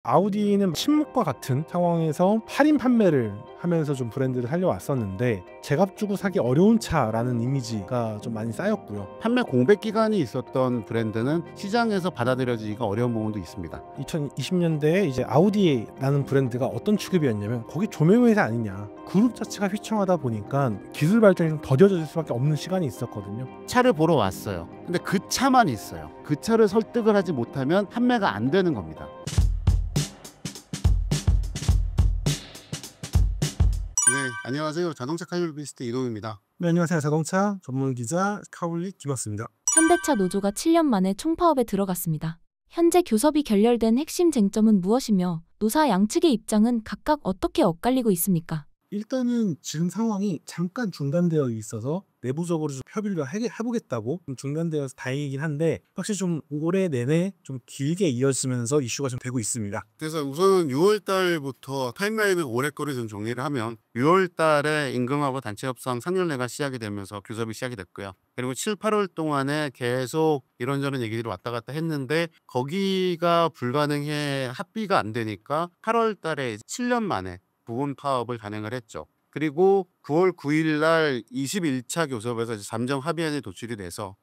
아우디는 침묵과 같은 상황에서 할인 판매를 하면서 좀 브랜드를 살려왔었는데 제값 주고 사기 어려운 차라는 이미지가 좀 많이 쌓였고요. 판매 공백 기간이 있었던 브랜드는 시장에서 받아들여지기가 어려운 부분도 있습니다. 2020년대에 이제 아우디라는 브랜드가 어떤 취급이었냐면 거기 조명회사 아니냐, 그룹 자체가 휘청하다 보니까 기술 발전이 좀 더뎌질 수밖에 없는 시간이 있었거든요. 차를 보러 왔어요. 근데 그 차만 있어요. 그 차를 설득을 하지 못하면 판매가 안 되는 겁니다. 네, 안녕하세요. 자동차 카이블리스트 이동입니다. 네, 안녕하세요. 자동차 전문 기자 카울리 김학수입니다. 현대차 노조가 7년 만에 총파업에 들어갔습니다. 현재 교섭이 결렬된 핵심 쟁점은 무엇이며 노사 양측의 입장은 각각 어떻게 엇갈리고 있습니까? 일단은 지금 상황이 잠깐 중단되어 있어서 내부적으로 좀 협의를 해보겠다고 좀 중단되어서 다행이긴 한데 확실히 좀 올해 내내 좀 길게 이어지면서 이슈가 좀 되고 있습니다. 그래서 우선은 6월 달부터 타임라인을 오래거리 좀 정리를 하면 6월 달에 임금하고 단체 협상 상견례가 시작이 되면서 교섭이 시작이 됐고요. 그리고 7, 8월 동안에 계속 이런저런 얘기들이 왔다 갔다 했는데 거기가 불가능해 합의가 안 되니까 8월 달에 7년 만에 부분 파업을 단행을 했죠. 그리고 9월 9일 날 21차 교섭에서 이제 잠정 합의안이 도출이 돼서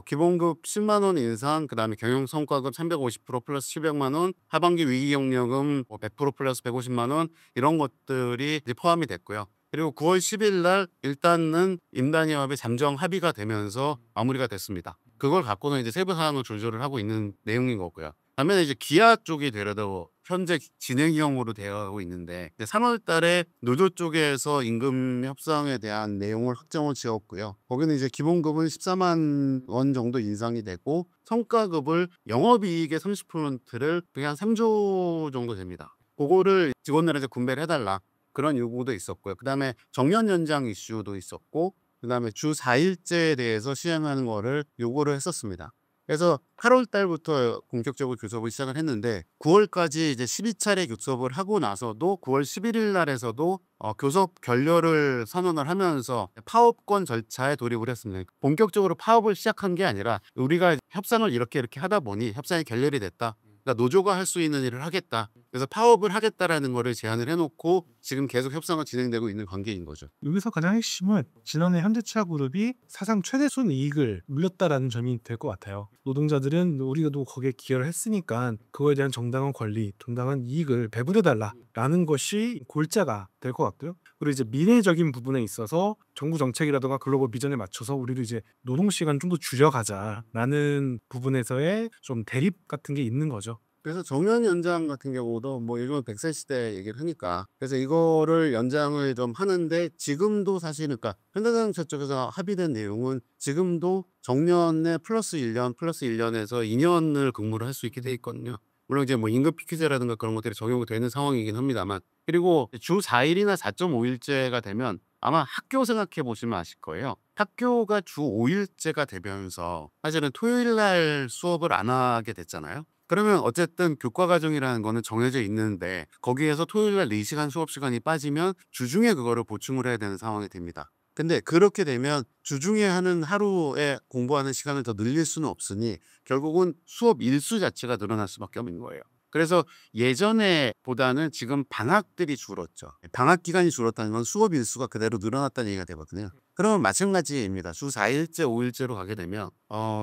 기본급 10만 원 인상, 그다음에 경영 성과급 350% 플러스 700만 원, 하반기 위기 경력금 100% 플러스 150만 원 이런 것들이 이제 포함이 됐고요. 그리고 9월 10일 날 일단은 임단협의 잠정 합의가 되면서 마무리가 됐습니다. 그걸 갖고는 이제 세부 사항을 조절을 하고 있는 내용인 거고요. 반면에 이제 기아 쪽이 되려도 현재 진행형으로 되어 있는데 3월 달에 노조 쪽에서 임금 협상에 대한 내용을 확정을 지었고요. 거기는 이제 기본급은 14만 원 정도 인상이 되고 성과급을 영업이익의 30%를 그게 한 3조 정도 됩니다. 그거를 직원들한테 분배를 해달라. 그런 요구도 있었고요. 그다음에 정년 연장 이슈도 있었고 그다음에 주 4일제에 대해서 시행하는 거를 요구를 했었습니다. 그래서 8월 달부터 본격적으로 교섭을 시작을 했는데 9월까지 이제 12차례 교섭을 하고 나서도 9월 11일 날에서도 교섭 결렬을 선언을 하면서 파업권 절차에 돌입을 했습니다. 본격적으로 파업을 시작한 게 아니라 우리가 협상을 이렇게 하다 보니 협상이 결렬이 됐다. 그러니까 노조가 할 수 있는 일을 하겠다. 그래서 파업을 하겠다라는 거를 제안을 해놓고 지금 계속 협상은 진행되고 있는 관계인 거죠. 여기서 가장 핵심은 지난해 현대차 그룹이 사상 최대 순이익을 물렸다라는 점이 될 것 같아요. 노동자들은 우리도 거기에 기여를 했으니까 그거에 대한 정당한 권리, 정당한 이익을 배분해달라라는 것이 골자가 될 것 같고요. 그리고 이제 미래적인 부분에 있어서 정부 정책이라든가 글로벌 비전에 맞춰서 우리도 이제 노동 시간 좀 더 줄여가자라는 부분에서의 좀 대립 같은 게 있는 거죠. 그래서 정년 연장 같은 경우도 요즘 100세 시대 얘기를 하니까 그래서 이거를 연장을 좀 하는데 지금도 사실 그러니까 현대자동차 쪽에서 합의된 내용은 지금도 정년에 플러스 1년에서 2년을 근무를 할 수 있게 돼 있거든요. 물론 이제 임금 피크제라든가 그런 것들이 적용이 되는 상황이긴 합니다만 그리고 주 4일이나 4.5일제가 되면 아마 학교 생각해 보시면 아실 거예요. 학교가 주 5일제가 되면서 사실은 토요일 날 수업을 안 하게 됐잖아요. 그러면 어쨌든 교과 과정이라는 거는 정해져 있는데 거기에서 토요일 날 4시간 수업 시간이 빠지면 주중에 그거를 보충을 해야 되는 상황이 됩니다. 근데 그렇게 되면 주중에 하는 하루에 공부하는 시간을 더 늘릴 수는 없으니 결국은 수업 일수 자체가 늘어날 수밖에 없는 거예요. 그래서 예전에 보다는 지금 방학들이 줄었죠. 방학 기간이 줄었다는 건 수업 일수가 그대로 늘어났다는 얘기가 되거든요. 그러면 마찬가지입니다. 주 4일제, 5일제로 가게 되면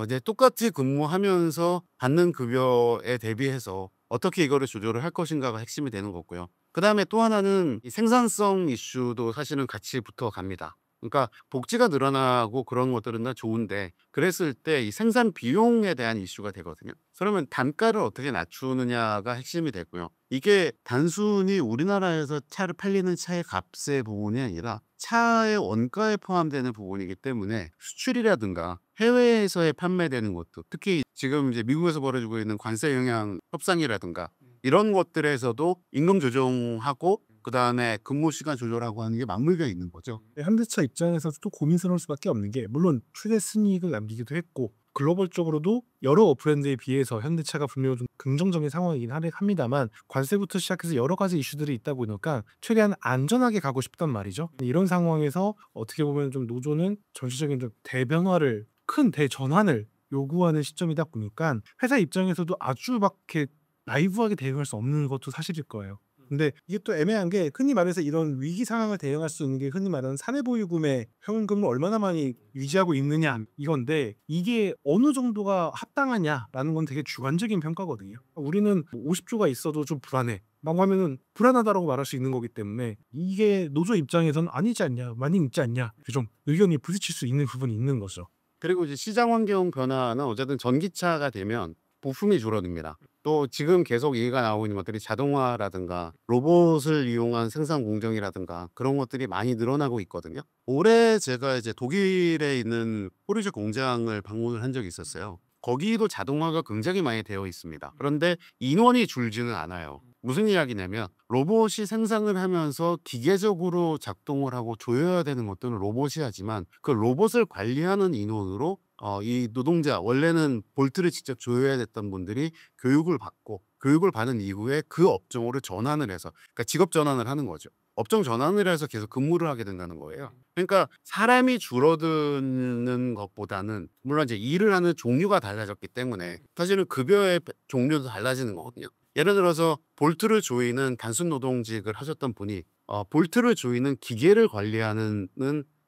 이제 똑같이 근무하면서 받는 급여에 대비해서 어떻게 이거를 조절을 할 것인가가 핵심이 되는 거고요. 그다음에 또 하나는 이 생산성 이슈도 사실은 같이 붙어갑니다. 그러니까 복지가 늘어나고 그런 것들은 다 좋은데 그랬을 때 이 생산 비용에 대한 이슈가 되거든요. 그러면 단가를 어떻게 낮추느냐가 핵심이 되고요. 이게 단순히 우리나라에서 차를 팔리는 차의 값의 부분이 아니라 차의 원가에 포함되는 부분이기 때문에 수출이라든가 해외에서의 판매되는 것도 특히 지금 이제 미국에서 벌어지고 있는 관세 영향 협상이라든가 이런 것들에서도 임금 조정하고 그다음에 근무 시간 조절하고 하는 게 맞물려 있는 거죠. 현대차 입장에서 또 고민스러울 수밖에 없는 게 물론 최대 순이익을 남기기도 했고 글로벌적으로도 여러 브랜드에 비해서 현대차가 분명히 좀 긍정적인 상황이긴 합니다만 관세부터 시작해서 여러 가지 이슈들이 있다 보니까 최대한 안전하게 가고 싶단 말이죠. 이런 상황에서 어떻게 보면 좀 노조는 전체적인 좀 대변화를 큰 대전환을 요구하는 시점이다 보니까 회사 입장에서도 아주 막 이렇게 라이브하게 대응할 수 없는 것도 사실일 거예요. 근데 이게 또 애매한 게 흔히 말해서 이런 위기 상황을 대응할 수 있는 게 흔히 말하는 사내보유금의 현금을 얼마나 많이 유지하고 있느냐 이건데 이게 어느 정도가 합당하냐라는 건 되게 주관적인 평가거든요. 우리는 50조가 있어도 좀 불안해. 라고 하면은 불안하다라고 말할 수 있는 거기 때문에 이게 노조 입장에서는 아니지 않냐, 많이 있지 않냐, 좀 의견이 부딪힐 수 있는 부분이 있는 거죠. 그리고 이제 시장 환경 변화는 어쨌든 전기차가 되면 부품이 줄어듭니다. 또 지금 계속 얘기가 나오고 있는 것들이 자동화라든가 로봇을 이용한 생산 공정이라든가 그런 것들이 많이 늘어나고 있거든요. 올해 제가 이제 독일에 있는 포르쉐 공장을 방문을 한 적이 있었어요. 거기도 자동화가 굉장히 많이 되어 있습니다. 그런데 인원이 줄지는 않아요. 무슨 이야기냐면 로봇이 생산을 하면서 기계적으로 작동을 하고 조여야 되는 것들은 로봇이 하지만 그 로봇을 관리하는 인원으로 이 노동자 원래는 볼트를 직접 조여야 됐던 분들이 교육을 받은 이후에 그 업종으로 전환을 해서 그러니까 직업 전환을 하는 거죠. 업종 전환을 해서 계속 근무를 하게 된다는 거예요. 그러니까 사람이 줄어드는 것보다는 물론 이제 일을 하는 종류가 달라졌기 때문에 사실은 급여의 종류도 달라지는 거거든요. 예를 들어서 볼트를 조이는 단순 노동직을 하셨던 분이 볼트를 조이는 기계를 관리하는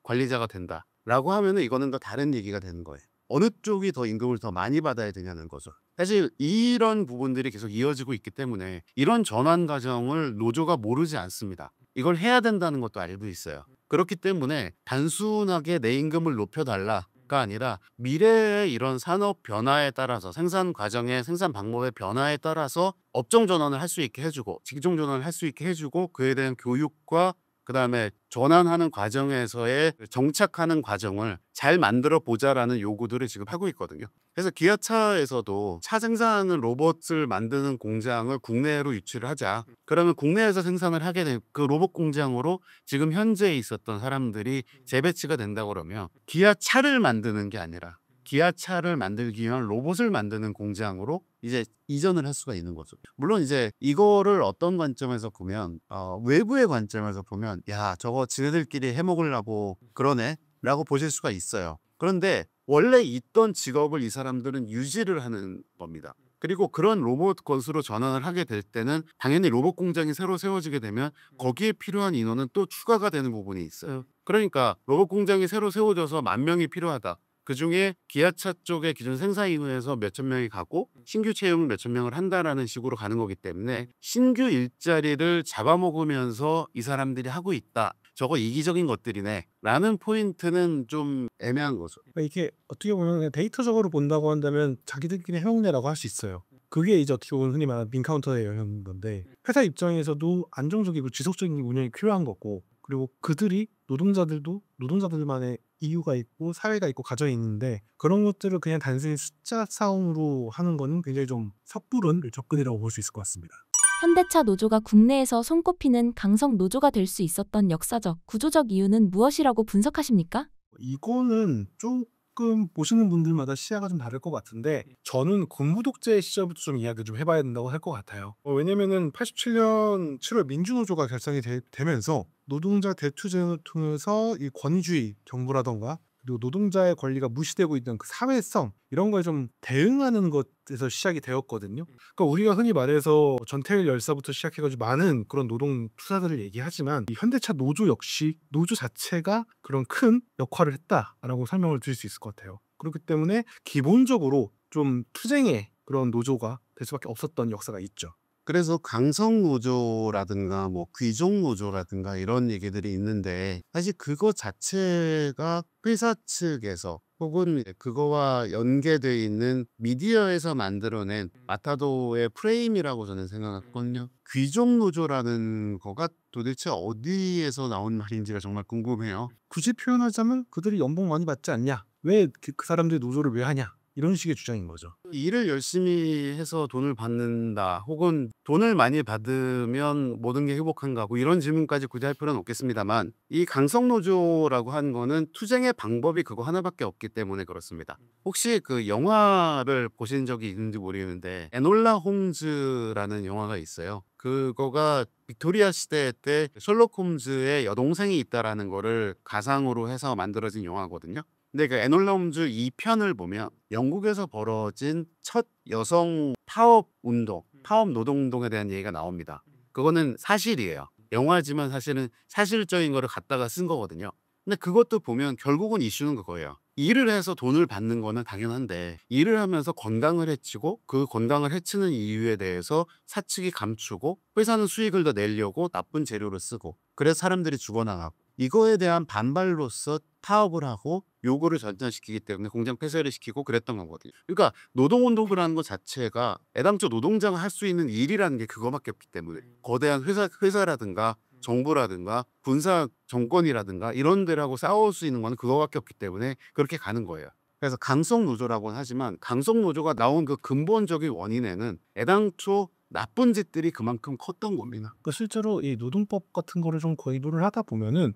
관리자가 된다라고 하면은 이거는 더 다른 얘기가 되는 거예요. 어느 쪽이 더 임금을 더 많이 받아야 되냐는 거죠. 사실 이런 부분들이 계속 이어지고 있기 때문에 이런 전환 과정을 노조가 모르지 않습니다. 이걸 해야 된다는 것도 알고 있어요. 그렇기 때문에 단순하게 내 임금을 높여달라가 아니라 미래의 이런 산업 변화에 따라서 생산 과정의 생산 방법의 변화에 따라서 업종 전환을 할 수 있게 해주고 직종 전환을 할 수 있게 해주고 그에 대한 교육과 그다음에 전환하는 과정에서의 정착하는 과정을 잘 만들어 보자라는 요구들을 지금 하고 있거든요. 그래서 기아차에서도 차 생산하는 로봇을 만드는 공장을 국내로 유치를 하자. 그러면 국내에서 생산을 하게 된 그 로봇 공장으로 지금 현재 있었던 사람들이 재배치가 된다고 그러면 기아차를 만드는 게 아니라 기아차를 만들기 위한 로봇을 만드는 공장으로 이제 이전을 할 수가 있는 거죠. 물론 이제 이거를 어떤 관점에서 보면 외부의 관점에서 보면 야 저거 지네들끼리 해먹으려고 그러네 라고 보실 수가 있어요. 그런데 원래 있던 직업을 이 사람들은 유지를 하는 겁니다. 그리고 그런 로봇 것으로 전환을 하게 될 때는 당연히 로봇 공장이 새로 세워지게 되면 거기에 필요한 인원은 또 추가가 되는 부분이 있어요. 그러니까 로봇 공장이 새로 세워져서 10,000명이 필요하다. 그중에 기아차 쪽의 기존 생산 인원에서 몇천 명이 가고 신규 채용을 몇천 명을 한다라는 식으로 가는 거기 때문에 신규 일자리를 잡아먹으면서 이 사람들이 하고 있다. 저거 이기적인 것들이네 라는 포인트는 좀 애매한 거죠. 그러니까 이게 어떻게 보면 그냥 데이터적으로 본다고 한다면 자기들끼리 해먹네라고 할 수 있어요. 그게 이제 어떻게 보면 흔히 말하는 빈카운터의 영역인 건데 회사 입장에서도 안정적이고 지속적인 운영이 필요한 거고 그리고 그들이 노동자들도 노동자들만의 이유가 있고 사회가 있고 가정이 있는데 그런 것들을 그냥 단순히 숫자 싸움으로 하는 거는 굉장히 좀 섣부른 접근이라고 볼 수 있을 것 같습니다. 현대차 노조가 국내에서 손꼽히는 강성 노조가 될 수 있었던 역사적, 구조적 이유는 무엇이라고 분석하십니까? 이거는 조금 보시는 분들마다 시야가 좀 다를 것 같은데 저는 군부독재 시절부터 좀 이야기를 좀 해봐야 된다고 할 것 같아요. 왜냐면은 87년 7월 민주노조가 결성이 되면서 노동자 대투쟁을 통해서 이 권위주의 정부라던가 그리고 노동자의 권리가 무시되고 있던 그 사회성 이런 거에 좀 대응하는 것에서 시작이 되었거든요. 그러니까 우리가 흔히 말해서 전태일 열사부터 시작해가지고 많은 그런 노동 투사들을 얘기하지만 이 현대차 노조 역시 노조 자체가 그런 큰 역할을 했다라고 설명을 드릴 수 있을 것 같아요. 그렇기 때문에 기본적으로 좀 투쟁의 그런 노조가 될 수밖에 없었던 역사가 있죠. 그래서 강성 노조라든가 뭐 귀족 노조라든가 이런 얘기들이 있는데 사실 그거 자체가 회사 측에서 혹은 그거와 연계되어 있는 미디어에서 만들어낸 마타도의 프레임이라고 저는 생각했거든요. 귀족 노조라는 거가 도대체 어디에서 나온 말인지가 정말 궁금해요. 굳이 표현하자면 그들이 연봉 많이 받지 않냐? 왜 그 사람들이 노조를 왜 하냐? 이런 식의 주장인 거죠. 일을 열심히 해서 돈을 받는다 혹은 돈을 많이 받으면 모든 게 행복한가 뭐 이런 질문까지 굳이 할 필요는 없겠습니다만 이 강성노조라고 하는 거는 투쟁의 방법이 그거 하나밖에 없기 때문에 그렇습니다. 혹시 그 영화를 보신 적이 있는지 모르겠는데 에놀라 홈즈라는 영화가 있어요. 그거가 빅토리아 시대 때 셜록 홈즈의 여동생이 있다라는 거를 가상으로 해서 만들어진 영화거든요. 근데 그 에놀라홈즈 2편을 보면 영국에서 벌어진 첫 여성 파업 운동, 파업 노동운동에 대한 얘기가 나옵니다. 그거는 사실이에요. 영화지만 사실은 사실적인 거를 갖다가 쓴 거거든요. 근데 그것도 보면 결국은 이슈는 그거예요. 일을 해서 돈을 받는 거는 당연한데 일을 하면서 건강을 해치고 그 건강을 해치는 이유에 대해서 사측이 감추고 회사는 수익을 더 내려고 나쁜 재료를 쓰고 그래서 사람들이 죽어나가고 이거에 대한 반발로서 파업을 하고 요구를 전달시키기 때문에 공장 폐쇄를 시키고 그랬던 거거든요. 그러니까 노동운동이라는 것 자체가 애당초 노동자가 할 수 있는 일이라는 게 그거밖에 없기 때문에 거대한 회사라든가 정부라든가 군사 정권이라든가 이런 데라고 싸울 수 있는 건 그거밖에 없기 때문에 그렇게 가는 거예요. 그래서 강성 노조라고는 하지만 강성 노조가 나온 그 근본적인 원인에는 애당초 나쁜 짓들이 그만큼 컸던 겁니다. 그러니까 실제로 이 노동법 같은 거를 좀 거의를 하다 보면은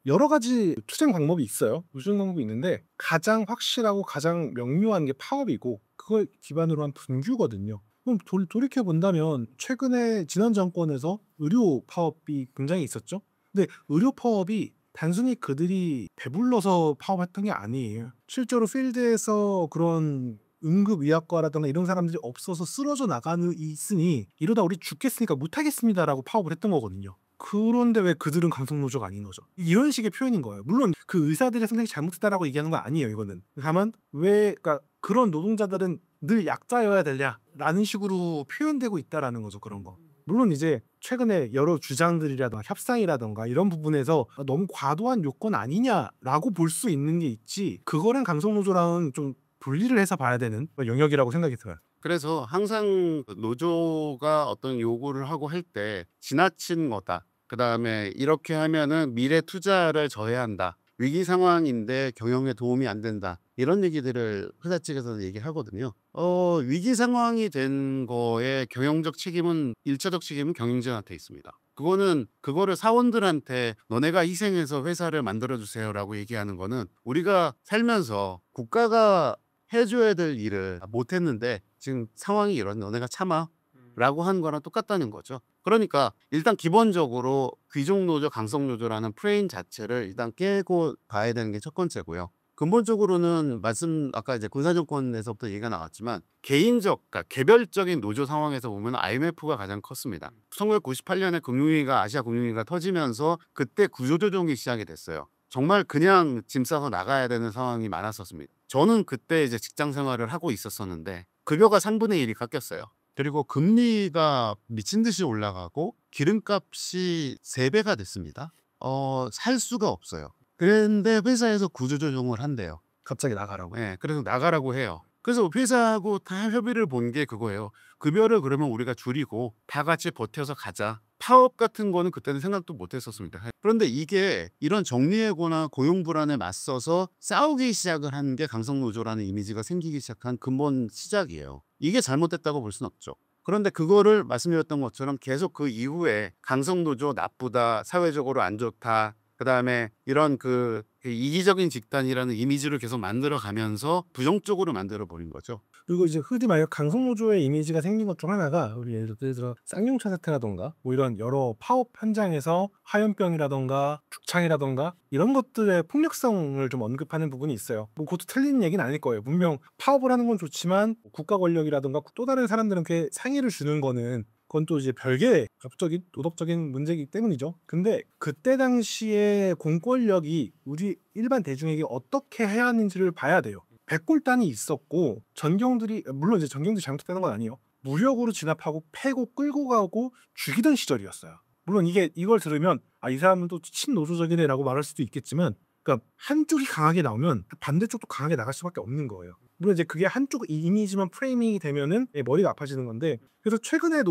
여러 가지 투쟁 방법이 있어요. 투쟁 방법이 있는데 가장 확실하고 가장 명료한 게 파업이고 그걸 기반으로 한 분규거든요. 그럼 돌이켜 본다면 최근에 지난 정권에서 의료 파업이 굉장히 있었죠. 근데 의료 파업이 단순히 그들이 배불러서 파업했던 게 아니에요. 실제로 필드에서 그런 응급의학과라든가 이런 사람들이 없어서 쓰러져 나가는 있으니 이러다 우리 죽겠으니까 못하겠습니다라고 파업을 했던 거거든요. 그런데 왜 그들은 강성노조가 아닌 거죠? 이런 식의 표현인 거예요. 물론 그 의사들의 선택이 잘못했다라고 얘기하는 거 아니에요. 이거는. 다만 왜 그러니까 그런 노동자들은 늘 약자여야 되냐라는 식으로 표현되고 있다라는 거죠. 그런 거. 물론 이제 최근에 여러 주장들이라든가 협상이라든가 이런 부분에서 너무 과도한 요건 아니냐라고 볼 수 있는 게 있지 그거랑 강성노조랑은 좀 분리를 해서 봐야 되는 영역이라고 생각이 들어요. 그래서 항상 노조가 어떤 요구를 하고 할 때 지나친 거다. 그다음에 이렇게 하면은 미래 투자를 저해한다. 위기 상황인데 경영에 도움이 안 된다. 이런 얘기들을 회사 측에서는 얘기하거든요. 위기 상황이 된 거에 경영적 책임은 일차적 책임은 경영진한테 있습니다. 그거를 사원들한테 너네가 희생해서 회사를 만들어 주세요라고 얘기하는 거는 우리가 살면서 국가가 해줘야 될 일을 못했는데 지금 상황이 이런 너네가 참아 라고 하는 거랑 똑같다는 거죠. 그러니까 일단 기본적으로 귀족노조 강성노조라는 프레임 자체를 일단 깨고 봐야 되는 게 첫 번째고요. 근본적으로는 아까 이제 군사정권에서부터 얘기가 나왔지만 그러니까 개별적인 노조 상황에서 보면 IMF가 가장 컸습니다. 1998년에 아시아 금융위기가 터지면서 그때 구조조정이 시작이 됐어요. 정말 그냥 짐 싸서 나가야 되는 상황이 많았었습니다. 저는 그때 이제 직장 생활을 하고 있었었는데 급여가 3분의 1이 깎였어요. 그리고 금리가 미친 듯이 올라가고 기름값이 3배가 됐습니다. 살 수가 없어요. 그런데 회사에서 구조조정을 한대요. 갑자기 나가라고. 네, 그래서 나가라고 해요. 그래서 회사하고 다 협의를 본 게 그거예요. 급여를 그러면 우리가 줄이고 다 같이 버텨서 가자. 파업 같은 거는 그때는 생각도 못 했었습니다. 그런데 이게 이런 정리해고나 고용 불안에 맞서서 싸우기 시작을 한 게 강성노조라는 이미지가 생기기 시작한 근본 시작이에요. 이게 잘못됐다고 볼 수는 없죠. 그런데 그거를 말씀드렸던 것처럼 계속 그 이후에 강성노조 나쁘다, 사회적으로 안 좋다, 그다음에 이런 그 이기적인 집단이라는 이미지를 계속 만들어 가면서 부정적으로 만들어 버린 거죠. 그리고 이제 흔히 말해 강성노조의 이미지가 생긴 것 중 하나가 우리 예를 들어 쌍용차 사태라던가 뭐 이런 여러 파업 현장에서 화염병이라던가 죽창이라던가 이런 것들의 폭력성을 좀 언급하는 부분이 있어요. 뭐 그것도 틀린 얘기는 아닐 거예요. 분명 파업을 하는 건 좋지만 국가 권력이라던가 또 다른 사람들한테 상의를 주는 거는 그건 또 이제 별개의 법적인 도덕적인 문제이기 때문이죠. 근데 그때 당시에 공권력이 우리 일반 대중에게 어떻게 해야 하는지를 봐야 돼요. 백골단이 있었고 전경들이 물론 이제 전경들이 잘못했다는 건 아니에요. 무력으로 진압하고 패고 끌고 가고 죽이던 시절이었어요. 물론 이걸 들으면 이 사람은 또 친노조적이네라고 말할 수도 있겠지만 그러니까 한쪽이 강하게 나오면 반대쪽도 강하게 나갈 수밖에 없는 거예요. 물론 이제 그게 한쪽 이미지만 프레이밍이 되면은 머리가 아파지는 건데 그래서 최근에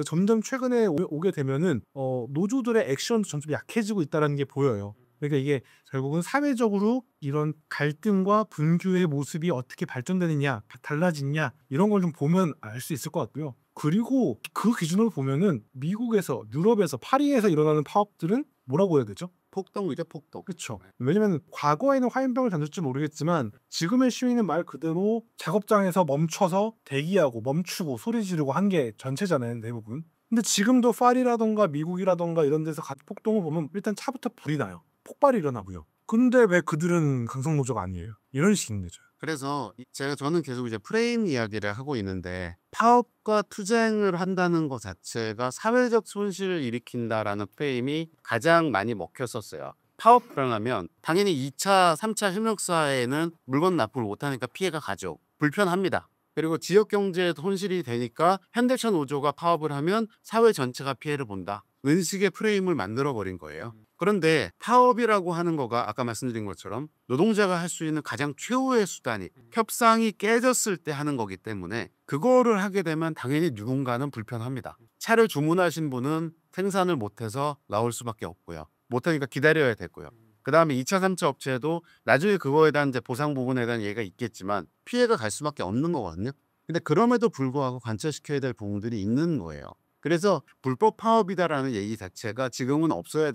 점점 최근에 오게 되면은 노조들의 액션도 점점 약해지고 있다는 게 보여요. 그러니까 이게 결국은 사회적으로 이런 갈등과 분규의 모습이 어떻게 발전되느냐, 달라지냐 이런 걸 좀 보면 알 수 있을 것 같고요. 그리고 그 기준으로 보면은 미국에서, 유럽에서, 파리에서 일어나는 파업들은 뭐라고 해야 되죠? 폭동이죠, 폭동. 그렇죠. 왜냐면 과거에는 화염병을 던질지 모르겠지만 지금의 시위는 말 그대로 작업장에서 멈춰서 대기하고 멈추고 소리 지르고 한 게 전체잖아요, 대부분. 근데 지금도 파리라던가 미국이라던가 이런 데서 폭동을 보면 일단 차부터 불이 나요. 폭발이 일어나고요. 근데 왜 그들은 강성노조가 아니에요? 이런 식인 거죠. 그래서 저는 계속 이제 프레임 이야기를 하고 있는데 파업과 투쟁을 한다는 것 자체가 사회적 손실을 일으킨다라는 프레임이 가장 많이 먹혔었어요. 파업을 하면 당연히 2차, 3차 협력사에는 물건 납품을 못하니까 피해가 가죠. 불편합니다. 그리고 지역 경제에 손실이 되니까 현대차 노조가 파업을 하면 사회 전체가 피해를 본다. 은식의 프레임을 만들어 버린 거예요. 그런데 파업이라고 하는 거가 아까 말씀드린 것처럼 노동자가 할 수 있는 가장 최후의 수단이 협상이 깨졌을 때 하는 거기 때문에 그거를 하게 되면 당연히 누군가는 불편합니다. 차를 주문하신 분은 생산을 못해서 나올 수밖에 없고요. 못하니까 기다려야 되고요. 그 다음에 2차, 3차 업체도 나중에 그거에 대한 이제 보상 부분에 대한 얘기가 있겠지만 피해가 갈 수밖에 없는 거거든요. 근데 그럼에도 불구하고 관철시켜야 될 부분들이 있는 거예요. 그래서 불법 파업이다라는 얘기 자체가 지금은 없어져야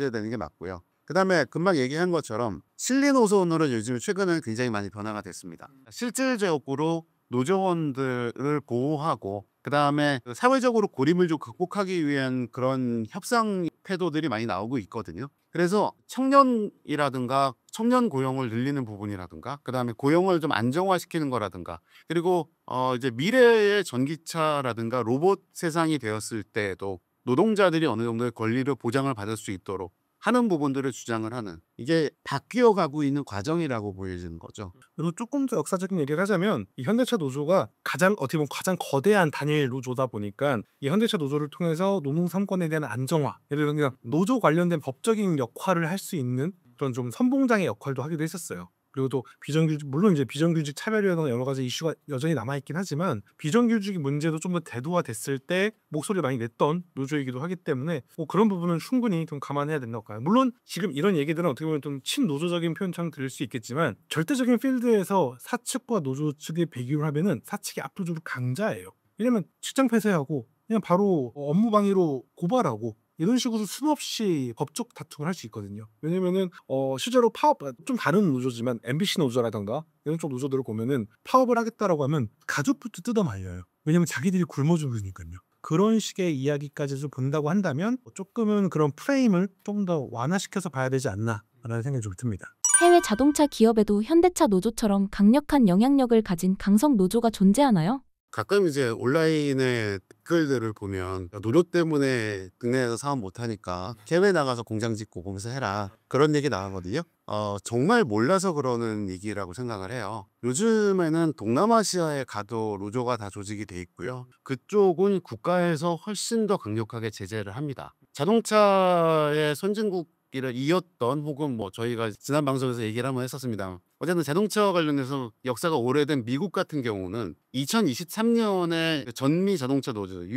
되는 게 맞고요. 그 다음에 금방 얘기한 것처럼 실리노선으로 요즘 최근에 굉장히 많이 변화가 됐습니다. 실질적으로 노조원들을 보호하고 그 다음에 사회적으로 고립을 좀 극복하기 위한 그런 협상 태도들이 많이 나오고 있거든요. 그래서 청년이라든가 청년 고용을 늘리는 부분이라든가 그 다음에 고용을 좀 안정화시키는 거라든가 그리고 이제 미래의 전기차라든가 로봇 세상이 되었을 때에도 노동자들이 어느 정도의 권리를 보장을 받을 수 있도록 하는 부분들을 주장을 하는 이게 바뀌어 가고 있는 과정이라고 보여지는 거죠. 그리고 조금 더 역사적인 얘기를 하자면 이 현대차 노조가 어떻게 보면 가장 거대한 단일 노조다 보니까 이 현대차 노조를 통해서 노동 3권에 대한 안정화, 예를 들면 그냥 노조 관련된 법적인 역할을 할 수 있는 그런 좀 선봉장의 역할도 하기도 했었어요. 그리고 또 비정규직, 물론 이제 비정규직 차별이라든가 여러 가지 이슈가 여전히 남아있긴 하지만 비정규직 문제도 좀 더 대두화됐을 때 목소리를 많이 냈던 노조이기도 하기 때문에 그런 부분은 충분히 좀 감안해야 된다고 봐요. 물론 지금 이런 얘기들은 어떻게 보면 좀 친노조적인 표현처럼 들릴 수 있겠지만 절대적인 필드에서 사측과 노조 측의 비교를 하면은 사측이 압도적으로 강자예요. 왜냐면 직장 폐쇄하고 그냥 바로 업무 방해로 고발하고 이런 식으로 수없이 법적 다툼을 할 수 있거든요. 왜냐면은 실제로 파업 좀 다른 노조지만 MBC 노조라던가 이런 쪽 노조들을 보면은 파업을 하겠다라고 하면 가족부터 뜯어 말려요. 왜냐면 자기들이 굶어 죽으니까요. 그런 식의 이야기까지 좀 본다고 한다면 조금은 그런 프레임을 좀 더 완화시켜서 봐야 되지 않나라는 생각이 좀 듭니다. 해외 자동차 기업에도 현대차 노조처럼 강력한 영향력을 가진 강성 노조가 존재하나요? 가끔 이제 온라인의 댓글들을 보면 노조 때문에 국내에서 사업 못하니까 해외 나가서 공장 짓고 공사해라 그런 얘기 나가거든요. 정말 몰라서 그러는 얘기라고 생각을 해요. 요즘에는 동남아시아에 가도 노조가 다 조직이 돼 있고요. 그쪽은 국가에서 훨씬 더 강력하게 제재를 합니다. 자동차의 선진국 를 이었던 혹은 뭐 저희가 지난 방송에서 얘기를 한번 했었습니다. 어쨌든 자동차와 관련해서 역사가 오래된 미국 같은 경우는 2023년에 전미 자동차 노조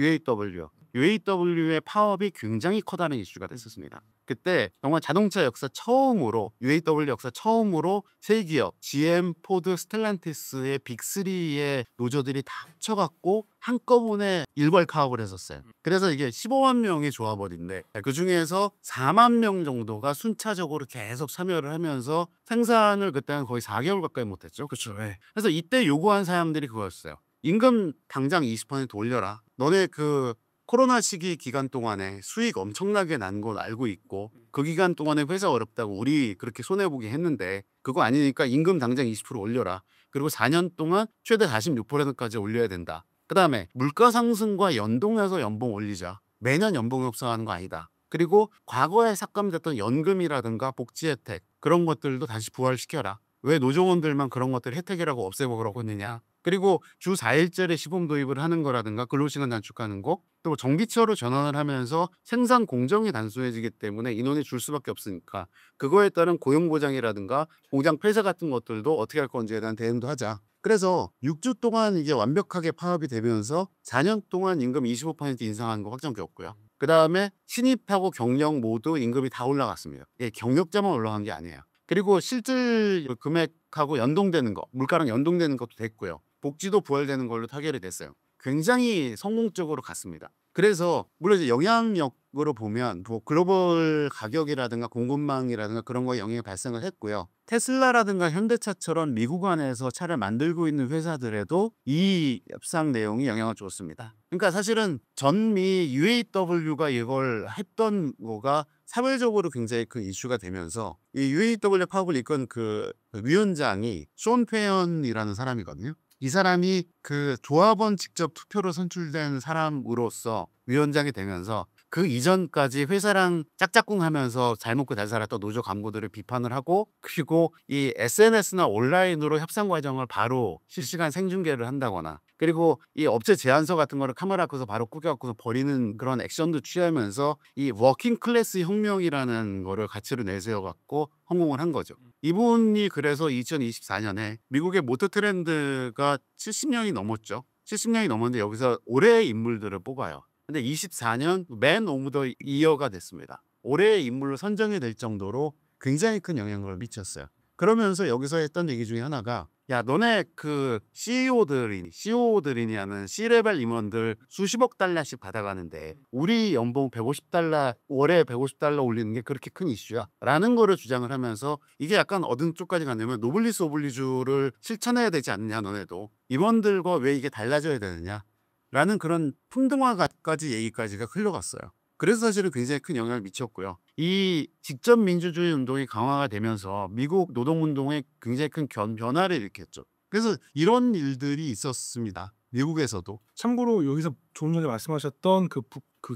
UAW의 파업이 굉장히 커다란 이슈가 됐었습니다. 그때 정말 자동차 역사 처음으로 UAW 역사 처음으로 세 기업 GM, 포드, 스텔란티스의 빅3의 노조들이 다 합쳐갖고 한꺼번에 일괄 파업을 했었어요. 그래서 이게 15만 명의 조합원인데 그 중에서 4만 명 정도가 순차적으로 계속 참여를 하면서 생산을 그때는 거의 4개월 가까이 못했죠. 그렇죠. 네. 그래서 이때 요구한 사람들이 그거였어요. 임금 당장 20% 올려라. 너네 그 코로나 시기 기간 동안에 수익 엄청나게 난 건 알고 있고 그 기간 동안에 회사 어렵다고 우리 그렇게 손해보게 했는데 그거 아니니까 임금 당장 20% 올려라. 그리고 4년 동안 최대 46%까지 올려야 된다. 그 다음에 물가 상승과 연동해서 연봉 올리자. 매년 연봉 협상하는 거 아니다. 그리고 과거에 삭감됐던 연금이라든가 복지 혜택 그런 것들도 다시 부활시켜라. 왜 노조원들만 그런 것들 혜택이라고 없애보려고 했느냐. 그리고 주 4일제를 시범 도입을 하는 거라든가 근로시간 단축하는 거, 또 전기차로 전환을 하면서 생산 공정이 단순해지기 때문에 인원이 줄 수밖에 없으니까 그거에 따른 고용보장이라든가 공장 폐쇄 같은 것들도 어떻게 할 건지에 대한 대응도 하자. 그래서 6주 동안 이게 완벽하게 파업이 되면서 4년 동안 임금 25% 인상하는 거 확정되었고요. 그 다음에 신입하고 경력 모두 임금이 다 올라갔습니다. 예, 경력자만 올라간 게 아니에요. 그리고 실질 금액하고 연동되는 거, 물가랑 연동되는 것도 됐고요. 복지도 부활되는 걸로 타결이 됐어요. 굉장히 성공적으로 갔습니다. 그래서 물론 이제 영향력 으로 보면 뭐 글로벌 가격이라든가 공급망이라든가 그런 거에 영향이 발생을 했고요. 테슬라라든가 현대차처럼 미국 안에서 차를 만들고 있는 회사들에도 이 협상 내용이 영향을 줬습니다. 그러니까 사실은 전미 UAW가 이걸 했던 거가 사회적으로 굉장히 큰 이슈가 되면서 이 UAW 파업을 이끈 그 위원장이 쇼 페언이라는 사람이거든요. 이 사람이 그 조합원 직접 투표로 선출된 사람으로서 위원장이 되면서 그 이전까지 회사랑 짝짝꿍하면서 잘 먹고 잘 살았던 노조 간부들을 비판을 하고, 그리고 이 SNS나 온라인으로 협상 과정을 바로 실시간 생중계를 한다거나, 그리고 이 업체 제안서 같은 거를 카메라 앞에서 바로 꾸겨갖고서 버리는 그런 액션도 취하면서 이 워킹 클래스 혁명이라는 거를 가치로 내세워갖고 성공을 한 거죠. 이분이 그래서 2024년에 미국의 모터 트렌드가 70년이 넘었죠. 70년이 넘었는데 여기서 올해의 인물들을 뽑아요. 근데 24년 맨 오브 더 이어가 됐습니다. 올해의 인물로 선정이 될 정도로 굉장히 큰 영향을 미쳤어요. 그러면서 여기서 했던 얘기 중에 하나가, 야, 너네 그 CEO들이냐는 C레벨 임원들 수십억 달러씩 받아가는데 우리 연봉 150달러, 월에 150달러 올리는 게 그렇게 큰 이슈야? 라는 거를 주장을 하면서, 이게 약간 어느 쪽까지 갔냐면 노블리스 오블리주를 실천해야 되지 않느냐, 너네도. 임원들과 왜 이게 달라져야 되느냐? 라는 그런 풍등화까지 얘기까지가 흘러갔어요. 그래서 사실은 굉장히 큰 영향을 미쳤고요. 이 직접 민주주의 운동이 강화가 되면서 미국 노동운동에 굉장히 큰 변화를 일으켰죠. 그래서 이런 일들이 있었습니다. 미국에서도. 참고로 여기서 조금 전에 말씀하셨던 그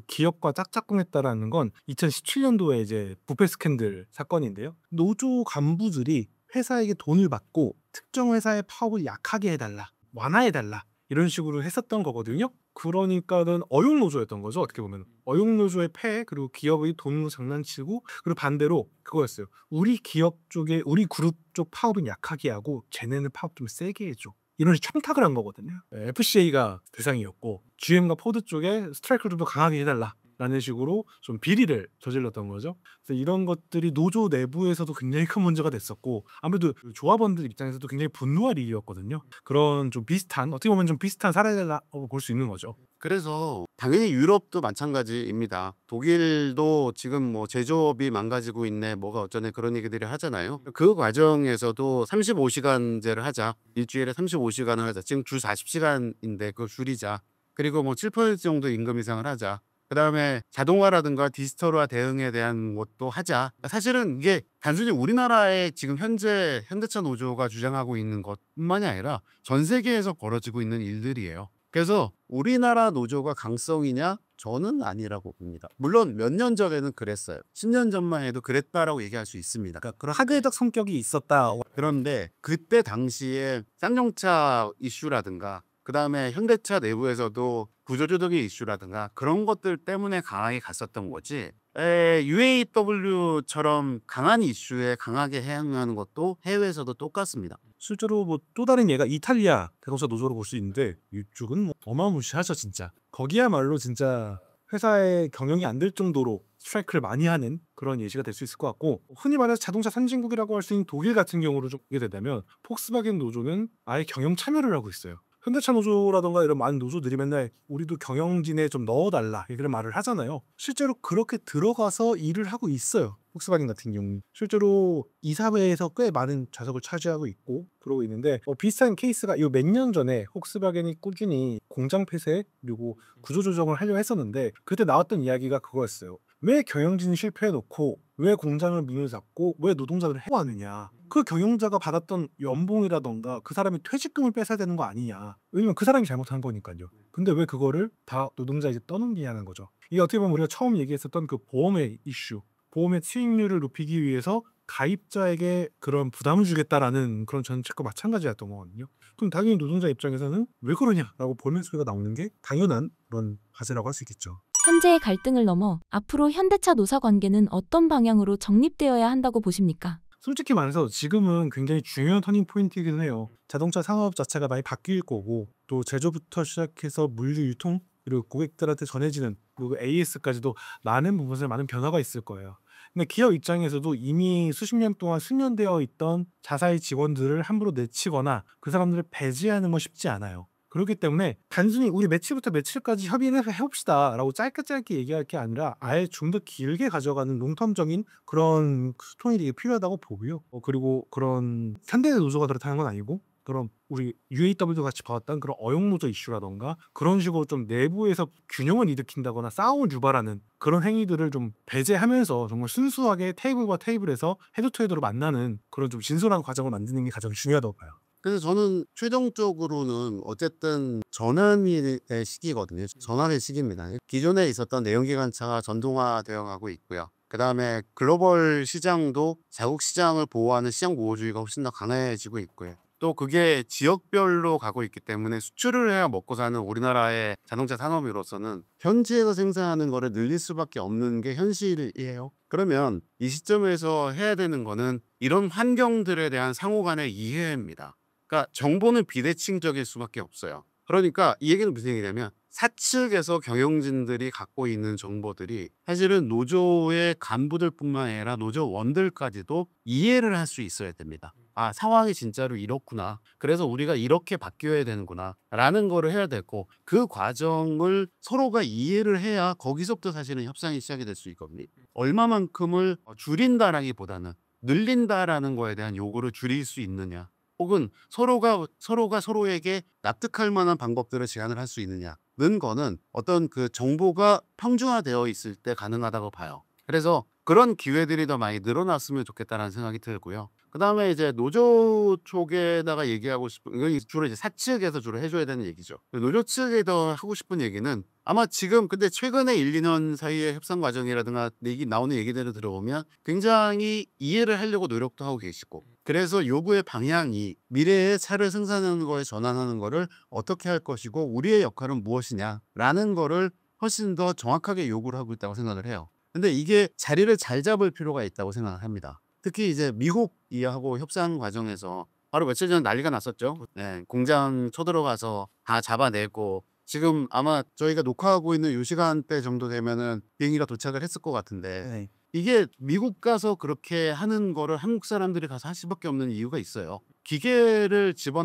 기업과 짝짝꿍했다라는 건 2017년도에 이제 부패 스캔들 사건인데요. 노조 간부들이 회사에게 돈을 받고 특정 회사의 파업을 약하게 해달라, 완화해달라, 이런 식으로 했었던 거거든요. 그러니까는 어용 노조였던 거죠. 어떻게 보면 어용 노조의 폐해, 그리고 기업의 돈으로 장난치고, 그리고 반대로 그거였어요. 우리 기업 쪽에, 우리 그룹 쪽 파업은 약하게 하고 쟤네는 파업 좀 세게 해줘, 이런 식으로 청탁을 한 거거든요. FCA가 대상이었고 GM과 포드 쪽에 스트라이크를 좀 더 강하게 해달라 라는 식으로 좀 비리를 저질렀던 거죠. 그래서 이런 것들이 노조 내부에서도 굉장히 큰 문제가 됐었고, 아무래도 그 조합원들 입장에서도 굉장히 분노할 일이었거든요. 그런 좀 비슷한, 어떻게 보면 좀 비슷한 사례라고 볼 수 있는 거죠. 그래서 당연히 유럽도 마찬가지입니다. 독일도 지금 뭐 제조업이 망가지고 있네, 뭐가 어쩌네, 그런 얘기들을 하잖아요. 그 과정에서도 35시간제를 하자, 일주일에 35시간을 하자, 지금 주 40시간인데 그걸 줄이자, 그리고 뭐 7% 정도 임금 인상을 하자, 그 다음에 자동화라든가 디지털화 대응에 대한 것도 하자. 사실은 이게 단순히 우리나라의 지금 현재 현대차 노조가 주장하고 있는 것뿐만이 아니라 전 세계에서 벌어지고 있는 일들이에요. 그래서 우리나라 노조가 강성이냐? 저는 아니라고 봅니다. 물론 몇 년 전에는 그랬어요. 10년 전만 해도 그랬다라고 얘기할 수 있습니다. 그러니까 그런 하계적 성격이 있었다. 그런데 그때 당시에 쌍용차 이슈라든가, 그 다음에 현대차 내부에서도 구조조정의 이슈라든가 그런 것들 때문에 강하게 갔었던 거지, UAW처럼 강한 이슈에 강하게 해양하는 것도 해외에서도 똑같습니다. 실제로 뭐 또 다른 예가 이탈리아 자동차 노조로 볼 수 있는데, 이쪽은 뭐 어마무시하죠 진짜. 거기야말로 진짜 회사의 경영이 안 될 정도로 스트라이크를 많이 하는 그런 예시가 될 수 있을 것 같고, 흔히 말해서 자동차 선진국이라고 할 수 있는 독일 같은 경우로 좀 보게 된다면, 폭스바겐 노조는 아예 경영 참여를 하고 있어요. 현대차 노조라던가 이런 많은 노조들이 맨날 우리도 경영진에 좀 넣어달라 이런 말을 하잖아요. 실제로 그렇게 들어가서 일을 하고 있어요. 폭스바겐 같은 경우 실제로 이사회에서 꽤 많은 좌석을 차지하고 있고 그러고 있는데, 비슷한 케이스가 이 몇 년 전에 폭스바겐이 꾸준히 공장 폐쇄 그리고 구조조정을 하려고 했었는데, 그때 나왔던 이야기가 그거였어요. 왜 경영진이 실패해놓고 왜 공장을 문을 닫고 왜 노동자들을 해고하느냐, 그 경영자가 받았던 연봉이라던가 그 사람이 퇴직금을 뺏어야 되는 거 아니냐, 왜냐면 그 사람이 잘못한 거니까요. 근데 왜 그거를 다 노동자에게 떠넘기냐는 거죠. 이게 어떻게 보면 우리가 처음 얘기했었던 그 보험의 이슈, 보험의 수익률을 높이기 위해서 가입자에게 그런 부담을 주겠다라는 그런 정책과 마찬가지였던 거거든요. 그럼 당연히 노동자 입장에서는 왜 그러냐라고 볼멘 소리가 나오는 게 당연한 그런 과제라고 할 수 있겠죠. 현재의 갈등을 넘어 앞으로 현대차 노사 관계는 어떤 방향으로 정립되어야 한다고 보십니까? 솔직히 말해서 지금은 굉장히 중요한 터닝 포인트이긴 해요. 자동차 산업 자체가 많이 바뀔 거고, 또 제조부터 시작해서 물류 유통, 그리고 고객들한테 전해지는, 그리고 AS까지도 많은 부분에서 많은 변화가 있을 거예요. 근데 기업 입장에서도 이미 수십 년 동안 숙련되어 있던 자사의 직원들을 함부로 내치거나 그 사람들을 배제하는 건 쉽지 않아요. 그렇기 때문에 단순히 우리 며칠부터 며칠까지 협의를 해봅시다라고 짧게 얘기할 게 아니라 아예 좀 더 길게 가져가는 롱텀적인 그런 소통이 되게 필요하다고 보고요. 그리고 그런 현대 노조가 그렇다는 건 아니고 그런 우리 UAW도 같이 봐왔던 그런 어용노조 이슈라던가 그런 식으로 좀 내부에서 균형을 일으킨다거나 싸움을 유발하는 그런 행위들을 좀 배제하면서 정말 순수하게 테이블과 테이블에서 헤드 투 헤드로 만나는 그런 좀 진솔한 과정을 만드는 게 가장 중요하다고 봐요. 그래서 저는 최종적으로는 어쨌든 전환의 시기거든요. 전환의 시기입니다. 기존에 있었던 내연기관차가 전동화되어 가고 있고요. 그다음에 글로벌 시장도 자국 시장을 보호하는 시장 보호주의가 훨씬 더 강해지고 있고요. 또 그게 지역별로 가고 있기 때문에 수출을 해야 먹고 사는 우리나라의 자동차 산업으로서는 현지에서 생산하는 거를 늘릴 수밖에 없는 게 현실이에요. 그러면 이 시점에서 해야 되는 거는 이런 환경들에 대한 상호 간의 이해입니다. 그러니까 정보는 비대칭적일 수밖에 없어요. 그러니까 이 얘기는 무슨 얘기냐면 사측에서 경영진들이 갖고 있는 정보들이 사실은 노조의 간부들뿐만 아니라 노조원들까지도 이해를 할 수 있어야 됩니다. 아, 상황이 진짜로 이렇구나. 그래서 우리가 이렇게 바뀌어야 되는구나. 라는 거를 해야 되고 그 과정을 서로가 이해를 해야 거기서부터 사실은 협상이 시작이 될 수 있거든요. 얼마만큼을 줄인다라기보다는 늘린다라는 거에 대한 요구를 줄일 수 있느냐. 혹은 서로가 서로에게 납득할 만한 방법들을 제안을 할 수 있느냐는 거는 어떤 그 정보가 평준화되어 있을 때 가능하다고 봐요. 그래서 그런 기회들이 더 많이 늘어났으면 좋겠다는 생각이 들고요. 그다음에 이제 노조 쪽에다가 얘기하고 싶은 이건 주로 이제 사측에서 주로 해줘야 되는 얘기죠. 노조 측에 더 하고 싶은 얘기는 아마 지금 근데 최근에 1, 2년 사이의 협상 과정이라든가 나오는 얘기들을 들어보면 굉장히 이해를 하려고 노력도 하고 계시고 그래서 요구의 방향이 미래의 차를 생산하는 거에 전환하는 거를 어떻게 할 것이고 우리의 역할은 무엇이냐라는 거를 훨씬 더 정확하게 요구를 하고 있다고 생각을 해요. 근데 이게 자리를 잘 잡을 필요가 있다고 생각을 합니다. 특히 이제 미국하고 협상 과정에서 바로 며칠 전에 난리가 났었죠. 네, 공장 쳐들어가서 다 잡아내고 지금 아마 저희가 녹화하고 있는 이 시간대 정도 되면은 비행기가 도착을 했을 것 같은데 네. 이게 미국 가서 그렇게 하는 거를 한국 사람들이 가서 할 수밖에 없는 이유가 있어요.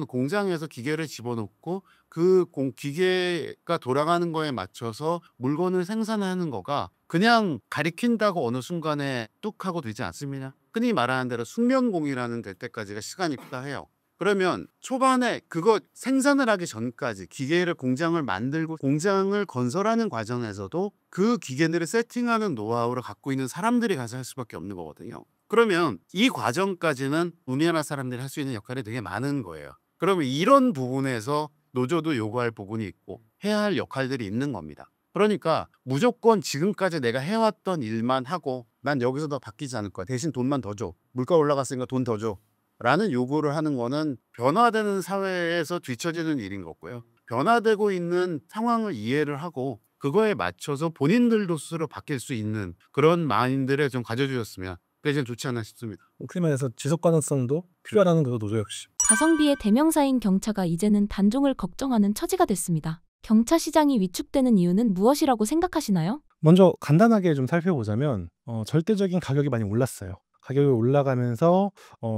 공장에서 기계를 집어넣고 그 기계가 돌아가는 거에 맞춰서 물건을 생산하는 거가 그냥 가리킨다고 어느 순간에 뚝 하고 되지 않습니다. 흔히 말하는 대로 숙련공이라는 될 때까지가 시간이 필요해요. 그러면 초반에 그거 생산을 하기 전까지 기계를 공장을 만들고 공장을 건설하는 과정에서도 그 기계들을 세팅하는 노하우를 갖고 있는 사람들이 가서 할 수밖에 없는 거거든요. 그러면 이 과정까지는 우리나라 사람들이 할 수 있는 역할이 되게 많은 거예요. 그러면 이런 부분에서 노조도 요구할 부분이 있고 해야 할 역할들이 있는 겁니다. 그러니까 무조건 지금까지 내가 해왔던 일만 하고 난 여기서 더 바뀌지 않을 거야. 대신 돈만 더 줘. 물가 올라갔으니까 돈 더 줘. 라는 요구를 하는 거는 변화되는 사회에서 뒤처지는 일인 거고요. 변화되고 있는 상황을 이해를 하고 그거에 맞춰서 본인들도 스스로 바뀔 수 있는 그런 마인드를 좀 가져주셨으면 그게 좀 좋지 않나 싶습니다. 그렇게 말해서 지속 가능성도 필요하다는 거죠, 노조 역시. 가성비의 대명사인 경차가 이제는 단종을 걱정하는 처지가 됐습니다. 경차 시장이 위축되는 이유는 무엇이라고 생각하시나요? 먼저 간단하게 좀 살펴보자면 절대적인 가격이 많이 올랐어요. 가격이 올라가면서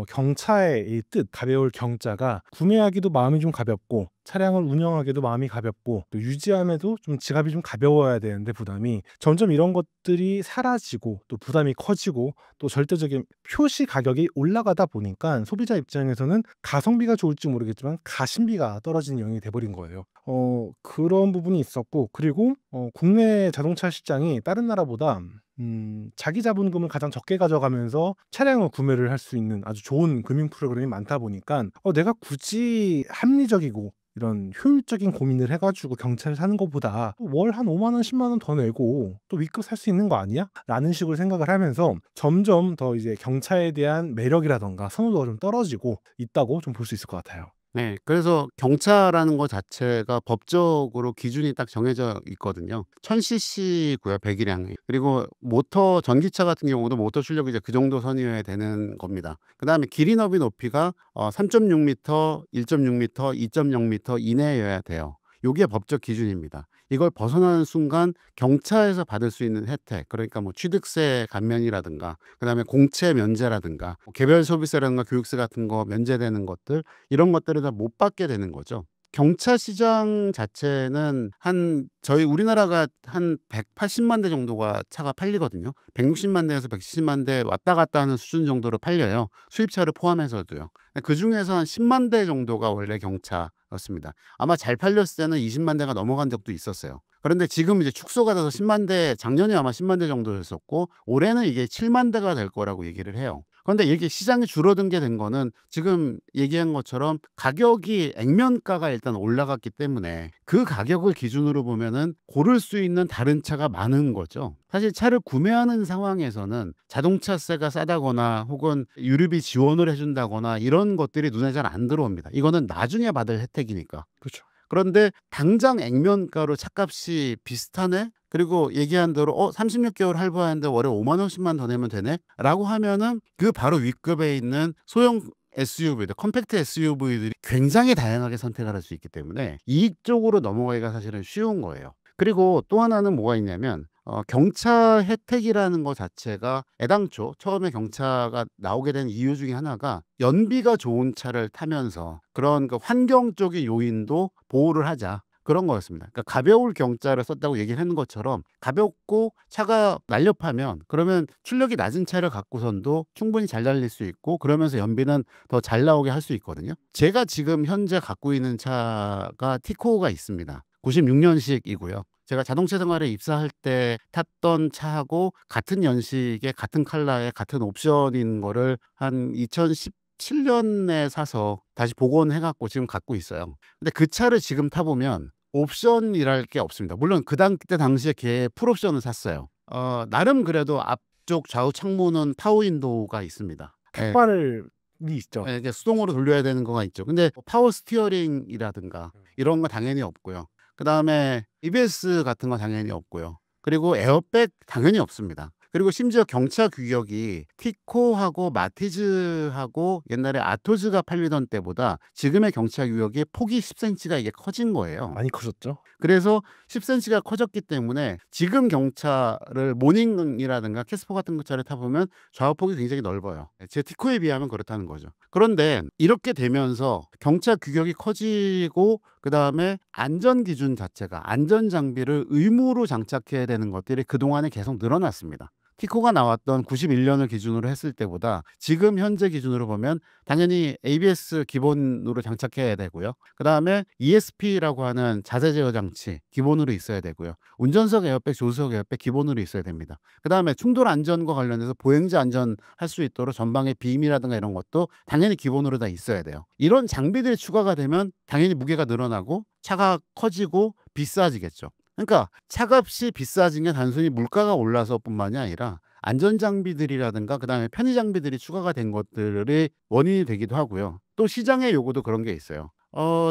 경차의 이 뜻, 가벼울 경자가 구매하기도 마음이 좀 가볍고 차량을 운영하기도 마음이 가볍고 또 유지함에도 좀 지갑이 좀 가벼워야 되는데 부담이 점점 이런 것들이 사라지고 또 부담이 커지고 또 절대적인 표시 가격이 올라가다 보니까 소비자 입장에서는 가성비가 좋을지 모르겠지만 가심비가 떨어지는 영역이 돼버린 거예요. 그런 부분이 있었고 그리고 국내 자동차 시장이 다른 나라보다 자기 자본금을 가장 적게 가져가면서 차량을 구매를 할 수 있는 아주 좋은 금융 프로그램이 많다 보니까 내가 굳이 합리적이고 이런 효율적인 고민을 해가지고 경차를 사는 것보다 월 한 5만 원, 10만 원 더 내고 또 W급 살 수 있는 거 아니야? 라는 식으로 생각을 하면서 점점 더 이제 경차에 대한 매력이라던가 선호도가 좀 떨어지고 있다고 좀 볼 수 있을 것 같아요. 네, 그래서 경차라는 것 자체가 법적으로 기준이 딱 정해져 있거든요. 1000cc고요, 배기량이. 그리고 전기차 같은 경우도 모터 출력이 이제 그 정도 선이어야 되는 겁니다. 그 다음에 길이 너비 높이가 3.6m, 1.6m, 2.0m 이내여야 돼요. 이게 법적 기준입니다. 이걸 벗어나는 순간 경차에서 받을 수 있는 혜택, 그러니까 뭐 취득세 감면이라든가, 그다음에 공채 면제라든가, 개별 소비세라든가 교육세 같은 거 면제되는 것들, 이런 것들을 다 못 받게 되는 거죠. 경차 시장 자체는 저희 우리나라가 한 180만 대 정도가 차가 팔리거든요. 160만 대에서 170만 대 왔다 갔다 하는 수준 정도로 팔려요. 수입차를 포함해서도요. 그 중에서 한 10만 대 정도가 원래 경차였습니다. 아마 잘 팔렸을 때는 20만 대가 넘어간 적도 있었어요. 그런데 지금 이제 축소가 돼서 10만 대, 작년에 아마 10만 대 정도였었고 올해는 이게 7만 대가 될 거라고 얘기를 해요. 그런데 이게 시장이 줄어든 게 된 거는 지금 얘기한 것처럼 가격이 액면가가 일단 올라갔기 때문에 그 가격을 기준으로 보면은 고를 수 있는 다른 차가 많은 거죠. 사실 차를 구매하는 상황에서는 자동차세가 싸다거나 혹은 유류비 지원을 해준다거나 이런 것들이 눈에 잘 안 들어옵니다. 이거는 나중에 받을 혜택이니까. 그렇죠. 그런데 당장 액면가로 차값이 비슷하네? 그리고 얘기한 대로 36개월 할부하는데 월에 5만 원씩만 더 내면 되네? 라고 하면은 그 바로 윗급에 있는 소형 SUV들, 컴팩트 SUV들이 굉장히 다양하게 선택을 할 수 있기 때문에 이익 쪽으로 넘어가기가 사실은 쉬운 거예요. 그리고 또 하나는 뭐가 있냐면 경차 혜택이라는 것 자체가 애당초 처음에 경차가 나오게 된 이유 중에 하나가 연비가 좋은 차를 타면서 그런 그 환경적인 요인도 보호를 하자. 그런 거였습니다. 그러니까 가벼울 경차를 썼다고 얘기를 하는 것처럼 가볍고 차가 날렵하면 그러면 출력이 낮은 차를 갖고선도 충분히 잘 달릴 수 있고 그러면서 연비는 더 잘 나오게 할 수 있거든요. 제가 지금 현재 갖고 있는 차가 티코가 있습니다. 96년식이고요. 제가 자동차 생활에 입사할 때 탔던 차하고 같은 연식의 같은 컬러의 같은 옵션인 거를 한 2017년에 사서 다시 복원해 갖고 지금 갖고 있어요. 근데 그 차를 지금 타보면 옵션이랄 게 없습니다. 물론 그때 당시에 걔 풀옵션을 샀어요. 나름 그래도 앞쪽 좌우 창문은 파워윈도우가 있습니다. 예, 탁발이 있죠. 예, 이게 수동으로 돌려야 되는 거가 있죠. 근데 파워 스티어링이라든가 이런 거 당연히 없고요. 그 다음에 EBS 같은 거 당연히 없고요. 그리고 에어백 당연히 없습니다. 그리고 심지어 경차 규격이 티코하고 마티즈하고 옛날에 아토즈가 팔리던 때보다 지금의 경차 규격이 폭이 10cm가 이게 커진 거예요. 많이 커졌죠. 그래서 10cm가 커졌기 때문에 지금 경차를 모닝이라든가 캐스퍼 같은 차를 타보면 좌우폭이 굉장히 넓어요. 제 티코에 비하면 그렇다는 거죠. 그런데 이렇게 되면서 경차 규격이 커지고 그 다음에 안전 기준 자체가 안전 장비를 의무로 장착해야 되는 것들이 그동안에 계속 늘어났습니다. 티코가 나왔던 91년을 기준으로 했을 때보다 지금 현재 기준으로 보면 당연히 ABS 기본으로 장착해야 되고요. 그 다음에 ESP라고 하는 자세 제어 장치 기본으로 있어야 되고요. 운전석 에어백, 조수석 에어백 기본으로 있어야 됩니다. 그 다음에 충돌 안전과 관련해서 보행자 안전 할 수 있도록 전방에 빔이라든가 이런 것도 당연히 기본으로 다 있어야 돼요. 이런 장비들이 추가가 되면 당연히 무게가 늘어나고 차가 커지고 비싸지겠죠. 그러니까 차값이 비싸진 게 단순히 물가가 올라서뿐만이 아니라 안전장비들이라든가 그다음에 편의장비들이 추가가 된 것들이 원인이 되기도 하고요. 또 시장의 요구도 그런 게 있어요.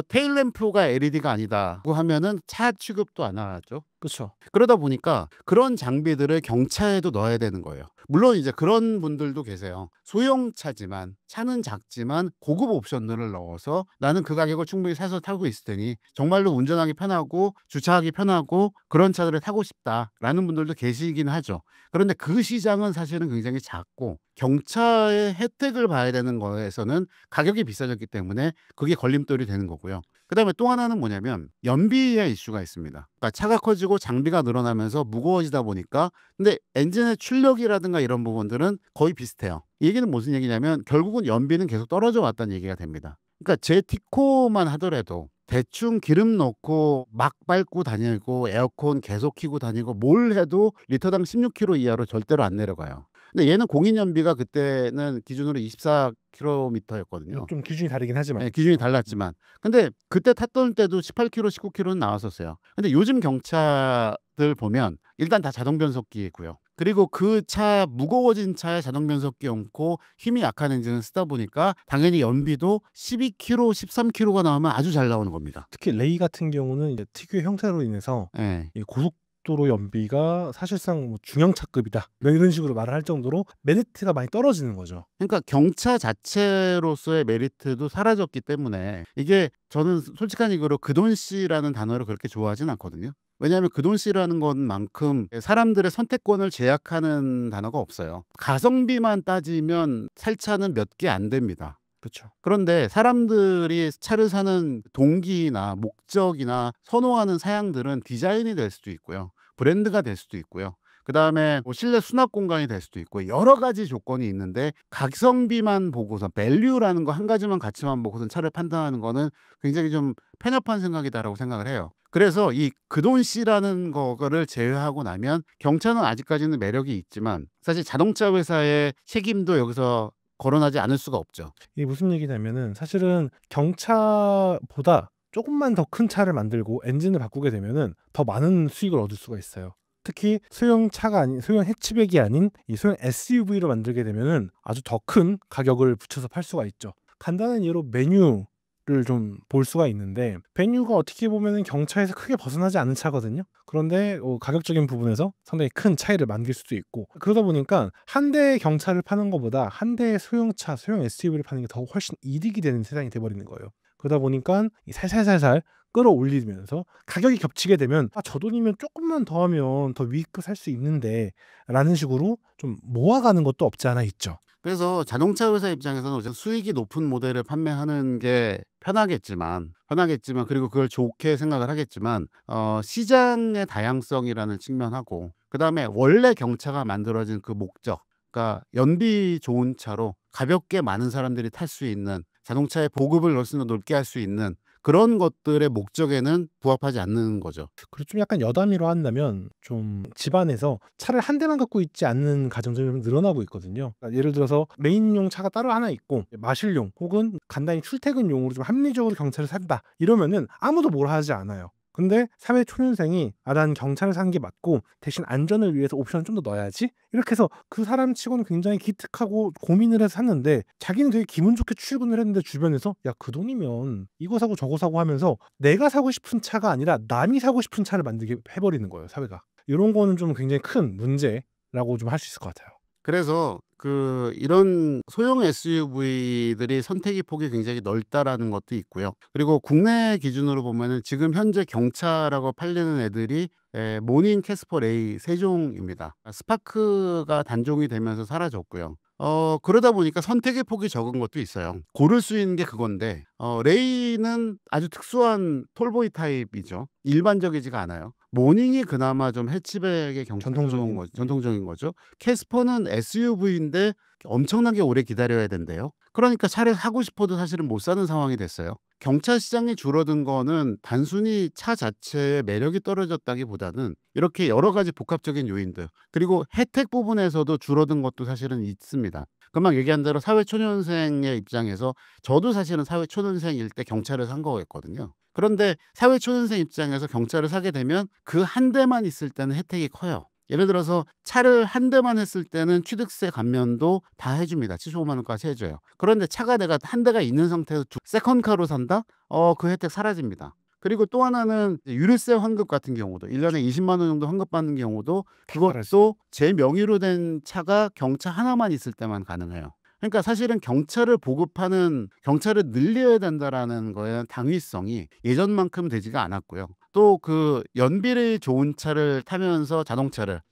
테일램프가 LED가 아니다고 하면은 차 취급도 안 하죠. 그렇죠. 그러다 보니까 그런 장비들을 경차에도 넣어야 되는 거예요. 물론 이제 그런 분들도 계세요. 소형차지만 차는 작지만 고급 옵션들을 넣어서 나는 그 가격을 충분히 사서 타고 있을 테니 정말로 운전하기 편하고 주차하기 편하고 그런 차들을 타고 싶다라는 분들도 계시긴 하죠. 그런데 그 시장은 사실은 굉장히 작고 경차의 혜택을 봐야 되는 거에서는 가격이 비싸졌기 때문에 그게 걸림돌이 되는 거고요. 그다음에 또 하나는 뭐냐면 연비의 이슈가 있습니다. 그러니까 차가 커지고 장비가 늘어나면서 무거워지다 보니까 근데 엔진의 출력이라든가 이런 부분들은 거의 비슷해요. 이 얘기는 무슨 얘기냐면 결국은 연비는 계속 떨어져 왔다는 얘기가 됩니다. 그러니까 제 티코만 하더라도 대충 기름 넣고 막 밟고 다니고 에어컨 계속 켜고 다니고 뭘 해도 리터당 16km 이하로 절대로 안 내려가요. 근데 얘는 공인 연비가 그때는 기준으로 24km였거든요. 좀 기준이 다르긴 하지만. 네, 기준이 달랐지만 근데 그때 탔던 때도 18km, 19km는 나왔었어요. 근데 요즘 경차들 보면 일단 다 자동 변속기고요. 그리고 그 차 무거워진 차에 자동 변속기 얹고 힘이 약한 엔진을 쓰다 보니까 당연히 연비도 12km, 13km가 나오면 아주 잘 나오는 겁니다. 특히 레이 같은 경우는 이제 특유의 형태로 인해서 네. 이 고속도로 연비가 사실상 뭐 중형차급이다 이런 식으로 말을 할 정도로 메리트가 많이 떨어지는 거죠. 그러니까 경차 자체로서의 메리트도 사라졌기 때문에 이게 저는 솔직한 얘기로 그돈씨라는 단어를 그렇게 좋아하진 않거든요. 왜냐하면 그돈씨라는 것만큼 사람들의 선택권을 제약하는 단어가 없어요. 가성비만 따지면 살 차는 몇 개 안 됩니다. 그렇죠. 그런데 사람들이 차를 사는 동기나 목적이나 선호하는 사양들은 디자인이 될 수도 있고요. 브랜드가 될 수도 있고요. 그다음에 뭐 실내 수납 공간이 될 수도 있고 여러 가지 조건이 있는데 가성비만 보고서 밸류라는 거 한 가지만 가치만 보고선 차를 판단하는 거는 굉장히 좀 편협한 생각이다라고 생각을 해요. 그래서 이 그돈씨라는 거를 제외하고 나면 경차는 아직까지는 매력이 있지만 사실 자동차 회사의 책임도 여기서 거론하지 않을 수가 없죠. 이게 무슨 얘기냐면은 사실은 경차보다 조금만 더 큰 차를 만들고 엔진을 바꾸게 되면은 더 많은 수익을 얻을 수가 있어요. 특히 소형차가 아닌 소형 해치백이 아닌 이 소형 SUV로 만들게 되면은 아주 더 큰 가격을 붙여서 팔 수가 있죠. 간단한 예로 메뉴를 좀 볼 수가 있는데 메뉴가 어떻게 보면은 경차에서 크게 벗어나지 않은 차거든요. 그런데 가격적인 부분에서 상당히 큰 차이를 만들 수도 있고 그러다 보니까 한 대의 경차를 파는 것보다 한 대의 소형차, 소형 SUV를 파는 게 더 훨씬 이득이 되는 세상이 돼버리는 거예요. 그러다 보니까 이 살살살살 끌어올리면서 가격이 겹치게 되면 저 돈이면 조금만 더 하면 더 위급 살 수 있는데 라는 식으로 좀 모아가는 것도 없지 않아 있죠. 그래서 자동차 회사 입장에서는 어쨌든 수익이 높은 모델을 판매하는 게 편하겠지만 그리고 그걸 좋게 생각을 하겠지만 시장의 다양성이라는 측면하고 그다음에 원래 경차가 만들어진 그 목적 그러니까 연비 좋은 차로 가볍게 많은 사람들이 탈 수 있는 자동차의 보급을 훨씬 더 넓게 할 수 있는 그런 것들의 목적에는 부합하지 않는 거죠. 그리고 좀 약간 여담으로 한다면 좀 집안에서 차를 한 대만 갖고 있지 않는 가정들이 좀 늘어나고 있거든요. 그러니까 예를 들어서 메인용 차가 따로 하나 있고 마실용 혹은 간단히 출퇴근용으로 좀 합리적으로 경차를 산다 이러면은 아무도 뭐라 하지 않아요. 근데 사회 초년생이 난 경차를 산 게 맞고 대신 안전을 위해서 옵션을 좀 더 넣어야지 이렇게 해서 그 사람 치고는 굉장히 기특하고 고민을 해서 샀는데 자기는 되게 기분 좋게 출근을 했는데 주변에서 야 그 돈이면 이거 사고 저거 사고 하면서 내가 사고 싶은 차가 아니라 남이 사고 싶은 차를 만들게 해버리는 거예요 사회가. 이런 거는 좀 굉장히 큰 문제라고 좀 할 수 있을 것 같아요. 그래서 이런 소형 SUV들이 선택의 폭이 굉장히 넓다라는 것도 있고요. 그리고 국내 기준으로 보면은 지금 현재 경차라고 팔리는 애들이 모닌, 캐스퍼, 레이 세 종입니다. 스파크가 단종이 되면서 사라졌고요. 그러다 보니까 선택의 폭이 적은 것도 있어요. 고를 수 있는 게 그건데 레이는 아주 특수한 톨보이 타입이죠. 일반적이지가 않아요. 모닝이 그나마 좀 해치백의 전통적인 거죠. 캐스퍼는 SUV인데 엄청나게 오래 기다려야 된대요. 그러니까 차를 사고 싶어도 사실은 못 사는 상황이 됐어요. 경차 시장이 줄어든 거는 단순히 차 자체의 매력이 떨어졌다기보다는 이렇게 여러 가지 복합적인 요인들 그리고 혜택 부분에서도 줄어든 것도 사실은 있습니다. 금방 얘기한 대로 사회초년생의 입장에서 저도 사실은 사회초년생일 때 경차를 산 거였거든요. 그런데 사회초년생 입장에서 경차를 사게 되면 그 한 대만 있을 때는 혜택이 커요. 예를 들어서 차를 한 대만 했을 때는 취득세 감면도 다 해줍니다. 75만 원까지 해줘요. 그런데 차가 내가 한 대가 있는 상태에서 세컨카로 산다? 그 혜택 사라집니다. 그리고 또 하나는 유류세 환급 같은 경우도 1년에 20만 원 정도 환급받는 경우도 그것도 제 명의로 된 차가 경차 하나만 있을 때만 가능해요. 그러니까 사실은 경차를 늘려야 된다라는 거에 당위성이 예전만큼 되지가 않았고요. 또 연비를 좋은 차를 타면서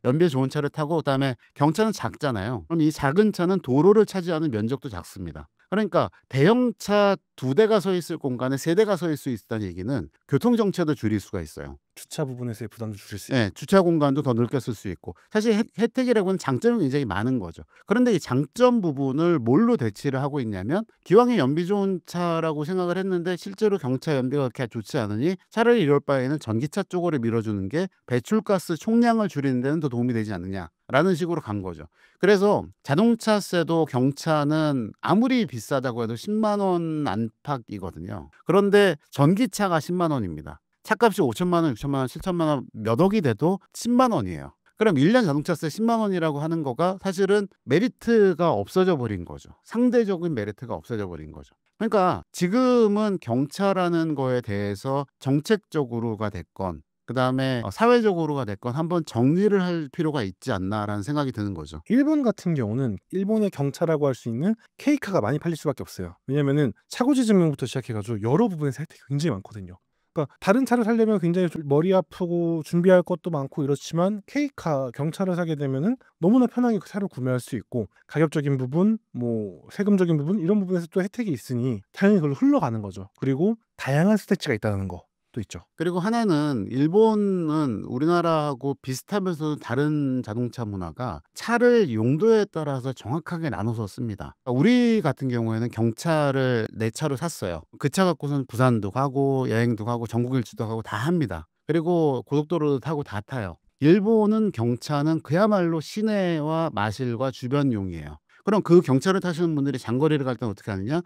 연비 좋은 차를 타고 그다음에 경차는 작잖아요. 그럼 이 작은 차는 도로를 차지하는 면적도 작습니다. 그러니까 대형차 2대가 서 있을 공간에 3대가 서 있을 수 있다는 얘기는 교통 정체도 줄일 수가 있어요. 주차 부분에서의 부담도 줄일 수 있고. 네, 주차 공간도 더 넓게 쓸 수 있고 사실 혜택이라고는 장점이 굉장히 많은 거죠. 그런데 이 장점 부분을 뭘로 대치를 하고 있냐면 기왕에 연비 좋은 차라고 생각을 했는데 실제로 경차 연비가 그렇게 좋지 않으니 차라리 이럴 바에는 전기차 쪽으로 밀어주는 게 배출가스 총량을 줄이는 데는 더 도움이 되지 않느냐라는 식으로 간 거죠. 그래서 자동차세도 경차는 아무리 비싸다고 해도 10만 원 안팎이거든요. 그런데 전기차가 10만 원입니다. 차값이 5천만 원, 6천만 원, 7천만 원 몇 억이 돼도 10만 원이에요. 그럼 1년 자동차세 10만 원이라고 하는 거가 사실은 메리트가 없어져 버린 거죠. 상대적인 메리트가 없어져 버린 거죠. 그러니까 지금은 경차라는 거에 대해서 정책적으로가 됐건 그다음에 사회적으로가 됐건 한번 정리를 할 필요가 있지 않나라는 생각이 드는 거죠. 일본 같은 경우는 일본의 경차라고 할 수 있는 K카가 많이 팔릴 수밖에 없어요. 왜냐면은 차고지 증명부터 시작해가지고 여러 부분에서 혜택이 굉장히 많거든요. 그러니까 다른 차를 사려면 굉장히 좀 머리 아프고 준비할 것도 많고 이렇지만 K카 경차를 사게 되면은 너무나 편하게 그 차를 구매할 수 있고 가격적인 부분, 뭐 세금적인 부분 이런 부분에서 또 혜택이 있으니 당연히 그걸로 흘러가는 거죠. 그리고 다양한 스택지가 있다는 것도 있죠. 그리고 하나는 일본은 우리나라하고 비슷하면서도 다른 자동차 문화가 차를 용도에 따라서 정확하게 나눠서 씁니다. 우리 같은 경우에는 경차를 내 차로 샀어요. 그 차 갖고선 부산도 가고 여행도 가고 전국 일주도 가고 다 합니다. 그리고 고속도로도 타고 다 타요. 일본은 경차는 그야말로 시내와 마실과 주변용이에요. 그럼 그 경차를 타시는 분들이 장거리를 갈 때는 어떻게 하느냐?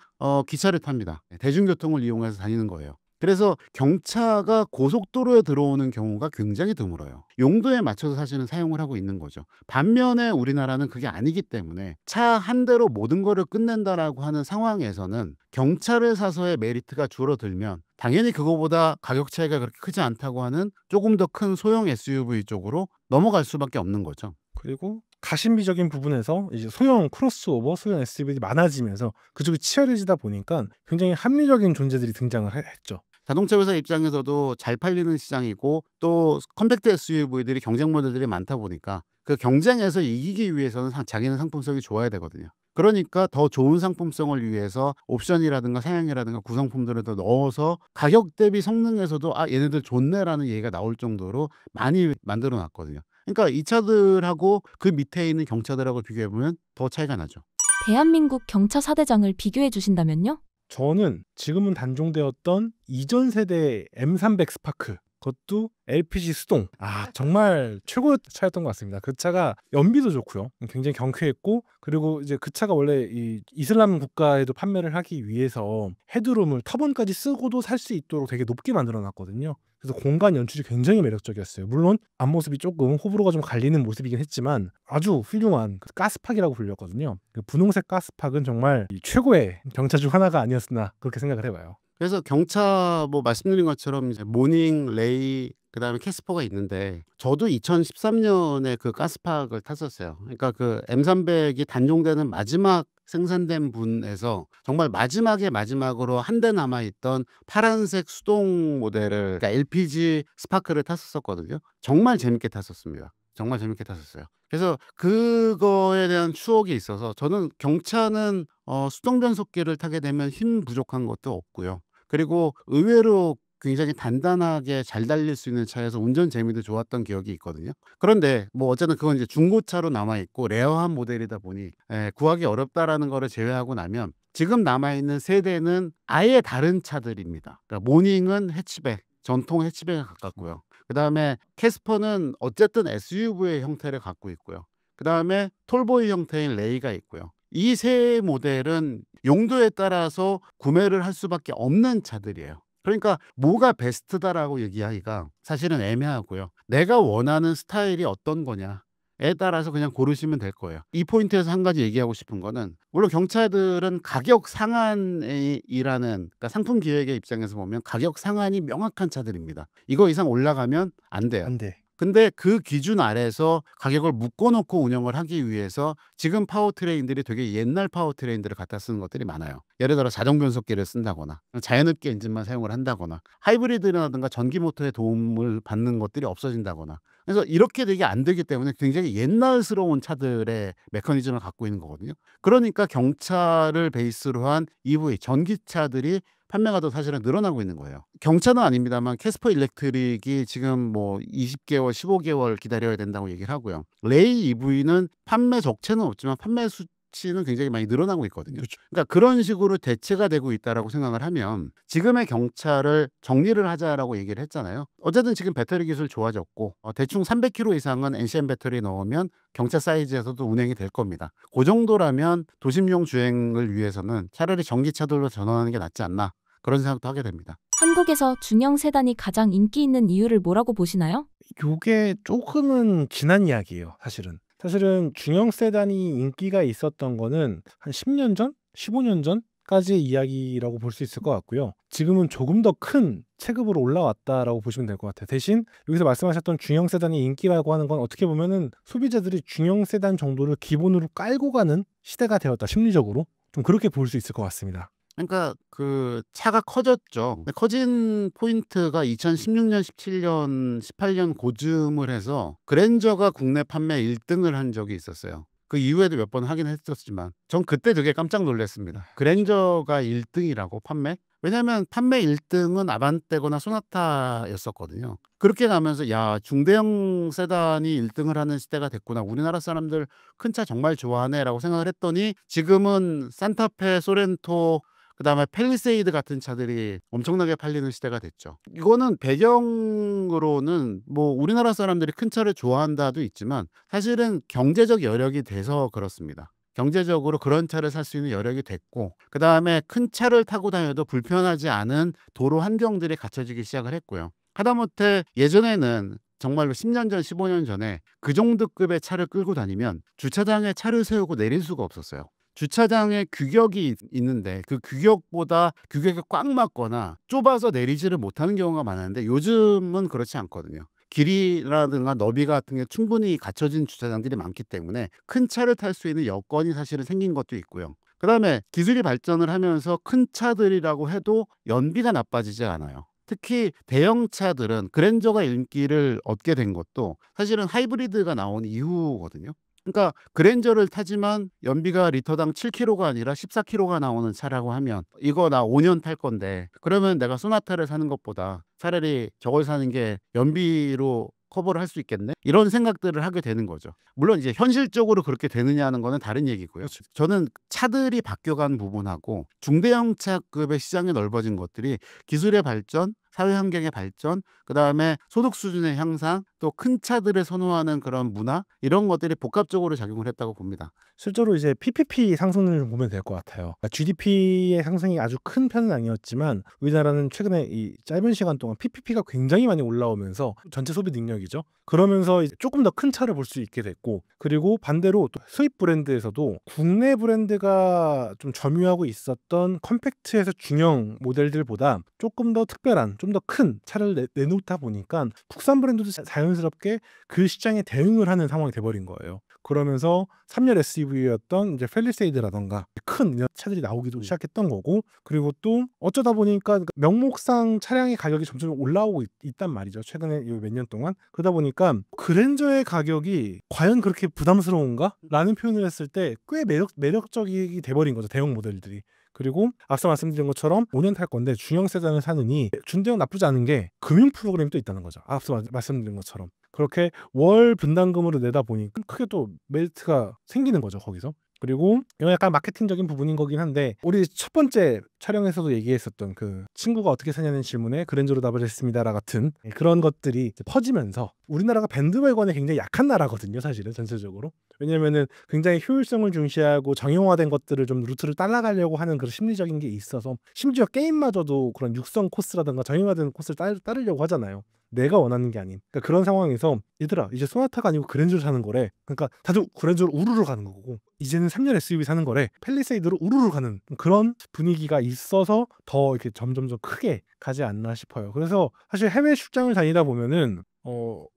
기차를 탑니다. 대중교통을 이용해서 다니는 거예요. 그래서 경차가 고속도로에 들어오는 경우가 굉장히 드물어요. 용도에 맞춰서 사실은 사용을 하고 있는 거죠. 반면에 우리나라는 그게 아니기 때문에 차 한 대로 모든 거를 끝낸다라고 하는 상황에서는 경차를 사서의 메리트가 줄어들면 당연히 그거보다 가격 차이가 그렇게 크지 않다고 하는 조금 더 큰 소형 SUV 쪽으로 넘어갈 수밖에 없는 거죠. 그리고 가심비적인 부분에서 이제 소형 크로스오버, 소형 SUV들이 많아지면서 그쪽이 치열해지다 보니까 굉장히 합리적인 존재들이 등장을 했죠. 자동차 회사 입장에서도 잘 팔리는 시장이고 또 컴팩트 SUV들이 경쟁 모델들이 많다 보니까 그 경쟁에서 이기기 위해서는 자기는 상품성이 좋아야 되거든요. 그러니까 더 좋은 상품성을 위해서 옵션이라든가 사양이라든가 구성품들을 더 넣어서 가격 대비 성능에서도 얘네들 좋네라는 얘기가 나올 정도로 많이 만들어 놨거든요. 그러니까 이 차들하고 그 밑에 있는 경차들하고 비교해 보면 더 차이가 나죠. 대한민국 경차 4대장을 비교해 주신다면요? 저는 지금은 단종되었던 이전 세대 M300 스파크, 그것도 LPG 수동. 정말 최고의 차였던 것 같습니다. 그 차가 연비도 좋고요. 굉장히 경쾌했고, 그리고 이제 그 차가 원래 이 이슬람 국가에도 판매를 하기 위해서 헤드룸을 터번까지 쓰고도 살 수 있도록 되게 높게 만들어 놨거든요. 그래서 공간 연출이 굉장히 매력적이었어요. 물론 앞모습이 조금 호불호가 좀 갈리는 모습이긴 했지만 아주 훌륭한 가스팍이라고 불렸거든요. 그 분홍색 가스팍은 정말 최고의 경차 중 하나가 아니었나 그렇게 생각을 해봐요. 그래서 경차 뭐 말씀드린 것처럼 이제 모닝, 레이, 그다음에 캐스퍼가 있는데 저도 2013년에 그 가스팍을 탔었어요. 그러니까 그 M300이 단종되는 마지막 생산된 분에서 정말 마지막으로 한 대 남아 있던 파란색 수동 모델을, 그러니까 LPG 스파크를 탔었거든요. 정말 재밌게 탔었습니다. 정말 재밌게 탔었어요. 그래서 그거에 대한 추억이 있어서 저는 경차는 수동 변속기를 타게 되면 힘 부족한 것도 없고요. 그리고 의외로 굉장히 단단하게 잘 달릴 수 있는 차에서 운전 재미도 좋았던 기억이 있거든요. 그런데 뭐 어쨌든 그건 이제 중고차로 남아 있고 레어한 모델이다 보니 구하기 어렵다라는 거를 제외하고 나면 지금 남아 있는 세대는 아예 다른 차들입니다. 그러니까 모닝은 해치백, 전통 해치백에 가깝고요. 그다음에 캐스퍼는 어쨌든 SUV의 형태를 갖고 있고요. 그다음에 톨보이 형태인 레이가 있고요. 이 세 모델은 용도에 따라서 구매를 할 수밖에 없는 차들이에요. 그러니까 뭐가 베스트다라고 얘기하기가 사실은 애매하고요. 내가 원하는 스타일이 어떤 거냐에 따라서 그냥 고르시면 될 거예요. 이 포인트에서 한 가지 얘기하고 싶은 거는, 물론 경차들은 가격 상한이라는, 그러니까 상품 기획의 입장에서 보면 가격 상한이 명확한 차들입니다. 이거 이상 올라가면 안 돼요. 안 돼. 근데 그 기준 아래에서 가격을 묶어놓고 운영을 하기 위해서 지금 파워트레인들이 되게 옛날 파워트레인들을 갖다 쓰는 것들이 많아요. 예를 들어 자동 변속기를 쓴다거나 자연흡기 엔진만 사용을 한다거나 하이브리드라든가 전기 모터의 도움을 받는 것들이 없어진다거나, 그래서 이렇게 되게 안 되기 때문에 굉장히 옛날스러운 차들의 메커니즘을 갖고 있는 거거든요. 그러니까 경차를 베이스로 한 EV 전기차들이 판매가 더 사실은 늘어나고 있는 거예요. 경차는 아닙니다만 캐스퍼 일렉트릭이 지금 뭐 20개월, 15개월 기다려야 된다고 얘기를 하고요. 레이 EV는 판매 적체는 없지만 판매 수치는 굉장히 많이 늘어나고 있거든요. 그렇죠. 그러니까 그런 식으로 대체가 되고 있다라고 생각을 하면 지금의 경차를 정리를 하자라고 얘기를 했잖아요. 어쨌든 지금 배터리 기술 좋아졌고 대충 300km 이상은 NCM 배터리 넣으면 경차 사이즈에서도 운행이 될 겁니다. 그 정도라면 도심용 주행을 위해서는 차라리 전기차들로 전환하는 게 낫지 않나, 그런 생각도 하게 됩니다. 한국에서 중형 세단이 가장 인기 있는 이유를 뭐라고 보시나요? 요게 조금은 지난 이야기예요. 사실은 중형 세단이 인기가 있었던 거는 한 10년 전? 15년 전까지의 이야기라고 볼 수 있을 것 같고요. 지금은 조금 더 큰 체급으로 올라왔다라고 보시면 될 것 같아요. 대신 여기서 말씀하셨던 중형 세단이 인기라고 하는 건 어떻게 보면은 소비자들이 중형 세단 정도를 기본으로 깔고 가는 시대가 되었다. 심리적으로 좀 그렇게 볼 수 있을 것 같습니다. 그러니까 그 차가 커졌죠. 근데 커진 포인트가 2016년, 17년, 18년 고쯤을 해서 그랜저가 국내 판매 1등을 한 적이 있었어요. 그 이후에도 몇 번 하긴 했었지만 전 그때 되게 깜짝 놀랐습니다. 그랜저가 1등이라고 판매? 왜냐면 판매 1등은 아반떼거나 소나타였었거든요. 그렇게 가면서 야, 중대형 세단이 1등을 하는 시대가 됐구나. 우리나라 사람들 큰 차 정말 좋아하네라고 생각을 했더니 지금은 산타페, 소렌토, 그다음에 팰리세이드 같은 차들이 엄청나게 팔리는 시대가 됐죠. 이거는 배경으로는 뭐 우리나라 사람들이 큰 차를 좋아한다도 있지만 사실은 경제적 여력이 돼서 그렇습니다. 경제적으로 그런 차를 살 수 있는 여력이 됐고, 그다음에 큰 차를 타고 다녀도 불편하지 않은 도로 환경들이 갖춰지기 시작을 했고요. 하다못해 예전에는 정말로 10년 전, 15년 전에 그 정도 급의 차를 끌고 다니면 주차장에 차를 세우고 내릴 수가 없었어요. 주차장에 규격이 있는데 그 규격보다 규격에 꽉 막거나 좁아서 내리지를 못하는 경우가 많았는데 요즘은 그렇지 않거든요. 길이라든가 너비 같은 게 충분히 갖춰진 주차장들이 많기 때문에 큰 차를 탈 수 있는 여건이 사실은 생긴 것도 있고요. 그다음에 기술이 발전을 하면서 큰 차들이라고 해도 연비가 나빠지지 않아요. 특히 대형 차들은 그랜저가 인기를 얻게 된 것도 사실은 하이브리드가 나온 이후거든요. 그러니까 그랜저를 타지만 연비가 리터당 7km가 아니라 14km가 나오는 차라고 하면 이거 나 5년 탈 건데 그러면 내가 소나타를 사는 것보다 차라리 저걸 사는 게 연비로 커버를 할 수 있겠네? 이런 생각들을 하게 되는 거죠. 물론 이제 현실적으로 그렇게 되느냐는 거는 다른 얘기고요. 저는 차들이 바뀌어간 부분하고 중대형 차급의 시장이 넓어진 것들이 기술의 발전, 사회 환경의 발전, 그다음에 소득 수준의 향상, 또 큰 차들을 선호하는 그런 문화, 이런 것들이 복합적으로 작용을 했다고 봅니다. 실제로 이제 PPP 상승률을 좀 보면 될 것 같아요. GDP의 상승이 아주 큰 편은 아니었지만 우리나라는 최근에 이 짧은 시간 동안 PPP가 굉장히 많이 올라오면서 전체 소비 능력이죠. 그러면서 이제 조금 더 큰 차를 볼 수 있게 됐고, 그리고 반대로 또 수입 브랜드에서도 국내 브랜드가 좀 점유하고 있었던 컴팩트에서 중형 모델들보다 조금 더 특별한, 좀 더 큰 차를 내놓다 보니까 국산 브랜드도 자연스럽게 그 시장에 대응을 하는 상황이 돼버린 거예요. 그러면서 3열 SUV였던 이제 펠리세이드라던가 큰 이런 차들이 나오기도 시작했던 거고, 그리고 또 어쩌다 보니까 명목상 차량의 가격이 점점 올라오고 있단 말이죠. 최근에 몇 년 동안. 그러다 보니까 그랜저의 가격이 과연 그렇게 부담스러운가? 라는 표현을 했을 때 꽤 매력적이 돼버린 거죠. 대형 모델들이. 그리고 앞서 말씀드린 것처럼 5년 탈 건데 중형 세단을 사느니 준대형 나쁘지 않은 게 금융 프로그램이 또 있다는 거죠. 앞서 말씀드린 것처럼. 그렇게 월 분담금으로 내다 보니까 크게 또 메리트가 생기는 거죠, 거기서. 그리고 이건 약간 마케팅적인 부분인 거긴 한데, 우리 첫 번째 촬영에서도 얘기했었던 그 친구가 어떻게 사냐는 질문에 그랜저로 답을 했습니다 같은 그런 것들이 이제 퍼지면서, 우리나라가 밴드웨건에 굉장히 약한 나라거든요, 사실은 전체적으로. 왜냐면은 굉장히 효율성을 중시하고 정형화된 것들을 좀 루트를 따라가려고 하는 그런 심리적인 게 있어서, 심지어 게임마저도 그런 육성 코스라든가 정형화된 코스를 따르려고 하잖아요. 내가 원하는 게 아닌. 그러니까 그런 상황에서 얘들아 이제 소나타가 아니고 그랜저를 사는 거래. 그러니까 다들 그랜저로 우르르 가는 거고, 이제는 3열 SUV 사는 거래. 펠리세이드로 우르르 가는 그런 분위기가 있어서 더 이렇게 점점점 크게 가지 않나 싶어요. 그래서 사실 해외 출장을 다니다 보면은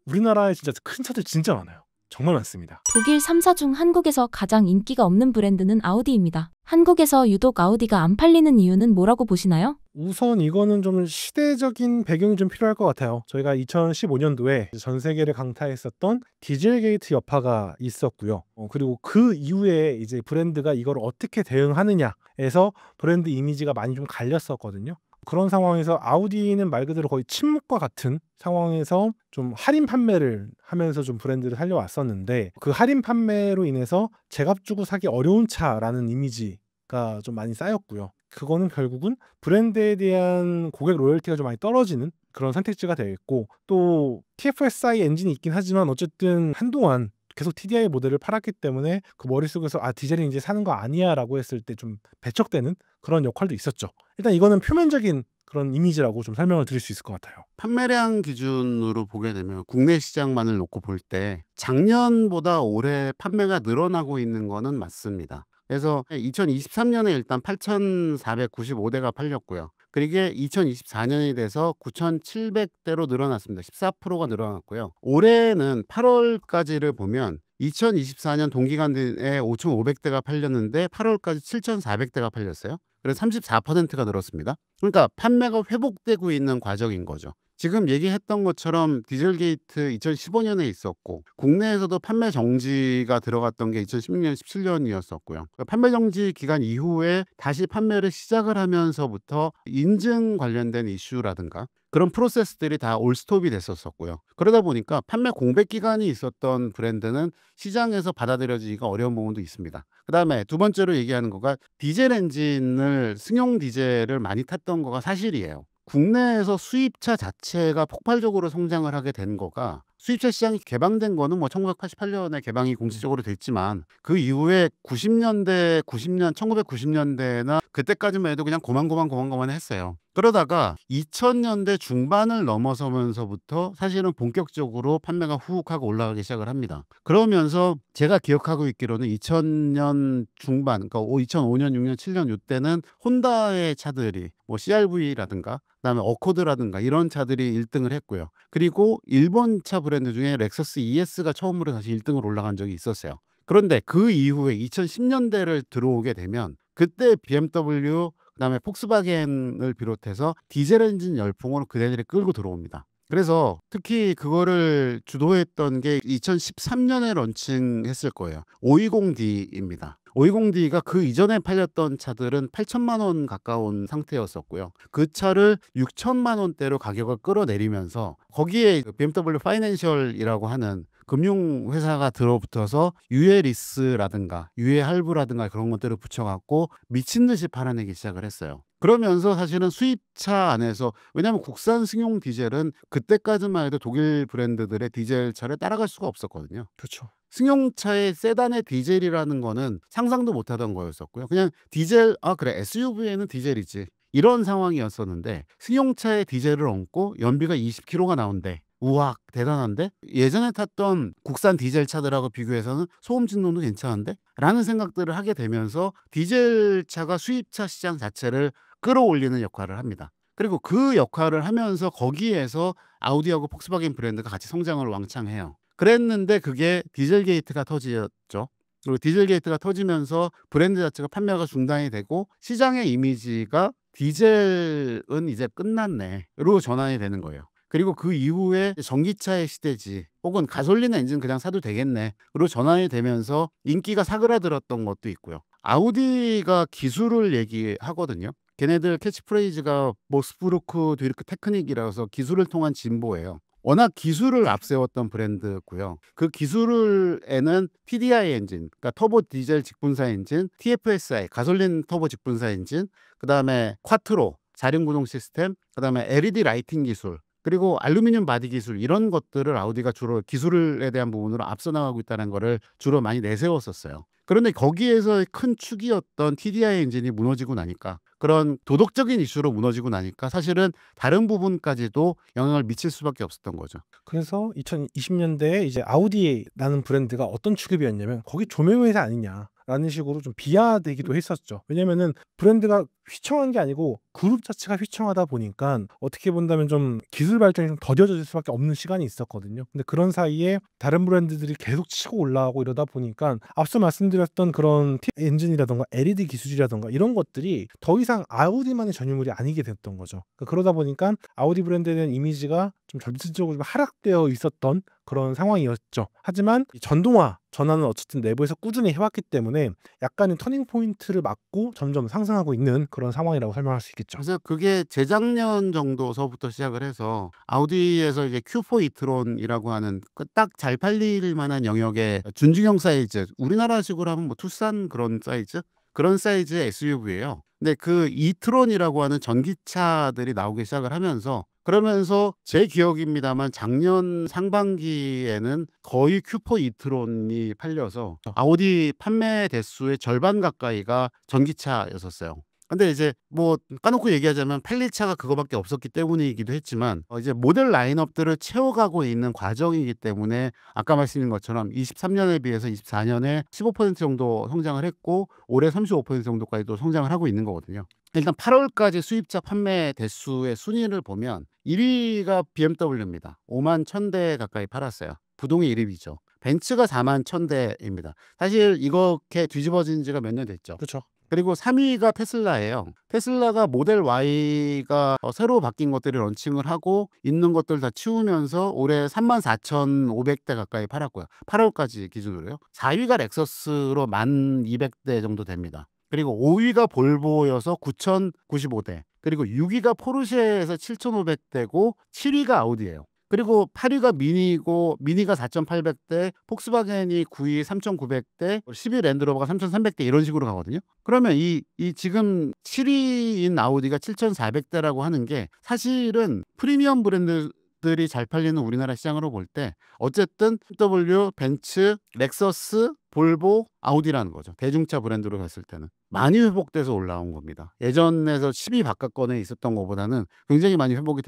우리나라에 진짜 큰 차들 진짜 많아요. 정말 많습니다. 독일 3사 중 한국에서 가장 인기가 없는 브랜드는 아우디입니다. 한국에서 유독 아우디가 안 팔리는 이유는 뭐라고 보시나요? 우선 이거는 좀 시대적인 배경이 좀 필요할 것 같아요. 저희가 2015년도에 전 세계를 강타했었던 디젤 게이트 여파가 있었고요. 그리고 그 이후에 이제 브랜드가 이걸 어떻게 대응하느냐에서 브랜드 이미지가 많이 좀 갈렸었거든요. 그런 상황에서 아우디는 말 그대로 거의 침묵과 같은 상황에서 좀 할인 판매를 하면서 좀 브랜드를 살려왔었는데, 그 할인 판매로 인해서 제값 주고 사기 어려운 차라는 이미지가 좀 많이 쌓였고요. 그거는 결국은 브랜드에 대한 고객 로열티가 좀 많이 떨어지는 그런 선택지가 되겠고, 또 TFSI 엔진이 있긴 하지만 어쨌든 한동안 계속 TDI 모델을 팔았기 때문에 그 머릿속에서 디젤은 이제 사는 거 아니야 라고 했을 때 좀 배척되는 그런 역할도 있었죠. 일단 이거는 표면적인 그런 이미지라고 좀 설명을 드릴 수 있을 것 같아요. 판매량 기준으로 보게 되면 국내 시장만을 놓고 볼 때 작년보다 올해 판매가 늘어나고 있는 거는 맞습니다. 그래서 2023년에 일단 8,495대가 팔렸고요. 그리고 2024년이 돼서 9,700대로 늘어났습니다. 14%가 늘어났고요. 올해는 8월까지를 보면 2024년 동기간 내에 5,500대가 팔렸는데 8월까지 7,400대가 팔렸어요. 그래서 34%가 늘었습니다. 그러니까 판매가 회복되고 있는 과정인 거죠. 지금 얘기했던 것처럼 디젤게이트 2015년에 있었고 국내에서도 판매 정지가 들어갔던 게 2016년, 17년이었었고요. 판매 정지 기간 이후에 다시 판매를 시작을 하면서부터 인증 관련된 이슈라든가 그런 프로세스들이 다 올스톱이 됐었고요. 그러다 보니까 판매 공백 기간이 있었던 브랜드는 시장에서 받아들여지기가 어려운 부분도 있습니다. 그다음에 두 번째로 얘기하는 거가 디젤 엔진을 승용 디젤을 많이 탔던 거가 사실이에요. 국내에서 수입차 자체가 폭발적으로 성장을 하게 된 거가 수입차 시장이 개방된 거는 뭐 1988년에 개방이 공식적으로 됐지만 그 이후에 1990년대나 그때까지만 해도 그냥 고만고만 했어요. 그러다가 2000년대 중반을 넘어서면서부터 사실은 본격적으로 판매가 후욱하고 올라가기 시작을 합니다. 그러면서 제가 기억하고 있기로는 2000년 중반, 그러니까 2005년, 6년, 7년 이때는 혼다의 차들이 뭐 CR-V라든가 그다음에 어코드라든가 이런 차들이 1등을 했고요. 그리고 일본 차 브랜드 중에 렉서스 ES가 처음으로 다시 1등을 올라간 적이 있었어요. 그런데 그 이후에 2010년대를 들어오게 되면 그때 BMW 그다음에 폭스바겐을 비롯해서 디젤 엔진 열풍으로 그네들이 끌고 들어옵니다. 그래서 특히 그거를 주도했던 게 2013년에 런칭했을 거예요. 520D입니다. 520D가 그 이전에 팔렸던 차들은 8천만 원 가까운 상태였었고요. 그 차를 6천만 원대로 가격을 끌어내리면서 거기에 BMW 파이낸셜이라고 하는 금융회사가 들어붙어서 유에리스라든가 유에할부라든가 그런 것들을 붙여갖고 미친 듯이 팔아내기 시작을 했어요. 그러면서 사실은 수입차 안에서 왜냐하면 국산 승용 디젤은 그때까지만 해도 독일 브랜드들의 디젤 차를 따라갈 수가 없었거든요. 그렇죠. 승용차의 세단의 디젤이라는 거는 상상도 못하던 거였었고요. 그냥 디젤, 아 그래 SUV에는 디젤이지 이런 상황이었었는데 승용차에 디젤을 얹고 연비가 20km가 나온대. 우와 대단한데? 예전에 탔던 국산 디젤 차들하고 비교해서는 소음 진동도 괜찮은데? 라는 생각들을 하게 되면서 디젤 차가 수입차 시장 자체를 끌어올리는 역할을 합니다. 그리고 그 역할을 하면서 거기에서 아우디하고 폭스바겐 브랜드가 같이 성장을 왕창 해요. 그랬는데 그게 디젤 게이트가 터졌죠. 그리고 디젤 게이트가 터지면서 브랜드 자체가 판매가 중단이 되고 시장의 이미지가 디젤은 이제 끝났네로 전환이 되는 거예요. 그리고 그 이후에 전기차의 시대지 혹은 가솔린 엔진 그냥 사도 되겠네로 전환이 되면서 인기가 사그라들었던 것도 있고요. 아우디가 기술을 얘기하거든요. 걔네들 캐치프레이즈가 모스부르크 뒤르크 테크닉이라서 기술을 통한 진보예요. 워낙 기술을 앞세웠던 브랜드고요. 그 기술에는 TDI 엔진, 그러니까 터보 디젤 직분사 엔진, TFSI 가솔린 터보 직분사 엔진, 그다음에 콰트로 4륜 구동 시스템, 그다음에 LED 라이팅 기술, 그리고 알루미늄 바디 기술 이런 것들을 아우디가 주로 기술에 대한 부분으로 앞서 나가고 있다는 거를 주로 많이 내세웠었어요. 그런데 거기에서 큰 축이었던 TDI 엔진이 무너지고 나니까 그런 도덕적인 이슈로 무너지고 나니까 사실은 다른 부분까지도 영향을 미칠 수밖에 없었던 거죠. 그래서 2020년대에 이제 아우디라는 브랜드가 어떤 취급이었냐면 거기 조명회사 아니냐라는 식으로 좀 비하되기도 했었죠. 왜냐면은 브랜드가 휘청한 게 아니고 그룹 자체가 휘청하다 보니까 어떻게 본다면 좀 기술 발전이 좀 더뎌질 수밖에 없는 시간이 있었거든요. 근데 그런 사이에 다른 브랜드들이 계속 치고 올라가고 이러다 보니까 앞서 말씀드렸던 그런 엔진이라던가 LED 기술이라던가 이런 것들이 더 이상 아우디만의 전유물이 아니게 됐던 거죠. 그러다 보니까 아우디 브랜드에 대한 이미지가 좀 전체적으로 좀 하락되어 있었던 그런 상황이었죠. 하지만 이 전동화 전환은 어쨌든 내부에서 꾸준히 해왔기 때문에 약간의 터닝 포인트를 맞고 점점 상승하고 있는 그런 상황이라고 설명할 수 있겠죠. 그래서 그게 재작년 정도서부터 시작을 해서 아우디에서 이제 Q4 이트론이라고 하는 딱 잘 팔릴 만한 영역의 준중형 사이즈, 우리나라식으로 하면 뭐 투싼 그런 사이즈의 SUV예요. 근데 그 이트론이라고 하는 전기차들이 나오기 시작을 하면서 그러면서 제 기억입니다만 작년 상반기에는 거의 큐퍼 이트론이 팔려서 아우디 판매 대수의 절반 가까이가 전기차였었어요. 근데 이제 뭐 까놓고 얘기하자면 팔릴 차가 그거밖에 없었기 때문이기도 했지만 이제 모델 라인업들을 채워가고 있는 과정이기 때문에 아까 말씀드린 것처럼 23년에 비해서 24년에 15% 정도 성장을 했고 올해 35% 정도까지도 성장을 하고 있는 거거든요. 일단 8월까지 수입차 판매 대수의 순위를 보면 1위가 BMW입니다. 5만 1000대 가까이 팔았어요. 부동의 1위죠. 벤츠가 4만 1000대입니다. 사실 이렇게 뒤집어진 지가 몇 년 됐죠. 그렇죠. 그리고 3위가 테슬라예요. 테슬라가 모델 Y가 새로 바뀐 것들이 런칭을 하고 있는 것들 다 치우면서 올해 34,500대 가까이 팔았고요. 8월까지 기준으로요. 4위가 렉서스로 1,200대 정도 됩니다. 그리고 5위가 볼보여서 9,095대. 그리고 6위가 포르쉐에서 7,500대고 7위가 아우디예요. 그리고 8위가 미니고 미니가 4,800대, 폭스바겐이 9위 3,900대, 10위 랜드로버가 3,300대 이런 식으로 가거든요. 그러면 이 지금 7위인 아우디가 7,400대라고 하는 게 사실은 프리미엄 브랜드들이 잘 팔리는 우리나라 시장으로 볼 때 어쨌든 BMW, 벤츠, 렉서스, 볼보, 아우디라는 거죠. 대중차 브랜드로 갔을 때는 많이 회복돼서 올라온 겁니다. 예전에서 10위 바깥권에 있었던 것보다는 굉장히 많이 회복이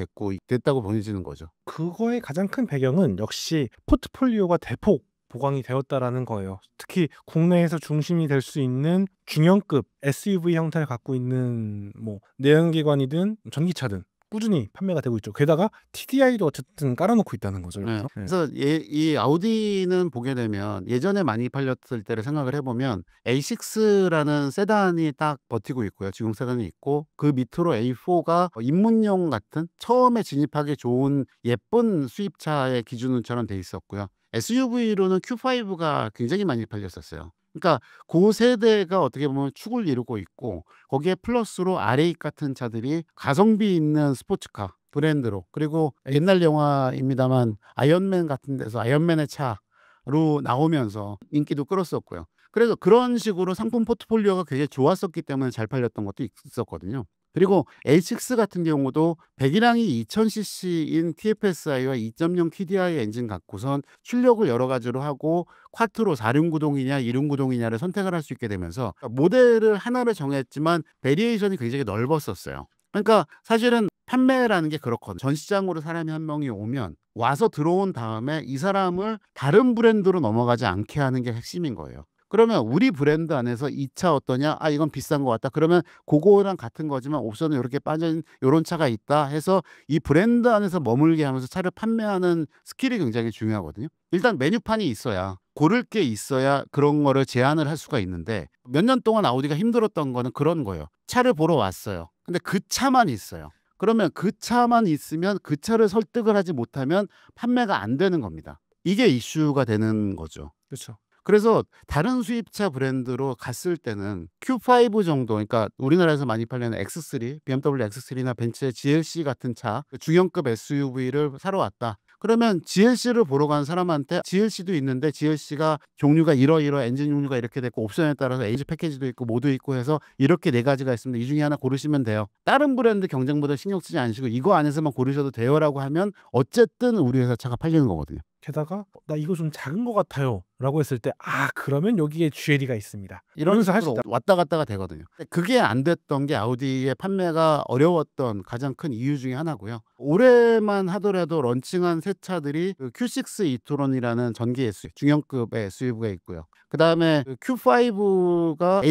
됐다고 보여지는 거죠. 그거의 가장 큰 배경은 역시 포트폴리오가 대폭 보강이 되었다라는 거예요. 특히 국내에서 중심이 될 수 있는 중형급 SUV 형태를 갖고 있는 뭐 내연기관이든 전기차든 꾸준히 판매가 되고 있죠. 게다가 TDI도 어쨌든 깔아놓고 있다는 거죠. 네. 여기서. 그래서 이 아우디는 보게 되면 예전에 많이 팔렸을 때를 생각을 해보면 A6라는 세단이 딱 버티고 있고요. 지금 세단이 있고 그 밑으로 A4가 입문용 같은 처음에 진입하기 좋은 예쁜 수입차의 기준처럼 돼 있었고요. SUV로는 Q5가 굉장히 많이 팔렸었어요. 그러니까 그 세대가 어떻게 보면 축을 이루고 있고 거기에 플러스로 R8 같은 차들이 가성비 있는 스포츠카 브랜드로, 그리고 옛날 영화입니다만 아이언맨 같은 데서 아이언맨의 차로 나오면서 인기도 끌었었고요. 그래서 그런 식으로 상품 포트폴리오가 굉장히 좋았었기 때문에 잘 팔렸던 것도 있었거든요. 그리고 A6 같은 경우도 배기량이 2000cc인 TFSI와 2.0 TDI 엔진 갖고선 출력을 여러 가지로 하고 쿼트로 4륜구동이냐 2륜구동이냐를 선택을 할 수 있게 되면서 모델을 하나를 정했지만 베리에이션이 굉장히 넓었었어요. 그러니까 사실은 판매라는 게 그렇거든요. 전 시장으로 사람이 한 명이 오면 와서 들어온 다음에 이 사람을 다른 브랜드로 넘어가지 않게 하는 게 핵심인 거예요. 그러면 우리 브랜드 안에서 이 차 어떠냐? 아, 이건 비싼 것 같다. 그러면 그거랑 같은 거지만 옵션은 이렇게 빠진 이런 차가 있다 해서 이 브랜드 안에서 머물게 하면서 차를 판매하는 스킬이 굉장히 중요하거든요. 일단 메뉴판이 있어야, 고를 게 있어야 그런 거를 제안을 할 수가 있는데 몇 년 동안 아우디가 힘들었던 거는 그런 거예요. 차를 보러 왔어요. 근데 그 차만 있어요. 그러면 그 차만 있으면 그 차를 설득을 하지 못하면 판매가 안 되는 겁니다. 이게 이슈가 되는 거죠. 그렇죠. 그래서 다른 수입차 브랜드로 갔을 때는 Q5 정도, 그러니까 우리나라에서 많이 팔리는 X3, BMW X3나 벤츠의 GLC 같은 차, 중형급 SUV를 사러 왔다. 그러면 GLC를 보러 간 사람한테 GLC도 있는데 GLC가 종류가 이러이러 엔진 종류가 이렇게 됐고 옵션에 따라서 에이지 패키지도 있고 모두 있고 해서 이렇게 네 가지가 있습니다. 이 중에 하나 고르시면 돼요. 다른 브랜드 경쟁 모델 신경 쓰지 않으시고 이거 안에서만 고르셔도 돼요라고 하면 어쨌든 우리 회사 차가 팔리는 거거든요. 게다가 나 이거 좀 작은 것 같아요 라고 했을 때 그러면 여기에 GLE가 있습니다. 이런 이러면서 할 수 식으로 있다. 왔다 갔다가 되거든요. 그게 안 됐던 게 아우디의 판매가 어려웠던 가장 큰 이유 중에 하나고요. 올해만 하더라도 런칭한 새 차들이 Q6 이트론이라는 전기 SUV, 중형급의 SUV가 있고요. 그 다음에 Q5가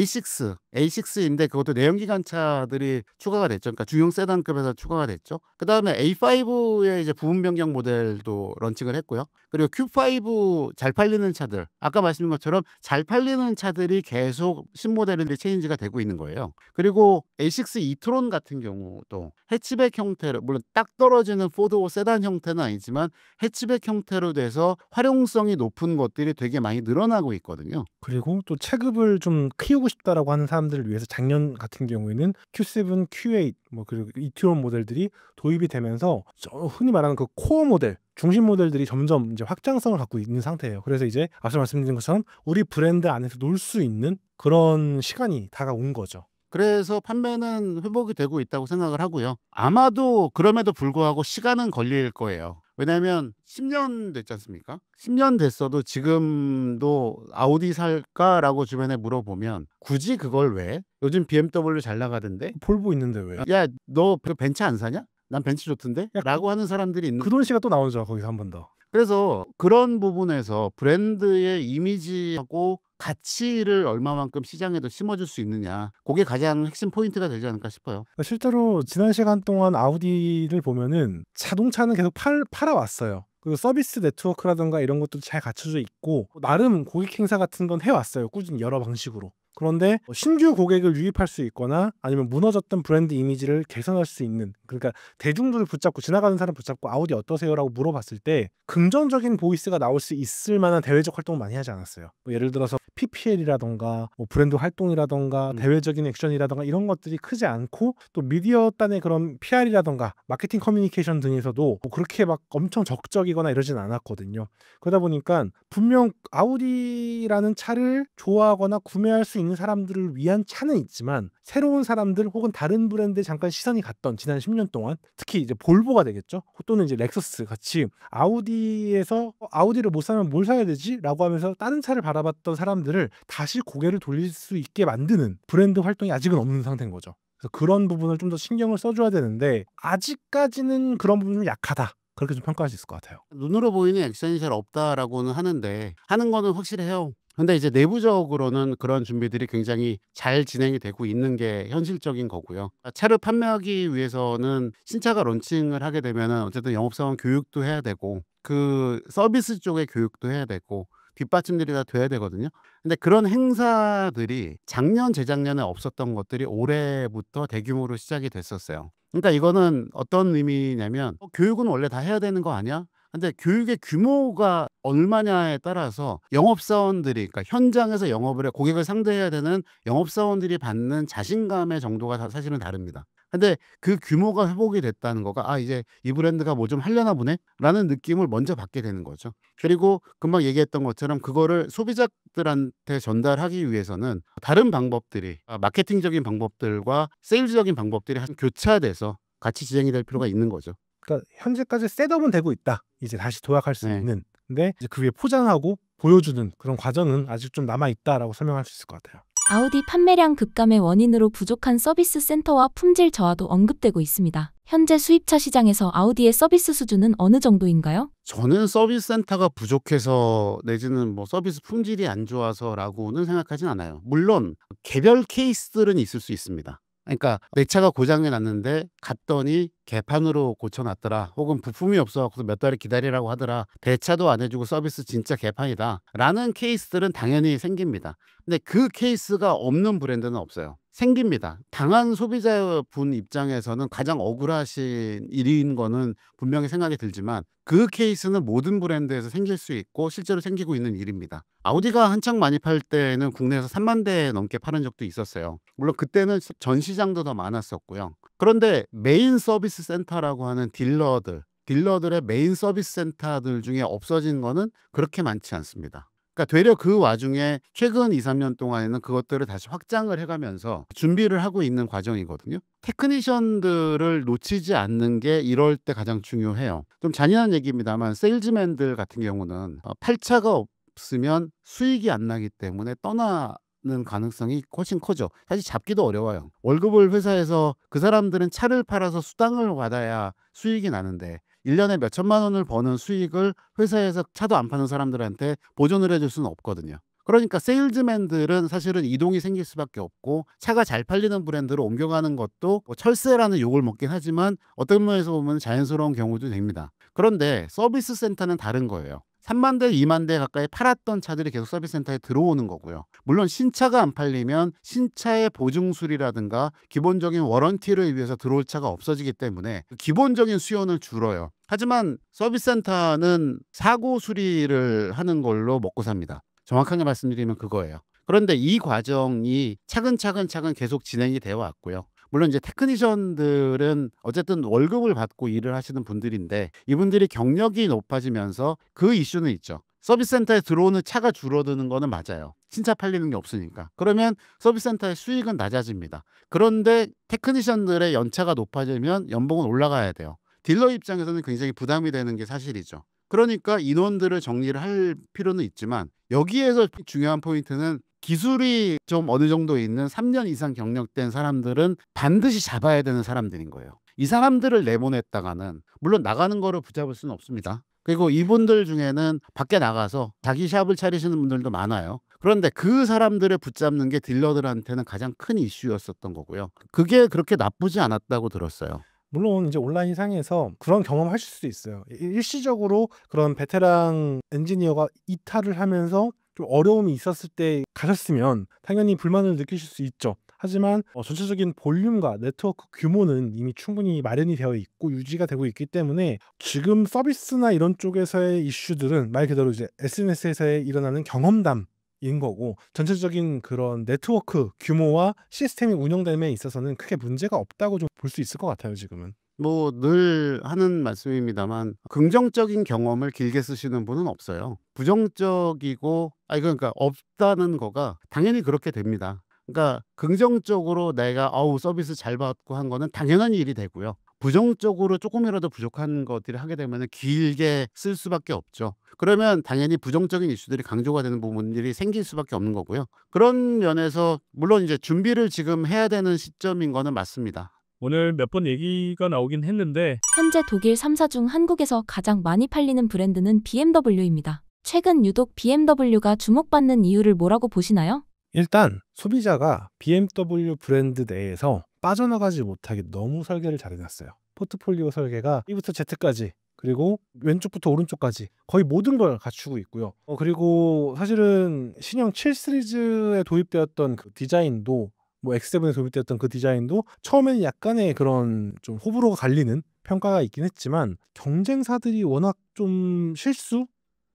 A6인데 그것도 내연기관 차들이 추가가 됐죠. 그러니까 중형 세단급에서 추가가 됐죠. 그 다음에 A5의 이제 부분 변경 모델도 런칭을 했고요. 그리고 Q5 잘 팔리는 차들, 아까 말씀드린 것처럼 잘 팔리는 차들이 계속 신모델들이 체인지가 되고 있는 거예요. 그리고 A6 이트론 같은 경우도 해치백 형태로, 물론 딱 떨어지는 포드 세단 형태는 아니지만 해치백 형태로 돼서 활용성이 높은 것들이 되게 많이 늘어나고 있거든요. 그리고 또 체급을 좀 키우고 싶다라고 하는 사람들을 위해서 작년 같은 경우에는 Q7, Q8 그리고 이티론 모델들이 도입이 되면서 흔히 말하는 그 코어 모델, 중심 모델들이 점점 이제 확장성을 갖고 있는 상태예요. 그래서 이제 앞서 말씀드린 것처럼 우리 브랜드 안에서 놀 수 있는 그런 시간이 다가온 거죠. 그래서 판매는 회복이 되고 있다고 생각을 하고요. 아마도 그럼에도 불구하고 시간은 걸릴 거예요. 왜냐하면 10년 됐지 않습니까? 10년 됐어도 지금도 아우디 살까라고 주변에 물어보면 굳이 그걸 왜? 요즘 BMW 잘 나가던데? 볼보 있는데 왜? 야, 너 벤츠 안 사냐? 난 벤츠 좋던데? 라고 하는 사람들이 있는. 그 돈 씨가 또 나오죠. 거기서 한 번 더. 그래서 그런 부분에서 브랜드의 이미지하고 가치를 얼마만큼 시장에도 심어줄 수 있느냐, 그게 가장 핵심 포인트가 되지 않을까 싶어요. 실제로 지난 시간 동안 아우디를 보면은 자동차는 계속 팔아왔어요. 그리고 서비스 네트워크라든가 이런 것도 잘 갖춰져 있고 나름 고객 행사 같은 건 해왔어요. 꾸준히 여러 방식으로. 그런데 신규 고객을 유입할 수 있거나 아니면 무너졌던 브랜드 이미지를 개선할 수 있는, 그러니까 대중들을 붙잡고 지나가는 사람 붙잡고 아우디 어떠세요라고 물어봤을 때 긍정적인 보이스가 나올 수 있을 만한 대외적 활동을 많이 하지 않았어요. 뭐 예를 들어서 PPL이라던가 뭐 브랜드 활동이라던가 대외적인 액션이라던가 이런 것들이 크지 않고, 또 미디어 단의 그런 PR이라던가 마케팅 커뮤니케이션 등에서도 뭐 그렇게 막 엄청 적적이거나 이러진 않았거든요. 그러다 보니까 분명 아우디라는 차를 좋아하거나 구매할 수 있는 사람들을 위한 차는 있지만, 새로운 사람들 혹은 다른 브랜드에 잠깐 시선이 갔던 지난 10년 동안, 특히 이제 볼보가 되겠죠, 또는 이제 렉서스 같이 아우디에서 아우디를 못 사면 뭘 사야 되지? 라고 하면서 다른 차를 바라봤던 사람들을 다시 고개를 돌릴 수 있게 만드는 브랜드 활동이 아직은 없는 상태인 거죠. 그래서 그런 부분을 좀 더 신경을 써줘야 되는데 아직까지는 그런 부분이 좀 약하다, 그렇게 좀 평가할 수 있을 것 같아요. 눈으로 보이는 액션이 잘 없다라고는 하는데 하는 거는 확실해요. 근데 이제 내부적으로는 그런 준비들이 굉장히 잘 진행이 되고 있는 게 현실적인 거고요. 차를 판매하기 위해서는 신차가 론칭을 하게 되면은 어쨌든 영업사원 교육도 해야 되고 그 서비스 쪽의 교육도 해야 되고 뒷받침들이 다 돼야 되거든요. 근데 그런 행사들이 작년, 재작년에 없었던 것들이 올해부터 대규모로 시작이 됐었어요. 그러니까 이거는 어떤 의미냐면 교육은 원래 다 해야 되는 거 아니야? 근데 교육의 규모가 얼마냐에 따라서 영업사원들이, 그러니까 현장에서 영업을 해 고객을 상대해야 되는 영업사원들이 받는 자신감의 정도가 사실은 다릅니다. 근데 그 규모가 회복이 됐다는 거가 '아 이제 이 브랜드가 뭐 좀 하려나 보네.'라는 느낌을 먼저 받게 되는 거죠. 그리고 금방 얘기했던 것처럼 그거를 소비자들한테 전달하기 위해서는 다른 방법들이, 마케팅적인 방법들과 세일즈적인 방법들이 교차돼서 같이 진행이 될 필요가 있는 거죠. 그러니까 현재까지 셋업은 되고 있다, 이제 다시 도약할 수 네. 있는. 근데 이제 그 위에 포장하고 보여주는 그런 과정은 아직 좀 남아있다라고 설명할 수 있을 것 같아요. 아우디 판매량 급감의 원인으로 부족한 서비스 센터와 품질 저하도 언급되고 있습니다. 현재 수입차 시장에서 아우디의 서비스 수준은 어느 정도인가요? 저는 서비스 센터가 부족해서 내지는 뭐 서비스 품질이 안 좋아서라고는 생각하진 않아요. 물론 개별 케이스들은 있을 수 있습니다. 그러니까 내 차가 고장이 났는데 갔더니 개판으로 고쳐놨더라, 혹은 부품이 없어서 몇 달을 기다리라고 하더라, 대차도 안 해주고 서비스 진짜 개판이다 라는 케이스들은 당연히 생깁니다. 근데 그 케이스가 없는 브랜드는 없어요. 생깁니다. 당한 소비자분 입장에서는 가장 억울하신 일인 거는 분명히 생각이 들지만 그 케이스는 모든 브랜드에서 생길 수 있고 실제로 생기고 있는 일입니다. 아우디가 한창 많이 팔 때는 국내에서 3만 대 넘게 파는 적도 있었어요. 물론 그때는 전 시장도 더 많았었고요. 그런데 메인 서비스 센터라고 하는 딜러들의 메인 서비스 센터들 중에 없어진 거는 그렇게 많지 않습니다. 그러니까 되려 그 와중에 최근 2-3년 동안에는 그것들을 다시 확장을 해가면서 준비를 하고 있는 과정이거든요. 테크니션들을 놓치지 않는 게 이럴 때 가장 중요해요. 좀 잔인한 얘기입니다만 세일즈맨들 같은 경우는 팔차가 없으면 수익이 안 나기 때문에 떠나는 가능성이 훨씬 커져. 사실 잡기도 어려워요. 월급을 회사에서, 그 사람들은 차를 팔아서 수당을 받아야 수익이 나는데 1년에 몇 천만 원을 버는 수익을 회사에서 차도 안 파는 사람들한테 보존을 해줄 수는 없거든요. 그러니까 세일즈맨들은 사실은 이동이 생길 수밖에 없고, 차가 잘 팔리는 브랜드로 옮겨가는 것도 뭐 철새라는 욕을 먹긴 하지만 어떤 면에서 보면 자연스러운 경우도 됩니다. 그런데 서비스 센터는 다른 거예요. 3만 대, 2만 대 가까이 팔았던 차들이 계속 서비스 센터에 들어오는 거고요. 물론 신차가 안 팔리면 신차의 보증술이라든가 기본적인 워런티를 위해서 들어올 차가 없어지기 때문에 기본적인 수요는 줄어요. 하지만 서비스 센터는 사고 수리를 하는 걸로 먹고 삽니다. 정확하게 말씀드리면 그거예요. 그런데 이 과정이 차근차근 계속 진행이 되어 왔고요. 물론 이제 테크니션들은 어쨌든 월급을 받고 일을 하시는 분들인데 이분들이 경력이 높아지면서 그 이슈는 있죠. 서비스 센터에 들어오는 차가 줄어드는 거는 맞아요. 신차 팔리는 게 없으니까. 그러면 서비스 센터의 수익은 낮아집니다. 그런데 테크니션들의 연차가 높아지면 연봉은 올라가야 돼요. 딜러 입장에서는 굉장히 부담이 되는 게 사실이죠. 그러니까 인원들을 정리를 할 필요는 있지만 여기에서 중요한 포인트는 기술이 좀 어느 정도 있는 3년 이상 경력된 사람들은 반드시 잡아야 되는 사람들인 거예요. 이 사람들을 내보냈다가는 물론 나가는 거를 붙잡을 수는 없습니다. 그리고 이분들 중에는 밖에 나가서 자기 샵을 차리시는 분들도 많아요. 그런데 그 사람들을 붙잡는 게 딜러들한테는 가장 큰 이슈였었던 거고요. 그게 그렇게 나쁘지 않았다고 들었어요. 물론 이제 온라인 상에서 그런 경험하실 수 있어요. 일시적으로 그런 베테랑 엔지니어가 이탈을 하면서 좀 어려움이 있었을 때 가셨으면 당연히 불만을 느끼실 수 있죠. 하지만 전체적인 볼륨과 네트워크 규모는 이미 충분히 마련이 되어 있고 유지가 되고 있기 때문에 지금 서비스나 이런 쪽에서의 이슈들은 말 그대로 이제 SNS에서 일어나는 경험담 인 거고 전체적인 그런 네트워크 규모와 시스템이 운영됨에 있어서는 크게 문제가 없다고 좀 볼 수 있을 것 같아요, 지금은. 뭐 늘 하는 말씀입니다만 긍정적인 경험을 길게 쓰시는 분은 없어요. 부정적이고 그러니까 없다는 거가 당연히 그렇게 됩니다. 그러니까 긍정적으로 내가 서비스 잘 받고 한 거는 당연한 일이 되고요. 부정적으로 조금이라도 부족한 것들을 하게 되면은 길게 쓸 수밖에 없죠. 그러면 당연히 부정적인 이슈들이 강조가 되는 부분들이 생길 수밖에 없는 거고요. 그런 면에서 물론 이제 준비를 지금 해야 되는 시점인 거는 맞습니다. 오늘 몇 번 얘기가 나오긴 했는데 현재 독일 3사 중 한국에서 가장 많이 팔리는 브랜드는 BMW입니다. 최근 유독 BMW가 주목받는 이유를 뭐라고 보시나요? 일단 소비자가 BMW 브랜드 내에서 빠져나가지 못하게 너무 설계를 잘 해놨어요. 포트폴리오 설계가 B부터 Z까지 그리고 왼쪽부터 오른쪽까지 거의 모든 걸 갖추고 있고요. 그리고 사실은 신형 7 시리즈에 도입되었던 그 디자인도 뭐 X7에 도입되었던 그 디자인도 처음에는 약간의 그런 좀 호불호가 갈리는 평가가 있긴 했지만 경쟁사들이 워낙 좀 실수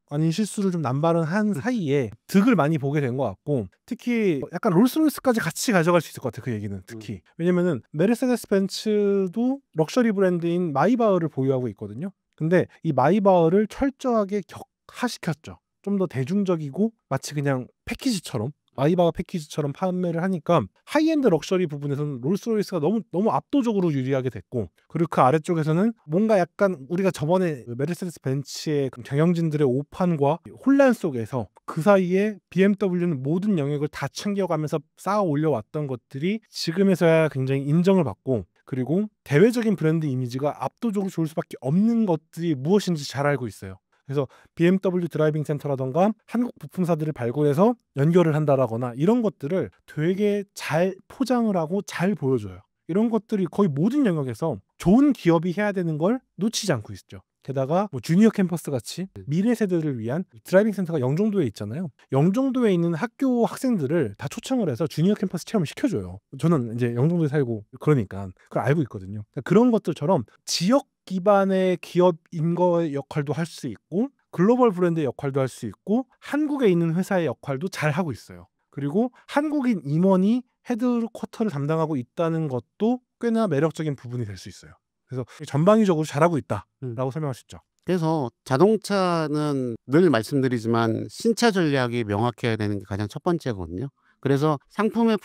아닌 실수를 좀 남발은 한 사이에 득을 많이 보게 된 것 같고 특히 약간 롤스로이스까지 같이 가져갈 수 있을 것 같아요. 그 얘기는 특히 왜냐면은 메르세데스 벤츠도 럭셔리 브랜드인 마이바흐를 보유하고 있거든요. 근데 이 마이바흐를 철저하게 격화시켰죠. 좀 더 대중적이고 마치 그냥 패키지처럼 마이바흐 패키지처럼 판매를 하니까 하이엔드 럭셔리 부분에서는 롤스로이스가 너무 압도적으로 유리하게 됐고 그리고 그 아래쪽에서는 뭔가 약간 우리가 저번에 메르세데스 벤츠의 경영진들의 오판과 혼란 속에서 그 사이에 BMW는 모든 영역을 다 챙겨가면서 쌓아 올려왔던 것들이 지금에서야 굉장히 인정을 받고 그리고 대외적인 브랜드 이미지가 압도적으로 좋을 수밖에 없는 것들이 무엇인지 잘 알고 있어요. 그래서 BMW 드라이빙 센터라던가 한국 부품사들을 발굴해서 연결을 한다라거나 이런 것들을 되게 잘 포장을 하고 잘 보여줘요. 이런 것들이 거의 모든 영역에서 좋은 기업이 해야 되는 걸 놓치지 않고 있죠. 게다가 뭐 주니어 캠퍼스 같이 미래 세대를 위한 드라이빙 센터가 영종도에 있잖아요. 영종도에 있는 학교 학생들을 다 초청을 해서 주니어 캠퍼스 체험을 시켜줘요. 저는 이제 영종도에 살고 그러니까 그걸 알고 있거든요. 그러니까 그런 것들처럼 지역 기반의 기업인 거의 역할도 할 수 있고 글로벌 브랜드의 역할도 할 수 있고 한국에 있는 회사의 역할도 잘 하고 있어요. 그리고 한국인 임원이 헤드쿼터를 담당하고 있다는 것도 꽤나 매력적인 부분이 될 수 있어요. 그래서 전방위적으로 잘하고 있다라고 설명할 수 있죠. 그래서 자동차는 늘 말씀드리지만 신차 전략이 명확해야 되는 게 가장 첫 번째거든요. 그래서 상품의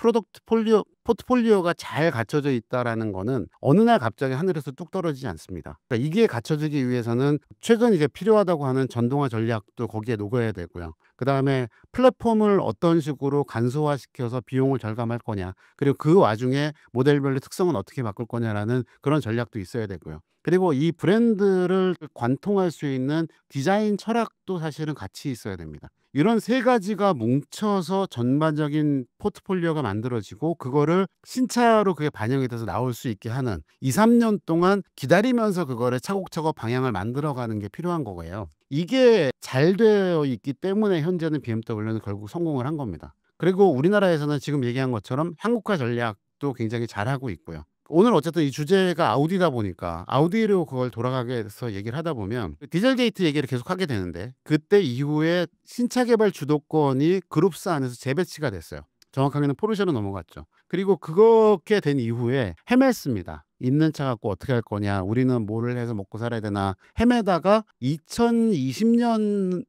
포트폴리오가 잘 갖춰져 있다라는 거는 어느 날 갑자기 하늘에서 뚝 떨어지지 않습니다. 그러니까 이게 갖춰지기 위해서는 최근 이제 필요하다고 하는 전동화 전략도 거기에 녹아야 되고요. 그다음에 플랫폼을 어떤 식으로 간소화시켜서 비용을 절감할 거냐, 그리고 그 와중에 모델별로 특성은 어떻게 바꿀 거냐라는 그런 전략도 있어야 되고요. 그리고 이 브랜드를 관통할 수 있는 디자인 철학도 사실은 같이 있어야 됩니다. 이런 세 가지가 뭉쳐서 전반적인 포트폴리오가 만들어지고 그거를 신차로 그게 반영이 돼서 나올 수 있게 하는 2-3년 동안 기다리면서 그거를 차곡차곡 방향을 만들어가는 게 필요한 거예요. 이게 잘 되어 있기 때문에 현재는 BMW는 결국 성공을 한 겁니다. 그리고 우리나라에서는 지금 얘기한 것처럼 한국화 전략도 굉장히 잘하고 있고요. 오늘 어쨌든 이 주제가 아우디다 보니까 아우디로 그걸 돌아가게 해서 얘기를 하다 보면 디젤게이트 얘기를 계속 하게 되는데 그때 이후에 신차 개발 주도권이 그룹사 안에서 재배치가 됐어요. 정확하게는 포르쉐로 넘어갔죠. 그리고 그렇게 된 이후에 헤맸습니다. 있는 차 갖고 어떻게 할 거냐, 우리는 뭐를 해서 먹고 살아야 되나 헤매다가 2020년에서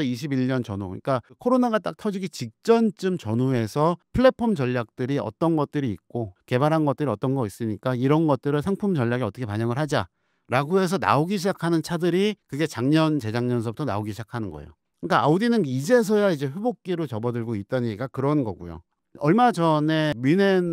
21년 전후, 그러니까 코로나가 딱 터지기 직전쯤 전후에서 플랫폼 전략들이 어떤 것들이 있고 개발한 것들이 어떤 거 있으니까 이런 것들을 상품 전략에 어떻게 반영을 하자라고 해서 나오기 시작하는 차들이 그게 작년 재작년서부터 나오기 시작하는 거예요. 그러니까 아우디는 이제서야 이제 회복기로 접어들고 있다는 얘기가 그런 거고요. 얼마 전에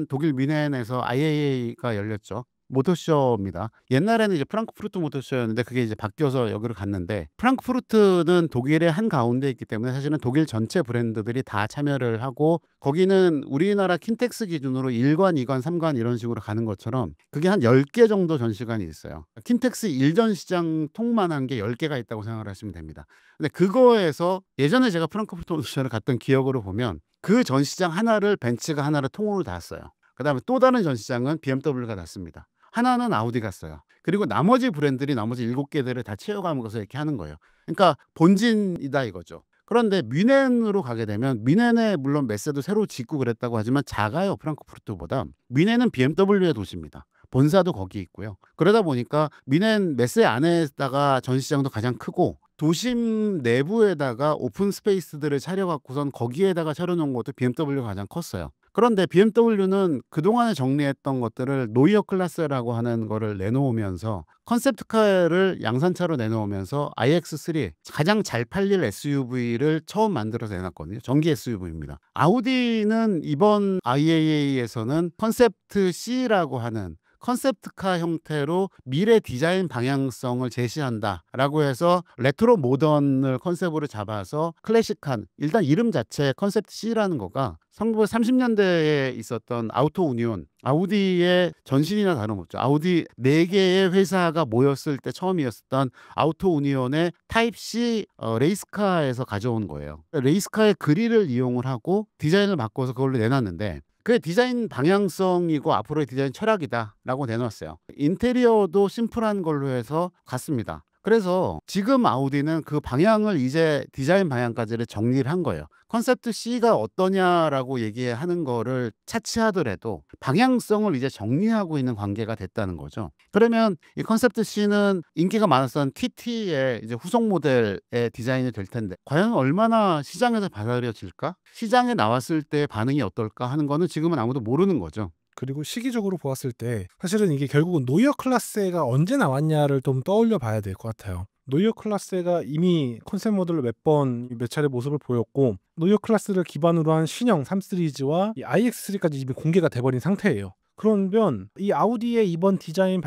독일 뮌헨에서 IAA가 열렸죠. 모터쇼입니다. 옛날에는 이제 프랑크푸르트 모터쇼였는데 그게 이제 바뀌어서 여기로 갔는데, 프랑크푸르트는 독일의 한 가운데 있기 때문에 사실은 독일 전체 브랜드들이 다 참여를 하고, 거기는 우리나라 킨텍스 기준으로 1관, 2관, 3관 이런 식으로 가는 것처럼 그게 한 10개 정도 전시관이 있어요. 킨텍스 일전 시장 통만한 게 10개가 있다고 생각을 하시면 됩니다. 근데 그거에서 예전에 제가 프랑크푸르트 모터쇼를 갔던 기억으로 보면 그 전시장 하나를 벤츠가 하나를 통으로 das어요. 그다음에 또 다른 전시장은 BMW가 das습니다. 하나는 아우디가 써요. 그리고 나머지 브랜드들이 나머지 7개들을 다 채워가면서 이렇게 하는 거예요. 그러니까 본진이다 이거죠. 그런데 뮌헨으로 가게 되면, 뮌헨에 물론 메세도 새로 짓고 그랬다고 하지만 작아요, 프랑크푸르트보다. 뮌헨은 BMW의 도시입니다. 본사도 거기 있고요. 그러다 보니까 뮌헨 메세 안에다가 전시장도 가장 크고, 도심 내부에다가 오픈 스페이스들을 차려갖고선 거기에다가 차려놓은 것도 BMW가 가장 컸어요. 그런데 BMW는 그동안에 정리했던 것들을 노이어 클래스라고 하는 거를 내놓으면서, 컨셉트카를 양산차로 내놓으면서 iX3 가장 잘 팔릴 SUV를 처음 만들어서 내놨거든요. 전기 SUV입니다. 아우디는 이번 IAA에서는 컨셉트 C라고 하는 컨셉트카 형태로 미래 디자인 방향성을 제시한다라고 해서 레트로 모던을 컨셉으로 잡아서 클래식한, 일단 이름 자체 컨셉트 C라는 거가 1930년대에 있었던 아우토 우니온, 아우디의 전신이나 다름없죠. 아우디 4개의 회사가 모였을 때 처음이었던 아우토 우니온의 타입 C 레이스카에서 가져온 거예요. 레이스카의 그릴을 이용을 하고 디자인을 바꿔서 그걸로 내놨는데, 그게 디자인 방향성이고 앞으로의 디자인 철학이다라고 내놨어요. 인테리어도 심플한 걸로 해서 갔습니다. 그래서 지금 아우디는 그 방향을 이제 디자인 방향까지를 정리를 한 거예요. 컨셉트 C가 어떠냐라고 얘기하는 거를 차치하더라도 방향성을 이제 정리하고 있는 관계가 됐다는 거죠. 그러면 이 컨셉트 C는 인기가 많았던 TT의 이제 후속 모델의 디자인이 될 텐데, 과연 얼마나 시장에서 받아들여질까? 시장에 나왔을 때 반응이 어떨까 하는 거는 지금은 아무도 모르는 거죠. 그리고 시기적으로 보았을 때 사실은 이게 결국은 노이어 클래스가 언제 나왔냐를 좀 떠올려 봐야 될 것 같아요. 노이어 클래스가 이미 컨셉 모델로 몇 차례 모습을 보였고, 노이어 클래스를 기반으로 한 신형 3 시리즈와 이 iX3까지 이미 공개가 돼버린 상태예요. 그러면 이 아우디의 이번 디자인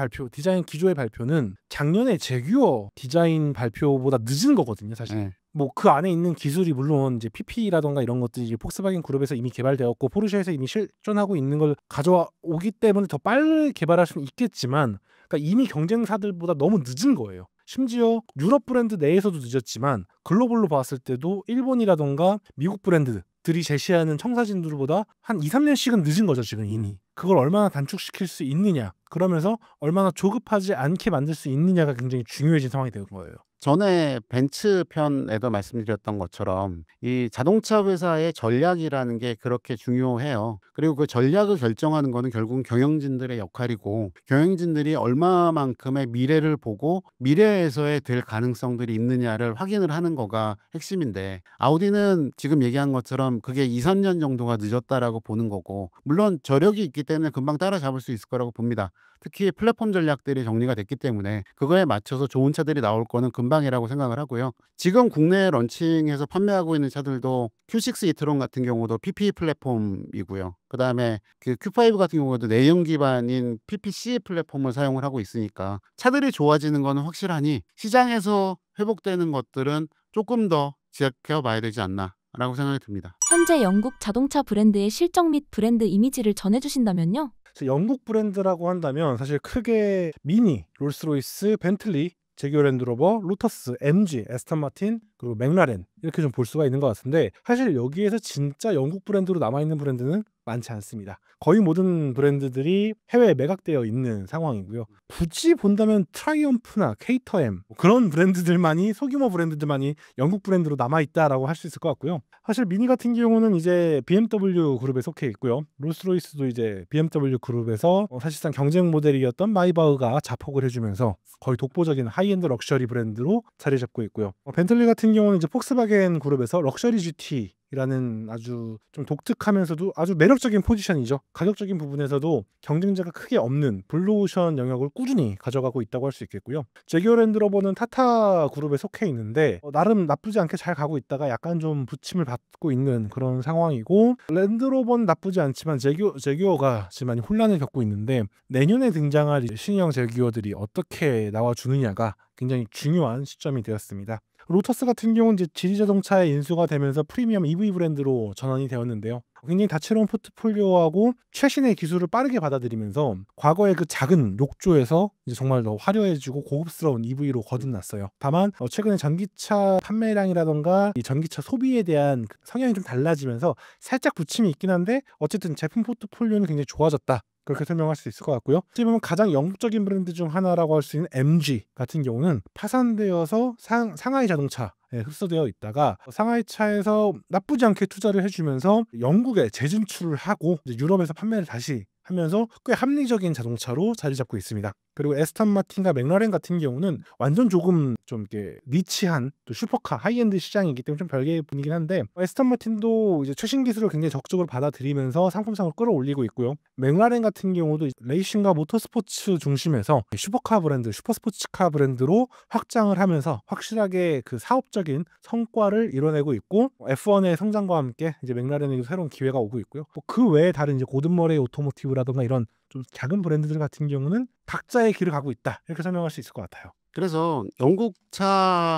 기조의 발표는 작년에 제규어 디자인 발표보다 늦은 거거든요, 사실. 네. 뭐 그 안에 있는 기술이 물론 이제 PP라던가 이런 것들이 이제 폭스바겐 그룹에서 이미 개발되었고 포르쉐에서 이미 실존하고 있는 걸 가져오기 때문에 더 빨리 개발할 수는 있겠지만, 그러니까 이미 경쟁사들보다 너무 늦은 거예요. 심지어 유럽 브랜드 내에서도 늦었지만 글로벌로 봤을 때도 일본이라던가 미국 브랜드들이 제시하는 청사진들보다 한 2, 3년씩은 늦은 거죠, 지금 이미. 그걸 얼마나 단축시킬 수 있느냐, 그러면서 얼마나 조급하지 않게 만들 수 있느냐가 굉장히 중요해진 상황이 된 거예요. 전에 벤츠 편에도 말씀드렸던 것처럼 이 자동차 회사의 전략이라는 게 그렇게 중요해요. 그리고 그 전략을 결정하는 거는 결국은 경영진들의 역할이고, 경영진들이 얼마만큼의 미래를 보고 미래에서의 될 가능성들이 있느냐를 확인을 하는 거가 핵심인데, 아우디는 지금 얘기한 것처럼 그게 2, 3년 정도가 늦었다라고 보는 거고, 물론 저력이 있기 때문에 금방 따라잡을 수 있을 거라고 봅니다. 특히 플랫폼 전략들이 정리가 됐기 때문에 그거에 맞춰서 좋은 차들이 나올 거는 금방이라고 생각을 하고요. 지금 국내에 런칭해서 판매하고 있는 차들도 Q6 이트론 같은 경우도 PP 플랫폼이고요. 그다음에 그 Q5 같은 경우도 내연 기반인 PPC 플랫폼을 사용을 하고 있으니까 차들이 좋아지는 거는 확실하니, 시장에서 회복되는 것들은 조금 더 지켜봐야 되지 않나라고 생각이 듭니다. 현재 영국 자동차 브랜드의 실적 및 브랜드 이미지를 전해주신다면요? 영국 브랜드라고 한다면 사실 크게 미니, 롤스로이스, 벤틀리, 제규어 랜드로버, 로터스, MG, 에스턴 마틴, 그리고 맥라렌, 이렇게 좀 볼 수가 있는 것 같은데, 사실 여기에서 진짜 영국 브랜드로 남아있는 브랜드는 많지 않습니다. 거의 모든 브랜드들이 해외에 매각되어 있는 상황이고요. 굳이 본다면 트라이엄프나 케이터엠, 그런 브랜드들만이, 소규모 브랜드들만이 영국 브랜드로 남아있다라고 할 수 있을 것 같고요. 사실 미니 같은 경우는 이제 BMW 그룹에 속해 있고요. 롤스로이스도 이제 BMW 그룹에서 사실상 경쟁 모델이었던 마이바흐가 자폭을 해주면서 거의 독보적인 하이엔드 럭셔리 브랜드로 자리 잡고 있고요. 벤틀리 같은 경우는 이제 폭스바겐 그룹에서 럭셔리 GT 이라는 아주 좀 독특하면서도 아주 매력적인 포지션이죠. 가격적인 부분에서도 경쟁자가 크게 없는 블루오션 영역을 꾸준히 가져가고 있다고 할 수 있겠고요. 제규어 랜드로버는 타타 그룹에 속해 있는데 나름 나쁘지 않게 잘 가고 있다가 약간 좀 부침을 받고 있는 그런 상황이고, 랜드로버는 나쁘지 않지만 제규어가 지금 많이 혼란을 겪고 있는데 내년에 등장할 신형 제규어들이 어떻게 나와주느냐가 굉장히 중요한 시점이 되었습니다. 로터스 같은 경우는 이제 지리자동차에 인수가 되면서 프리미엄 EV 브랜드로 전환이 되었는데요. 굉장히 다채로운 포트폴리오하고 최신의 기술을 빠르게 받아들이면서 과거의 그 작은 욕조에서 이제 정말 더 화려해지고 고급스러운 EV로 거듭났어요. 다만 최근에 전기차 판매량이라던가 이 전기차 소비에 대한 성향이 좀 달라지면서 살짝 부침이 있긴 한데 어쨌든 제품 포트폴리오는 굉장히 좋아졌다, 그렇게 설명할 수 있을 것 같고요. 어찌 보면 가장 영국적인 브랜드 중 하나라고 할 수 있는 MG 같은 경우는 파산되어서 상하이 자동차에 흡수되어 있다가 상하이 차에서 나쁘지 않게 투자를 해주면서 영국에 재진출을 하고 이제 유럽에서 판매를 다시 하면서 꽤 합리적인 자동차로 자리 잡고 있습니다. 그리고 에스턴 마틴과 맥라렌 같은 경우는 완전 조금 좀 이렇게 니치한 또 슈퍼카 하이엔드 시장이기 때문에 좀 별개의 분이긴 한데, 에스턴 마틴도 이제 최신 기술을 굉장히 적극적으로 받아들이면서 상품성을 끌어올리고 있고요. 맥라렌 같은 경우도 레이싱과 모터스포츠 중심에서 슈퍼카 브랜드, 슈퍼스포츠카 브랜드로 확장을 하면서 확실하게 그 사업적인 성과를 이뤄내고 있고, F1의 성장과 함께 이제 맥라렌에도 새로운 기회가 오고 있고요. 그 외에 다른 이제 고든 머레이 오토모티브라든가 이런 좀 작은 브랜드들 같은 경우는 각자의 길을 가고 있다, 이렇게 설명할 수 있을 것 같아요. 그래서 영국차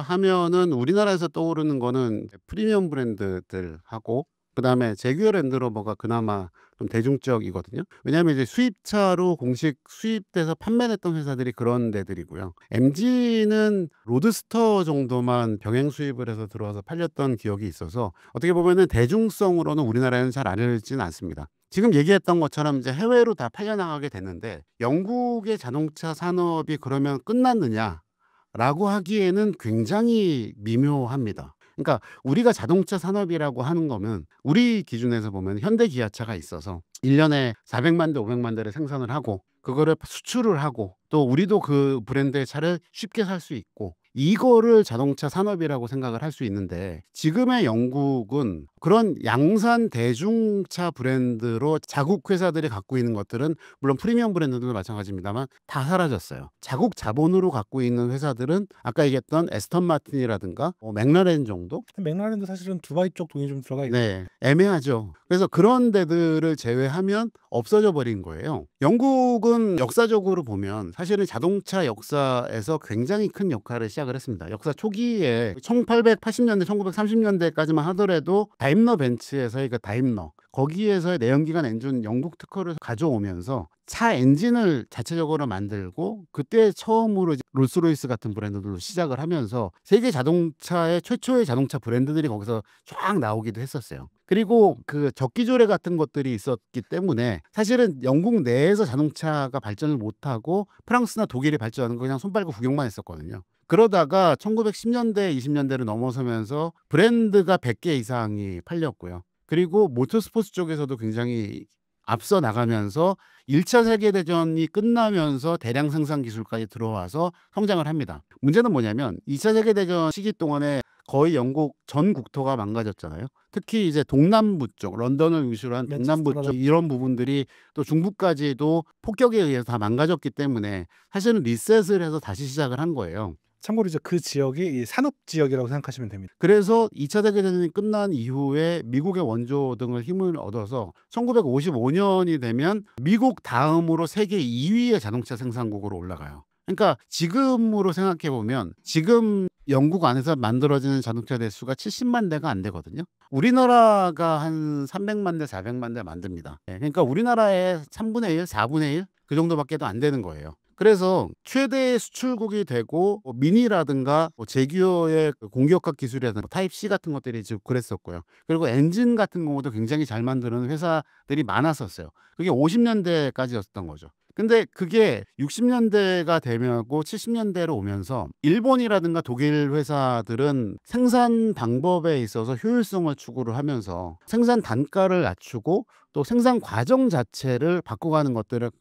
하면은 우리나라에서 떠오르는 거는 프리미엄 브랜드들하고 그다음에 제규어 랜드로버가 그나마 좀 대중적이거든요. 왜냐하면 이제 수입차로 공식 수입돼서 판매했던 회사들이 그런 데들이고요. MG는 로드스터 정도만 병행 수입을 해서 들어와서 팔렸던 기억이 있어서 어떻게 보면은 대중성으로는 우리나라에는 잘 알려지진 않습니다. 지금 얘기했던 것처럼 이제 해외로 다 팔려나가게 됐는데 영국의 자동차 산업이 그러면 끝났느냐라고 하기에는 굉장히 미묘합니다. 그러니까 우리가 자동차 산업이라고 하는 거면 우리 기준에서 보면 현대 기아차가 있어서 1년에 400만 대 500만 대를 생산을 하고 그거를 수출을 하고 또 우리도 그 브랜드의 차를 쉽게 살 수 있고, 이거를 자동차 산업이라고 생각을 할 수 있는데 지금의 영국은 그런 양산 대중차 브랜드로 자국 회사들이 갖고 있는 것들은 물론 프리미엄 브랜드들도 마찬가지입니다만 다 사라졌어요. 자국 자본으로 갖고 있는 회사들은 아까 얘기했던 에스턴 마틴이라든가 맥라렌 정도? 맥라렌도 사실은 두바이 쪽 돈이 좀 들어가 있고, 네, 애매하죠. 그래서 그런 데들을 제외하면 없어져 버린 거예요. 영국은 역사적으로 보면 사실은 자동차 역사에서 굉장히 큰 역할을 시작을 했습니다. 역사 초기에 1880년대, 1930년대까지만 하더라도 다임러 벤츠에서의 그 다임러, 거기에서의 내연기관 엔진 영국 특허를 가져오면서 차 엔진을 자체적으로 만들고 그때 처음으로 이제 롤스로이스 같은 브랜드들로 시작을 하면서 세계 자동차의 최초의 자동차 브랜드들이 거기서 쫙 나오기도 했었어요. 그리고 그 적기조례 같은 것들이 있었기 때문에 사실은 영국 내에서 자동차가 발전을 못하고 프랑스나 독일이 발전하는 거 그냥 손 빨고 구경만 했었거든요. 그러다가 1910년대, 20년대를 넘어서면서 브랜드가 100개 이상이 팔렸고요. 그리고 모터스포츠 쪽에서도 굉장히 앞서 나가면서 1차 세계대전이 끝나면서 대량 생산 기술까지 들어와서 성장을 합니다. 문제는 뭐냐면 2차 세계대전 시기 동안에 거의 영국 전 국토가 망가졌잖아요. 특히 이제 동남부 쪽, 런던을 위주로 한 동남부 쪽 이런 부분들이 또 중부까지도 폭격에 의해서 다 망가졌기 때문에 사실은 리셋을 해서 다시 시작을 한 거예요. 참고로 이제 그 지역이 이 산업 지역이라고 생각하시면 됩니다. 그래서 2차 세계대전이 끝난 이후에 미국의 원조 등을 힘을 얻어서 1955년이 되면 미국 다음으로 세계 2위의 자동차 생산국으로 올라가요. 그러니까 지금으로 생각해 보면 지금 영국 안에서 만들어지는 자동차 대수가 70만 대가 안 되거든요. 우리나라가 한 300만 대, 400만 대 만듭니다. 그러니까 우리나라의 3분의 1, 4분의 1 그 정도밖에도 안 되는 거예요. 그래서 최대 수출국이 되고 미니라든가 제규어의 공격학 기술이라든가 타입 C 같은 것들이 지금 그랬었고요. 그리고 엔진 같은 경우도 굉장히 잘 만드는 회사들이 많았었어요. 그게 50년대까지였던 거죠. 근데 그게 60년대가 되면고 70년대로 오면서 일본이라든가 독일 회사들은 생산 방법에 있어서 효율성을 추구를 하면서 생산 단가를 낮추고 또 생산 과정 자체를 바꿔가는 것들을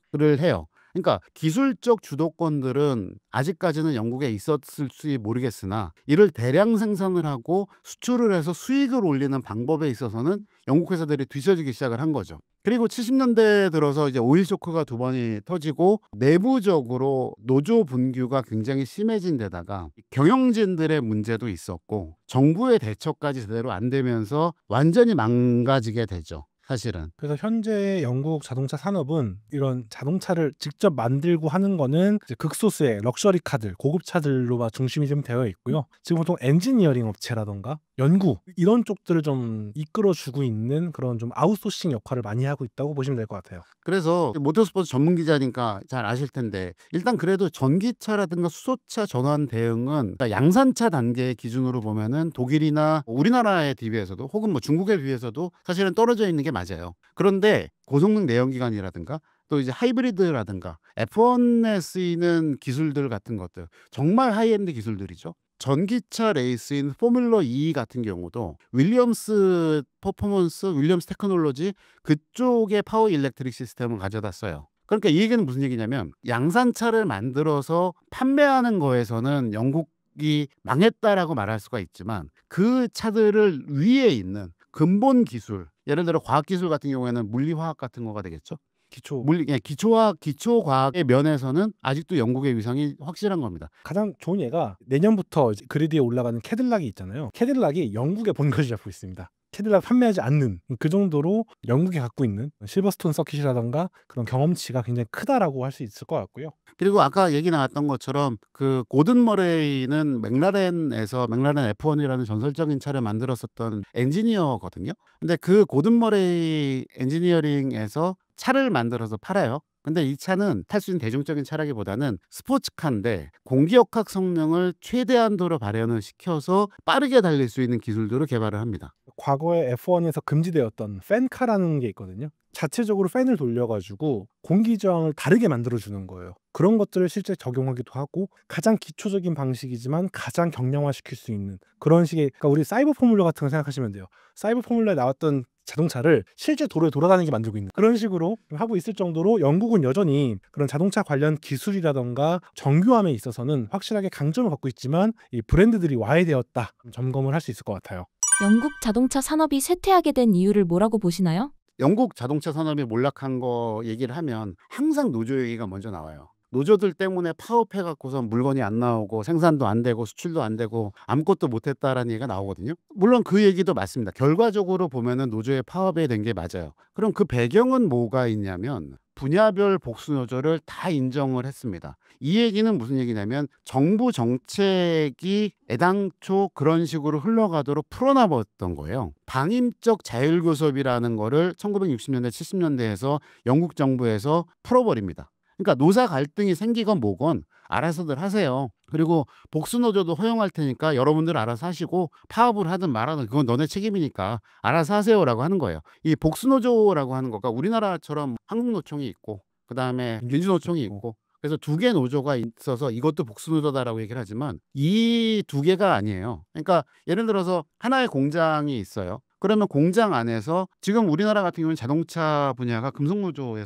해요. 그러니까 기술적 주도권들은 아직까지는 영국에 있었을지 모르겠으나 이를 대량 생산을 하고 수출을 해서 수익을 올리는 방법에 있어서는 영국 회사들이 뒤처지기 시작을 한 거죠. 그리고 70년대 들어서 이제 오일 쇼크가 두 번이 터지고 내부적으로 노조 분규가 굉장히 심해진 데다가 경영진들의 문제도 있었고 정부의 대처까지 제대로 안 되면서 완전히 망가지게 되죠. 사실은. 그래서 현재 영국 자동차 산업은 이런 자동차를 직접 만들고 하는 거는 이제 극소수의 럭셔리 카들, 고급 차들로만 중심이 좀 되어 있고요. 지금 보통 엔지니어링 업체라던가 연구 이런 쪽들을 좀 이끌어주고 있는 그런 좀 아웃소싱 역할을 많이 하고 있다고 보시면 될 것 같아요. 그래서 모터스포츠 전문 기자니까 잘 아실 텐데 일단 그래도 전기차라든가 수소차 전환 대응은 양산차 단계의 기준으로 보면은 독일이나 우리나라에 비해서도 혹은 뭐 중국에 비해서도 사실은 떨어져 있는 게 맞아요. 그런데 고성능 내연기관이라든가 또 이제 하이브리드라든가 F1에 쓰이는 기술들 같은 것들 정말 하이엔드 기술들이죠. 전기차 레이스인 포뮬러 2 같은 경우도 윌리엄스 퍼포먼스, 윌리엄스 테크놀로지 그쪽의 파워 일렉트릭 시스템을 가져다 써요. 그러니까 이 얘기는 무슨 얘기냐면 양산차를 만들어서 판매하는 거에서는 영국이 망했다라고 말할 수가 있지만 그 차들을 위에 있는 근본 기술, 예를 들어 과학 기술 같은 경우에는 물리화학 같은 거가 되겠죠. 기초 기초화학, 기초과학의 면에서는 아직도 영국의 위상이 확실한 겁니다. 가장 좋은 예가 내년부터 이제 그리드에 올라가는 캐딜락이 있잖아요. 캐딜락이 영국에 본거지 잡고 있습니다. 캐딜락 판매하지 않는 그 정도로 영국이 갖고 있는 실버스톤 서킷이라던가 그런 경험치가 굉장히 크다라고 할 수 있을 것 같고요. 그리고 아까 얘기 나왔던 것처럼 그 고든 머레이는 맥라렌에서 맥라렌 F1이라는 전설적인 차를 만들었었던 엔지니어거든요. 근데 그 고든 머레이 엔지니어링에서 차를 만들어서 팔아요. 근데 이 차는 탈 수 있는 대중적인 차라기보다는 스포츠카인데 공기역학 성능을 최대한도로 발현을 시켜서 빠르게 달릴 수 있는 기술들을 개발을 합니다. 과거에 F1에서 금지되었던 팬카라는 게 있거든요. 자체적으로 팬을 돌려가지고 공기 저항을 다르게 만들어주는 거예요. 그런 것들을 실제 적용하기도 하고 가장 기초적인 방식이지만 가장 경량화시킬 수 있는 그런 식의, 그러니까 우리 사이버 포뮬러 같은 거 생각하시면 돼요. 사이버 포뮬러에 나왔던 자동차를 실제 도로에 돌아다니게 만들고 있는 그런 식으로 하고 있을 정도로 영국은 여전히 그런 자동차 관련 기술이라던가 정교함에 있어서는 확실하게 강점을 갖고 있지만 이 브랜드들이 와해되었다 점검을 할 수 있을 것 같아요. 영국 자동차 산업이 쇠퇴하게 된 이유를 뭐라고 보시나요? 영국 자동차 산업이 몰락한 거 얘기를 하면 항상 노조 얘기가 먼저 나와요. 노조들 때문에 파업해 갖고서 물건이 안 나오고 생산도 안 되고 수출도 안 되고 아무것도 못했다라는 얘기가 나오거든요. 물론 그 얘기도 맞습니다. 결과적으로 보면은 노조의 파업이 된 게 맞아요. 그럼 그 배경은 뭐가 있냐면 분야별 복수 노조를 다 인정을 했습니다. 이 얘기는 무슨 얘기냐면 정부 정책이 애당초 그런 식으로 흘러가도록 풀어나봤던 거예요. 방임적 자율교섭이라는 거를 1960년대 70년대에서 영국 정부에서 풀어버립니다. 그러니까 노사 갈등이 생기건 뭐건 알아서들 하세요. 그리고 복수노조도 허용할 테니까 여러분들 알아서 하시고 파업을 하든 말하든 그건 너네 책임이니까 알아서 하세요라고 하는 거예요. 이 복수노조라고 하는 거가 우리나라처럼 한국노총이 있고 그다음에 민주노총이 있고 그래서 두 개 노조가 있어서 이것도 복수노조다라고 얘기를 하지만 이 두 개가 아니에요. 그러니까 예를 들어서 하나의 공장이 있어요. 그러면 공장 안에서 지금 우리나라 같은 경우는 자동차 분야가 금속노조에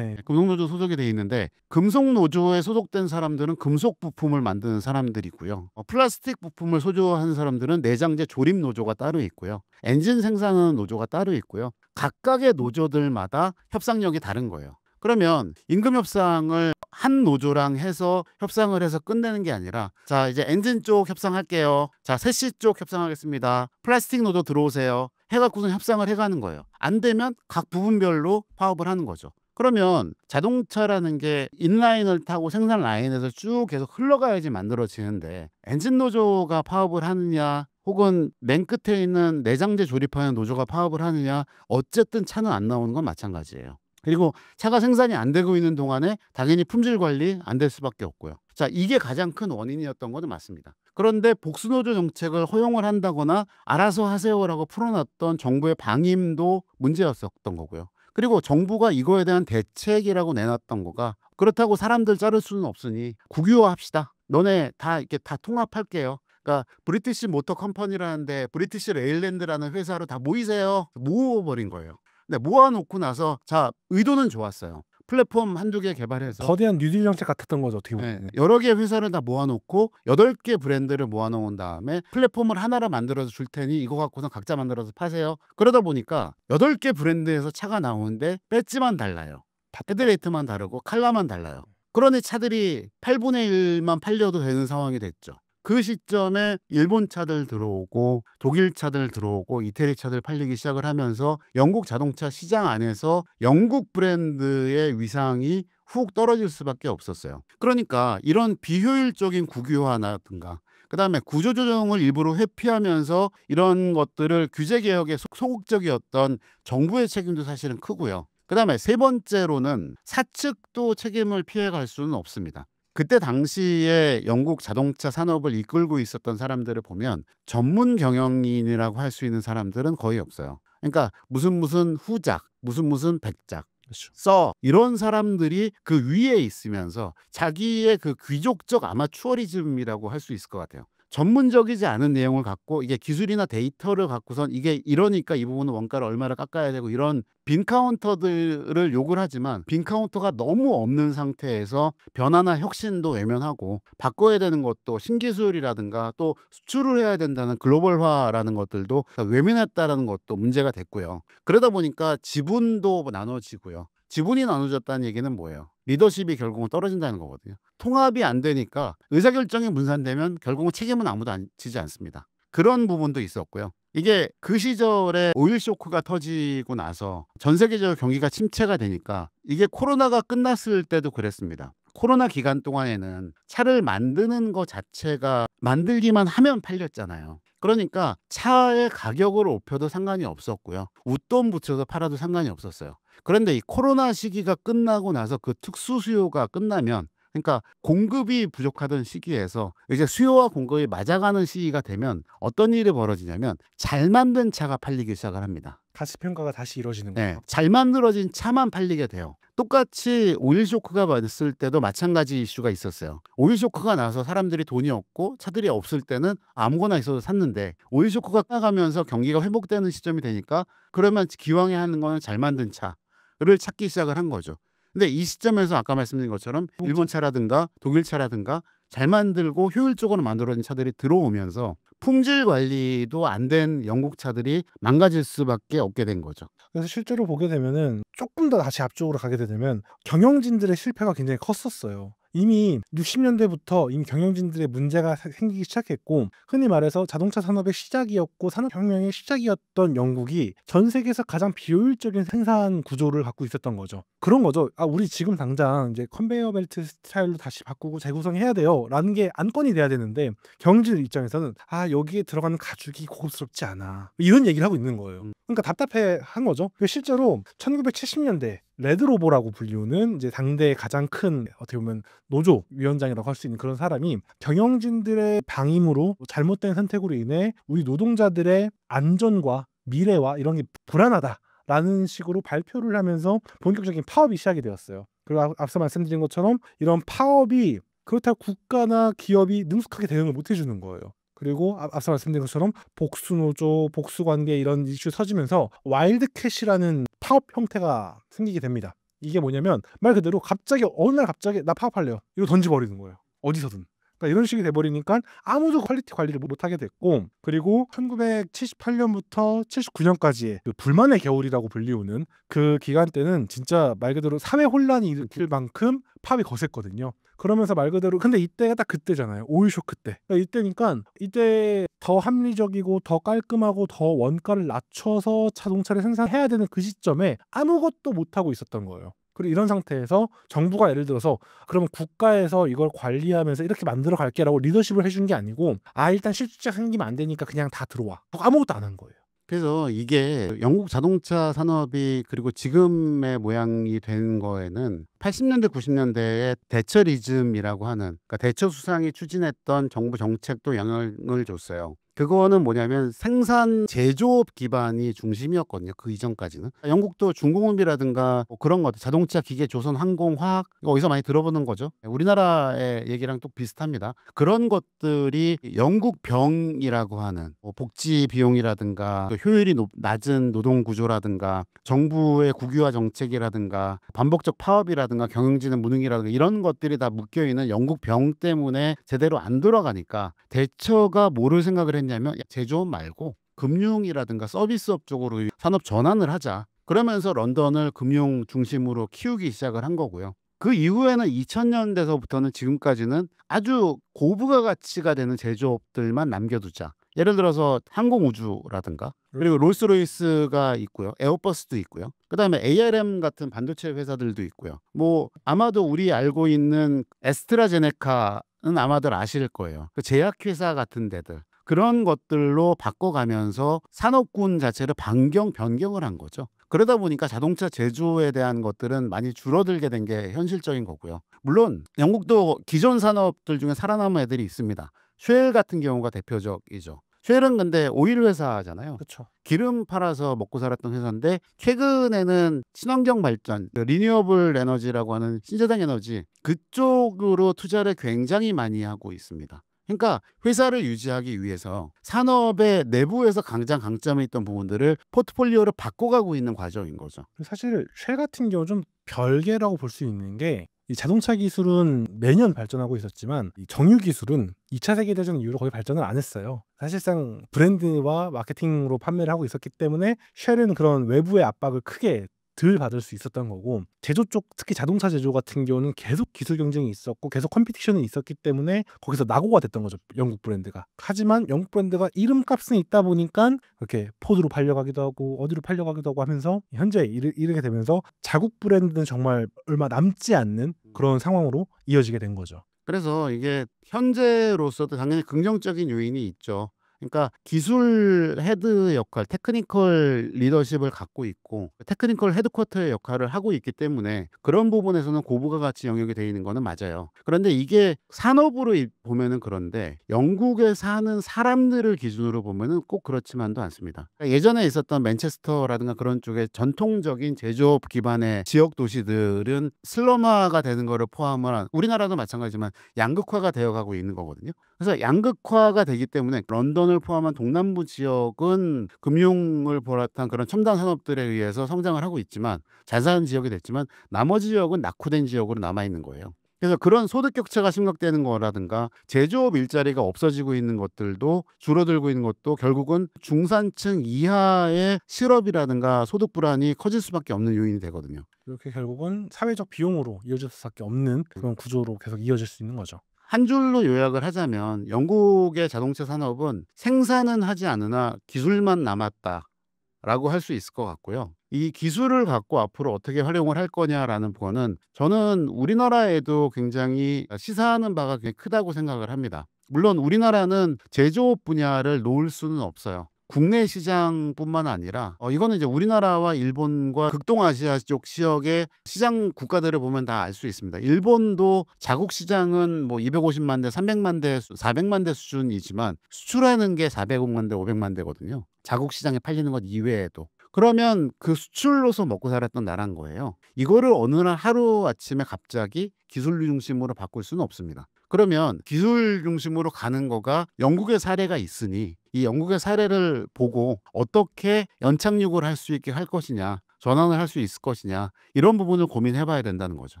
금속노조 소속이 돼 있는데 금속노조에 소속된 사람들은 금속 부품을 만드는 사람들이고요. 플라스틱 부품을 소조하는 사람들은 내장재 조립 노조가 따로 있고요. 엔진 생산하는 노조가 따로 있고요. 각각의 노조들마다 협상력이 다른 거예요. 그러면 임금 협상을 한 노조랑 해서 협상을 해서 끝내는 게 아니라 자 이제 엔진 쪽 협상할게요. 자 세시 쪽 협상하겠습니다. 플라스틱 노조 들어오세요. 해갖고선 협상을 해가는 거예요. 안 되면 각 부분별로 파업을 하는 거죠. 그러면 자동차라는 게 인라인을 타고 생산 라인에서 쭉 계속 흘러가야지 만들어지는데 엔진 노조가 파업을 하느냐 혹은 맨 끝에 있는 내장재 조립하는 노조가 파업을 하느냐 어쨌든 차는 안 나오는 건 마찬가지예요. 그리고 차가 생산이 안 되고 있는 동안에 당연히 품질 관리 안 될 수밖에 없고요. 자, 이게 가장 큰 원인이었던 것은 맞습니다. 그런데 복수노조 정책을 허용을 한다거나 알아서 하세요라고 풀어놨던 정부의 방임도 문제였었던 거고요. 그리고 정부가 이거에 대한 대책이라고 내놨던 거가 그렇다고 사람들 자를 수는 없으니 국유화합시다. 너네 다 이렇게 다 통합할게요. 그러니까 브리티시 모터 컴퍼니라는데 브리티시 레일랜드라는 회사로 다 모이세요. 모아버린 거예요. 네, 모아놓고 나서 자 의도는 좋았어요. 플랫폼 한두 개 개발해서 거대한 뉴딜 정책 같았던 거죠, 어떻게 보면. 네, 여러 개의 회사를 다 모아놓고 8개 브랜드를 모아놓은 다음에 플랫폼을 하나로 만들어서 줄 테니 이거 갖고서 각자 만들어서 파세요. 그러다 보니까 8개 브랜드에서 차가 나오는데 배지만 달라요. 헤드레이트만 다르고 컬러만 달라요. 그러니 차들이 8분의 1만 팔려도 되는 상황이 됐죠. 그 시점에 일본 차들 들어오고 독일 차들 들어오고 이태리 차들 팔리기 시작을 하면서 영국 자동차 시장 안에서 영국 브랜드의 위상이 훅 떨어질 수밖에 없었어요. 그러니까 이런 비효율적인 국유화라든가 그다음에 구조조정을 일부러 회피하면서 이런 것들을 규제개혁에 소극적이었던 정부의 책임도 사실은 크고요. 그다음에 세 번째로는 사측도 책임을 피해갈 수는 없습니다. 그때 당시에 영국 자동차 산업을 이끌고 있었던 사람들을 보면 전문 경영인이라고 할 수 있는 사람들은 거의 없어요. 그러니까 무슨 후작, 무슨 백작, 그렇죠. 이런 사람들이 그 위에 있으면서 자기의 그 귀족적 아마추어리즘이라고 할 수 있을 것 같아요. 전문적이지 않은 내용을 갖고 이게 기술이나 데이터를 갖고선 이게 이러니까 이 부분은 원가를 얼마를 깎아야 되고 이런 빈 카운터들을 욕을 하지만 빈 카운터가 너무 없는 상태에서 변화나 혁신도 외면하고 바꿔야 되는 것도 신기술이라든가 또 수출을 해야 된다는 글로벌화라는 것들도 외면했다라는 것도 문제가 됐고요. 그러다 보니까 지분도 나눠지고요. 지분이 나눠졌다는 얘기는 뭐예요? 리더십이 결국은 떨어진다는 거거든요. 통합이 안 되니까 의사결정이 분산되면 결국은 책임은 아무도 지지 않습니다. 그런 부분도 있었고요. 이게 그 시절에 오일 쇼크가 터지고 나서 전 세계적으로 경기가 침체가 되니까 이게 코로나가 끝났을 때도 그랬습니다. 코로나 기간 동안에는 차를 만드는 것 자체가 만들기만 하면 팔렸잖아요. 그러니까 차의 가격을 높여도 상관이 없었고요. 웃돈 붙여서 팔아도 상관이 없었어요. 그런데 이 코로나 시기가 끝나고 나서 그 특수 수요가 끝나면 그러니까 공급이 부족하던 시기에서 이제 수요와 공급이 맞아가는 시기가 되면 어떤 일이 벌어지냐면 잘 만든 차가 팔리기 시작을 합니다. 가치평가가 다시 이루어지는 거예요. 네, 잘 만들어진 차만 팔리게 돼요. 똑같이 오일 쇼크가 왔을 때도 마찬가지 이슈가 있었어요. 오일 쇼크가 나서 사람들이 돈이 없고 차들이 없을 때는 아무거나 있어도 샀는데 오일 쇼크가 끝나가면서 경기가 회복되는 시점이 되니까 그러면 기왕에 하는 거는 잘 만든 차를 찾기 시작을 한 거죠. 근데 이 시점에서 아까 말씀드린 것처럼 일본 차라든가 독일 차라든가 잘 만들고 효율적으로 만들어진 차들이 들어오면서 품질 관리도 안 된 영국 차들이 망가질 수밖에 없게 된 거죠. 그래서 실제로 보게 되면은 조금 더 다시 앞쪽으로 가게 되면 경영진들의 실패가 굉장히 컸었어요. 이미 60년대부터 이미 경영진들의 문제가 생기기 시작했고 흔히 말해서 자동차 산업의 시작이었고 산업혁명의 시작이었던 영국이 전 세계에서 가장 비효율적인 생산 구조를 갖고 있었던 거죠. 그런 거죠. 우리 지금 당장 이제 컨베이어 벨트 스타일로 다시 바꾸고 재구성해야 돼요 라는 게 안건이 돼야 되는데 경영진 입장에서는 여기에 들어가는 가죽이 고급스럽지 않아 이런 얘기를 하고 있는 거예요. 그러니까 답답해 한 거죠. 실제로 1970년대 레드로버라고 불리우는 이제 당대의 가장 큰 어떻게 보면 노조 위원장이라고 할 수 있는 그런 사람이 경영진들의 방임으로 잘못된 선택으로 인해 우리 노동자들의 안전과 미래와 이런 게 불안하다라는 식으로 발표를 하면서 본격적인 파업이 시작이 되었어요. 그리고 앞서 말씀드린 것처럼 이런 파업이 그렇다고 국가나 기업이 능숙하게 대응을 못 해주는 거예요. 그리고 앞서 말씀드린 것처럼 복수노조, 복수관계 이런 이슈 터지면서 와일드캣이라는 파업 형태가 생기게 됩니다. 이게 뭐냐면 말 그대로 갑자기 어느 날 갑자기 나 파업할래요. 이거 던져버리는 거예요. 어디서든. 그러니까 이런 식이 돼버리니까 아무도 퀄리티 관리를 못하게 됐고 그리고 1978년부터 79년까지의 그 불만의 겨울이라고 불리우는 그 기간 때는 진짜 말 그대로 사회 혼란이 일으킬 만큼 파업이 거셌거든요. 그러면서 말 그대로 근데 이때가 딱 그때잖아요. 오일 쇼크 때. 그러니까 이때니까 이때 더 합리적이고 더 깔끔하고 더 원가를 낮춰서 자동차를 생산해야 되는 그 시점에 아무것도 못하고 있었던 거예요. 그리고 이런 상태에서 정부가 예를 들어서 그러면 국가에서 이걸 관리하면서 이렇게 만들어 갈게라고 리더십을 해준 게 아니고 일단 실직자 생기면 안 되니까 그냥 다 들어와. 아무것도 안 한 거예요. 그래서 이게 영국 자동차 산업이 그리고 지금의 모양이 된 거에는 80년대 90년대에 대처리즘이라고 하는 그러니까 대처 수상이 추진했던 정부 정책도 영향을 줬어요. 그거는 뭐냐면 생산 제조업 기반이 중심이었거든요. 그 이전까지는. 영국도 중공업이라든가 뭐 그런 것들, 자동차, 기계, 조선, 항공, 화학, 이거 어디서 많이 들어보는 거죠. 우리나라의 얘기랑 또 비슷합니다. 그런 것들이 영국 병이라고 하는 뭐 복지 비용이라든가 또 효율이 낮은 노동 구조라든가 정부의 국유화 정책이라든가 반복적 파업이라든가 경영진의 무능이라든가 이런 것들이 다 묶여있는 영국 병 때문에 제대로 안 돌아가니까 대처가 뭐를 생각을 했냐면 제조업 말고 금융이라든가 서비스업 쪽으로 산업 전환을 하자. 그러면서 런던을 금융 중심으로 키우기 시작을 한 거고요. 그 이후에는 2000년대서부터는 지금까지는 아주 고부가 가치가 되는 제조업들만 남겨두자. 예를 들어서 항공우주라든가 그리고 롤스로이스가 있고요. 에어버스도 있고요. 그다음에 ARM 같은 반도체 회사들도 있고요. 뭐 아마도 우리 알고 있는 에스트라제네카는 아마들 아실 거예요. 그 제약회사 같은 데들. 그런 것들로 바꿔가면서 산업군 자체를 변경을 한 거죠. 그러다 보니까 자동차 제조에 대한 것들은 많이 줄어들게 된 게 현실적인 거고요. 물론 영국도 기존 산업들 중에 살아남은 애들이 있습니다. 쉘 같은 경우가 대표적이죠. 쉘은 근데 오일 회사잖아요. 그렇죠. 기름 팔아서 먹고 살았던 회사인데 최근에는 친환경 발전, 리뉴어블 에너지라고 하는 신재생 에너지 그쪽으로 투자를 굉장히 많이 하고 있습니다. 그러니까 회사를 유지하기 위해서 산업의 내부에서 강점이 있던 부분들을 포트폴리오를 바꿔가고 있는 과정인 거죠. 사실 쉘 같은 경우 좀 별개라고 볼 수 있는 게 이 자동차 기술은 매년 발전하고 있었지만 이 정유 기술은 2차 세계대전 이후로 거의 발전을 안 했어요. 사실상 브랜드와 마케팅으로 판매를 하고 있었기 때문에 쉘은 그런 외부의 압박을 크게 덜 받을 수 있었던 거고 제조 쪽 특히 자동차 제조 같은 경우는 계속 기술 경쟁이 있었고 계속 컴피티션이 있었기 때문에 거기서 낙오가 됐던 거죠. 영국 브랜드가. 하지만 영국 브랜드가 이름값은 있다 보니까 이렇게 포드로 팔려가기도 하고 어디로 팔려가기도 하고 하면서 현재 이르게 되면서 자국 브랜드는 정말 얼마 남지 않는 그런 상황으로 이어지게 된 거죠. 그래서 이게 현재로서도 당연히 긍정적인 요인이 있죠. 그러니까 기술 헤드 역할, 테크니컬 리더십을 갖고 있고 테크니컬 헤드쿼터의 역할을 하고 있기 때문에 그런 부분에서는 고부가 가치 영역이 되어 있는 거는 맞아요. 그런데 이게 산업으로 보면은 그런데 영국에 사는 사람들을 기준으로 보면은 꼭 그렇지만도 않습니다. 그러니까 예전에 있었던 맨체스터라든가 그런 쪽에 전통적인 제조업 기반의 지역 도시들은 슬럼화가 되는 거를 포함을 한 우리나라도 마찬가지지만 양극화가 되어가고 있는 거거든요. 그래서 양극화가 되기 때문에 런던을 포함한 동남부 지역은 금융을 비롯한 그런 첨단 산업들에 의해서 성장을 하고 있지만 잘 사는 지역이 됐지만 나머지 지역은 낙후된 지역으로 남아 있는 거예요. 그래서 그런 소득 격차가 심각되는 거라든가 제조업 일자리가 없어지고 있는 것들도 줄어들고 있는 것도 결국은 중산층 이하의 실업이라든가 소득 불안이 커질 수밖에 없는 요인이 되거든요. 이렇게 결국은 사회적 비용으로 이어질 수밖에 없는 그런 구조로 계속 이어질 수 있는 거죠. 한 줄로 요약을 하자면 영국의 자동차 산업은 생산은 하지 않으나 기술만 남았다라고 할 수 있을 것 같고요. 이 기술을 갖고 앞으로 어떻게 활용을 할 거냐라는 거는 저는 우리나라에도 굉장히 시사하는 바가 굉장히 크다고 생각을 합니다. 물론 우리나라는 제조업 분야를 놓을 수는 없어요. 국내 시장뿐만 아니라 이거는 이제 우리나라와 일본과 극동아시아 쪽 지역의 시장 국가들을 보면 다 알 수 있습니다. 일본도 자국 시장은 뭐 250만 대, 300만 대, 400만 대 수준이지만 수출하는 게 400만 대, 500만 대거든요. 자국 시장에 팔리는 것 이외에도. 그러면 그 수출로서 먹고 살았던 나라인 거예요. 이거를 어느 날 하루아침에 갑자기 기술 중심으로 바꿀 수는 없습니다. 그러면 기술 중심으로 가는 거가 영국의 사례가 있으니 이 영국의 사례를 보고 어떻게 연착륙을 할 수 있게 할 것이냐, 전환을 할 수 있을 것이냐 이런 부분을 고민해 봐야 된다는 거죠.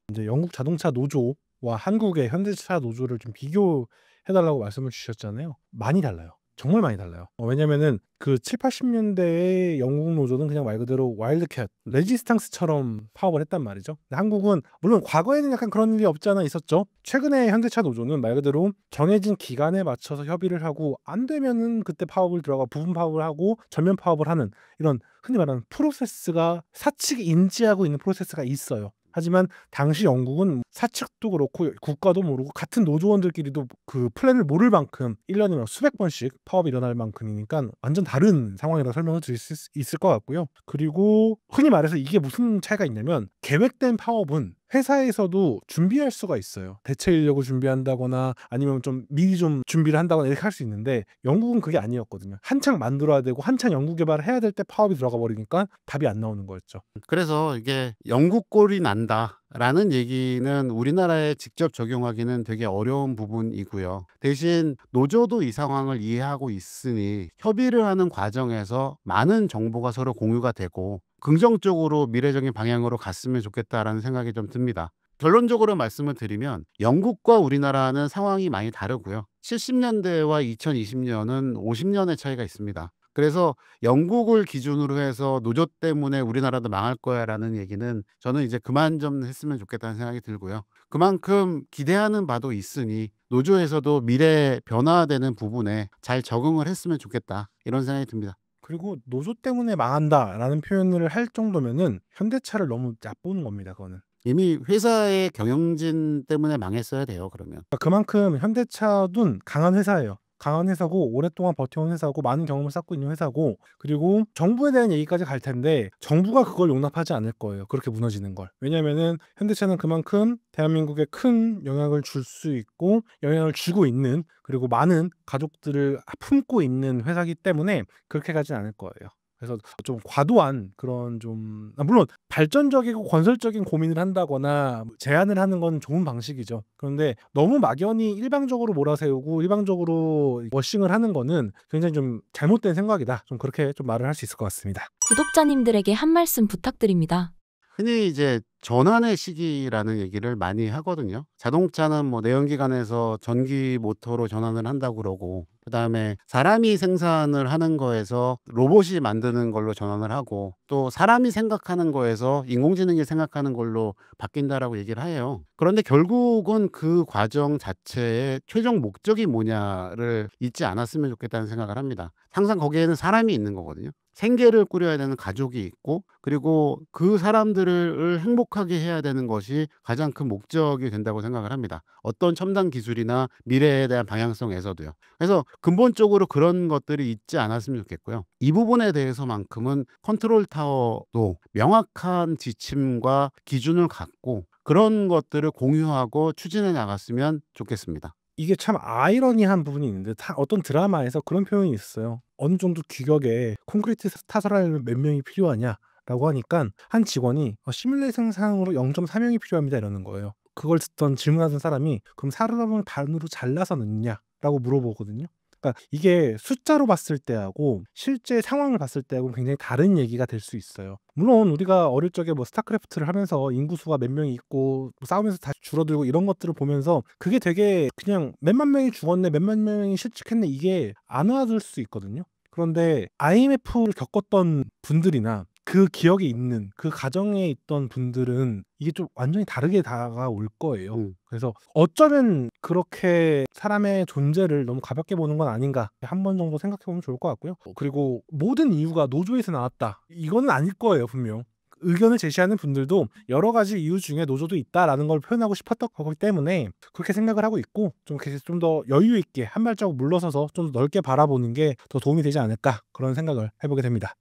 이제 영국 자동차 노조와 한국의 현대차 노조를 좀 비교해 달라고 말씀을 주셨잖아요. 많이 달라요. 정말 많이 달라요. 왜냐면은 그 7, 80년대의 영국 노조는 그냥 말 그대로 와일드캣, 레지스탕스처럼 파업을 했단 말이죠. 근데 한국은 물론 과거에는 약간 그런 일이 없지 않아 있었죠. 최근에 현대차 노조는 말 그대로 정해진 기간에 맞춰서 협의를 하고 안 되면은 그때 파업을 들어가 부분 파업을 하고 전면 파업을 하는 이런 흔히 말하는 프로세스가 사측이 인지하고 있는 프로세스가 있어요. 하지만 당시 영국은 사측도 그렇고 국가도 모르고 같은 노조원들끼리도 그 플랜을 모를 만큼 1년이면 수백 번씩 파업이 일어날 만큼이니까 완전 다른 상황이라고 설명을 드릴 수 있을 것 같고요. 그리고 흔히 말해서 이게 무슨 차이가 있냐면 계획된 파업은 회사에서도 준비할 수가 있어요. 대체 인력을 준비한다거나 아니면 좀 미리 좀 준비를 한다거나 이렇게 할 수 있는데 영국은 그게 아니었거든요. 한창 만들어야 되고 한창 연구 개발을 해야 될 때 파업이 들어가 버리니까 답이 안 나오는 거였죠. 그래서 이게 영국 꼴이 난다라는 얘기는 우리나라에 직접 적용하기는 되게 어려운 부분이고요. 대신 노조도 이 상황을 이해하고 있으니 협의를 하는 과정에서 많은 정보가 서로 공유가 되고 긍정적으로 미래적인 방향으로 갔으면 좋겠다라는 생각이 좀 듭니다. 결론적으로 말씀을 드리면 영국과 우리나라는 상황이 많이 다르고요. 70년대와 2020년은 50년의 차이가 있습니다. 그래서 영국을 기준으로 해서 노조 때문에 우리나라도 망할 거야라는 얘기는 저는 이제 그만 좀 했으면 좋겠다는 생각이 들고요. 그만큼 기대하는 바도 있으니 노조에서도 미래 변화되는 부분에 잘 적응을 했으면 좋겠다 이런 생각이 듭니다. 그리고 노조 때문에 망한다라는 표현을 할 정도면은 현대차를 너무 얕보는 겁니다. 그거는. 이미 회사의 경영진 때문에 망했어야 돼요. 그러면 그만큼 현대차는 강한 회사예요. 강한 회사고 오랫동안 버텨온 회사고 많은 경험을 쌓고 있는 회사고 그리고 정부에 대한 얘기까지 갈 텐데 정부가 그걸 용납하지 않을 거예요. 그렇게 무너지는 걸. 왜냐면은 현대차는 그만큼 대한민국에 큰 영향을 줄 수 있고 영향을 주고 있는 그리고 많은 가족들을 품고 있는 회사이기 때문에 그렇게 가진 않을 거예요. 그래서 좀 과도한 그런 좀 물론 발전적이고 건설적인 고민을 한다거나 제안을 하는 건 좋은 방식이죠. 그런데 너무 막연히 일방적으로 몰아세우고 일방적으로 워싱을 하는 거는 굉장히 좀 잘못된 생각이다. 좀 그렇게 좀 말을 할 수 있을 것 같습니다. 구독자님들에게 한 말씀 부탁드립니다. 흔히 이제 전환의 시기라는 얘기를 많이 하거든요. 자동차는 뭐 내연기관에서 전기 모터로 전환을 한다고 그러고 그다음에 사람이 생산을 하는 거에서 로봇이 만드는 걸로 전환을 하고 또 사람이 생각하는 거에서 인공지능이 생각하는 걸로 바뀐다라고 얘기를 해요. 그런데 결국은 그 과정 자체의 최종 목적이 뭐냐를 잊지 않았으면 좋겠다는 생각을 합니다. 항상 거기에는 사람이 있는 거거든요. 생계를 꾸려야 되는 가족이 있고 그리고 그 사람들을 행복하게 해야 되는 것이 가장 큰 목적이 된다고 생각을 합니다. 어떤 첨단 기술이나 미래에 대한 방향성에서도요. 그래서 근본적으로 그런 것들이 있지 않았으면 좋겠고요. 이 부분에 대해서만큼은 컨트롤 타워도 명확한 지침과 기준을 갖고 그런 것들을 공유하고 추진해 나갔으면 좋겠습니다. 이게 참 아이러니한 부분이 있는데 어떤 드라마에서 그런 표현이 있어요. 어느 정도 규격의 콘크리트 타설하려면 몇 명이 필요하냐라고 하니까 한 직원이 시뮬레이션 상으로 0.4명이 필요합니다 이러는 거예요. 그걸 듣던 질문하던 사람이 그럼 사람을 반으로 잘라서 넣느냐라고 물어보거든요. 그러니까 이게 숫자로 봤을 때하고 실제 상황을 봤을 때하고 굉장히 다른 얘기가 될 수 있어요. 물론 우리가 어릴 적에 뭐 스타크래프트를 하면서 인구수가 몇 명이 있고 뭐 싸우면서 다 줄어들고 이런 것들을 보면서 그게 되게 그냥 몇만 명이 죽었네 몇만 명이 실직했네 이게 안 와닿을 수 있거든요. 그런데 IMF를 겪었던 분들이나 그 기억이 있는 그 가정에 있던 분들은 이게 좀 완전히 다르게 다가올 거예요. 그래서 어쩌면 그렇게 사람의 존재를 너무 가볍게 보는 건 아닌가 한 번 정도 생각해 보면 좋을 것 같고요. 그리고 모든 이유가 노조에서 나왔다 이거는 아닐 거예요 분명. 의견을 제시하는 분들도 여러 가지 이유 중에 노조도 있다라는 걸 표현하고 싶었던 거기 때문에 그렇게 생각을 하고 있고 좀 더 여유 있게 한 발자국 물러서서 좀 더 넓게 바라보는 게 더 도움이 되지 않을까 그런 생각을 해보게 됩니다.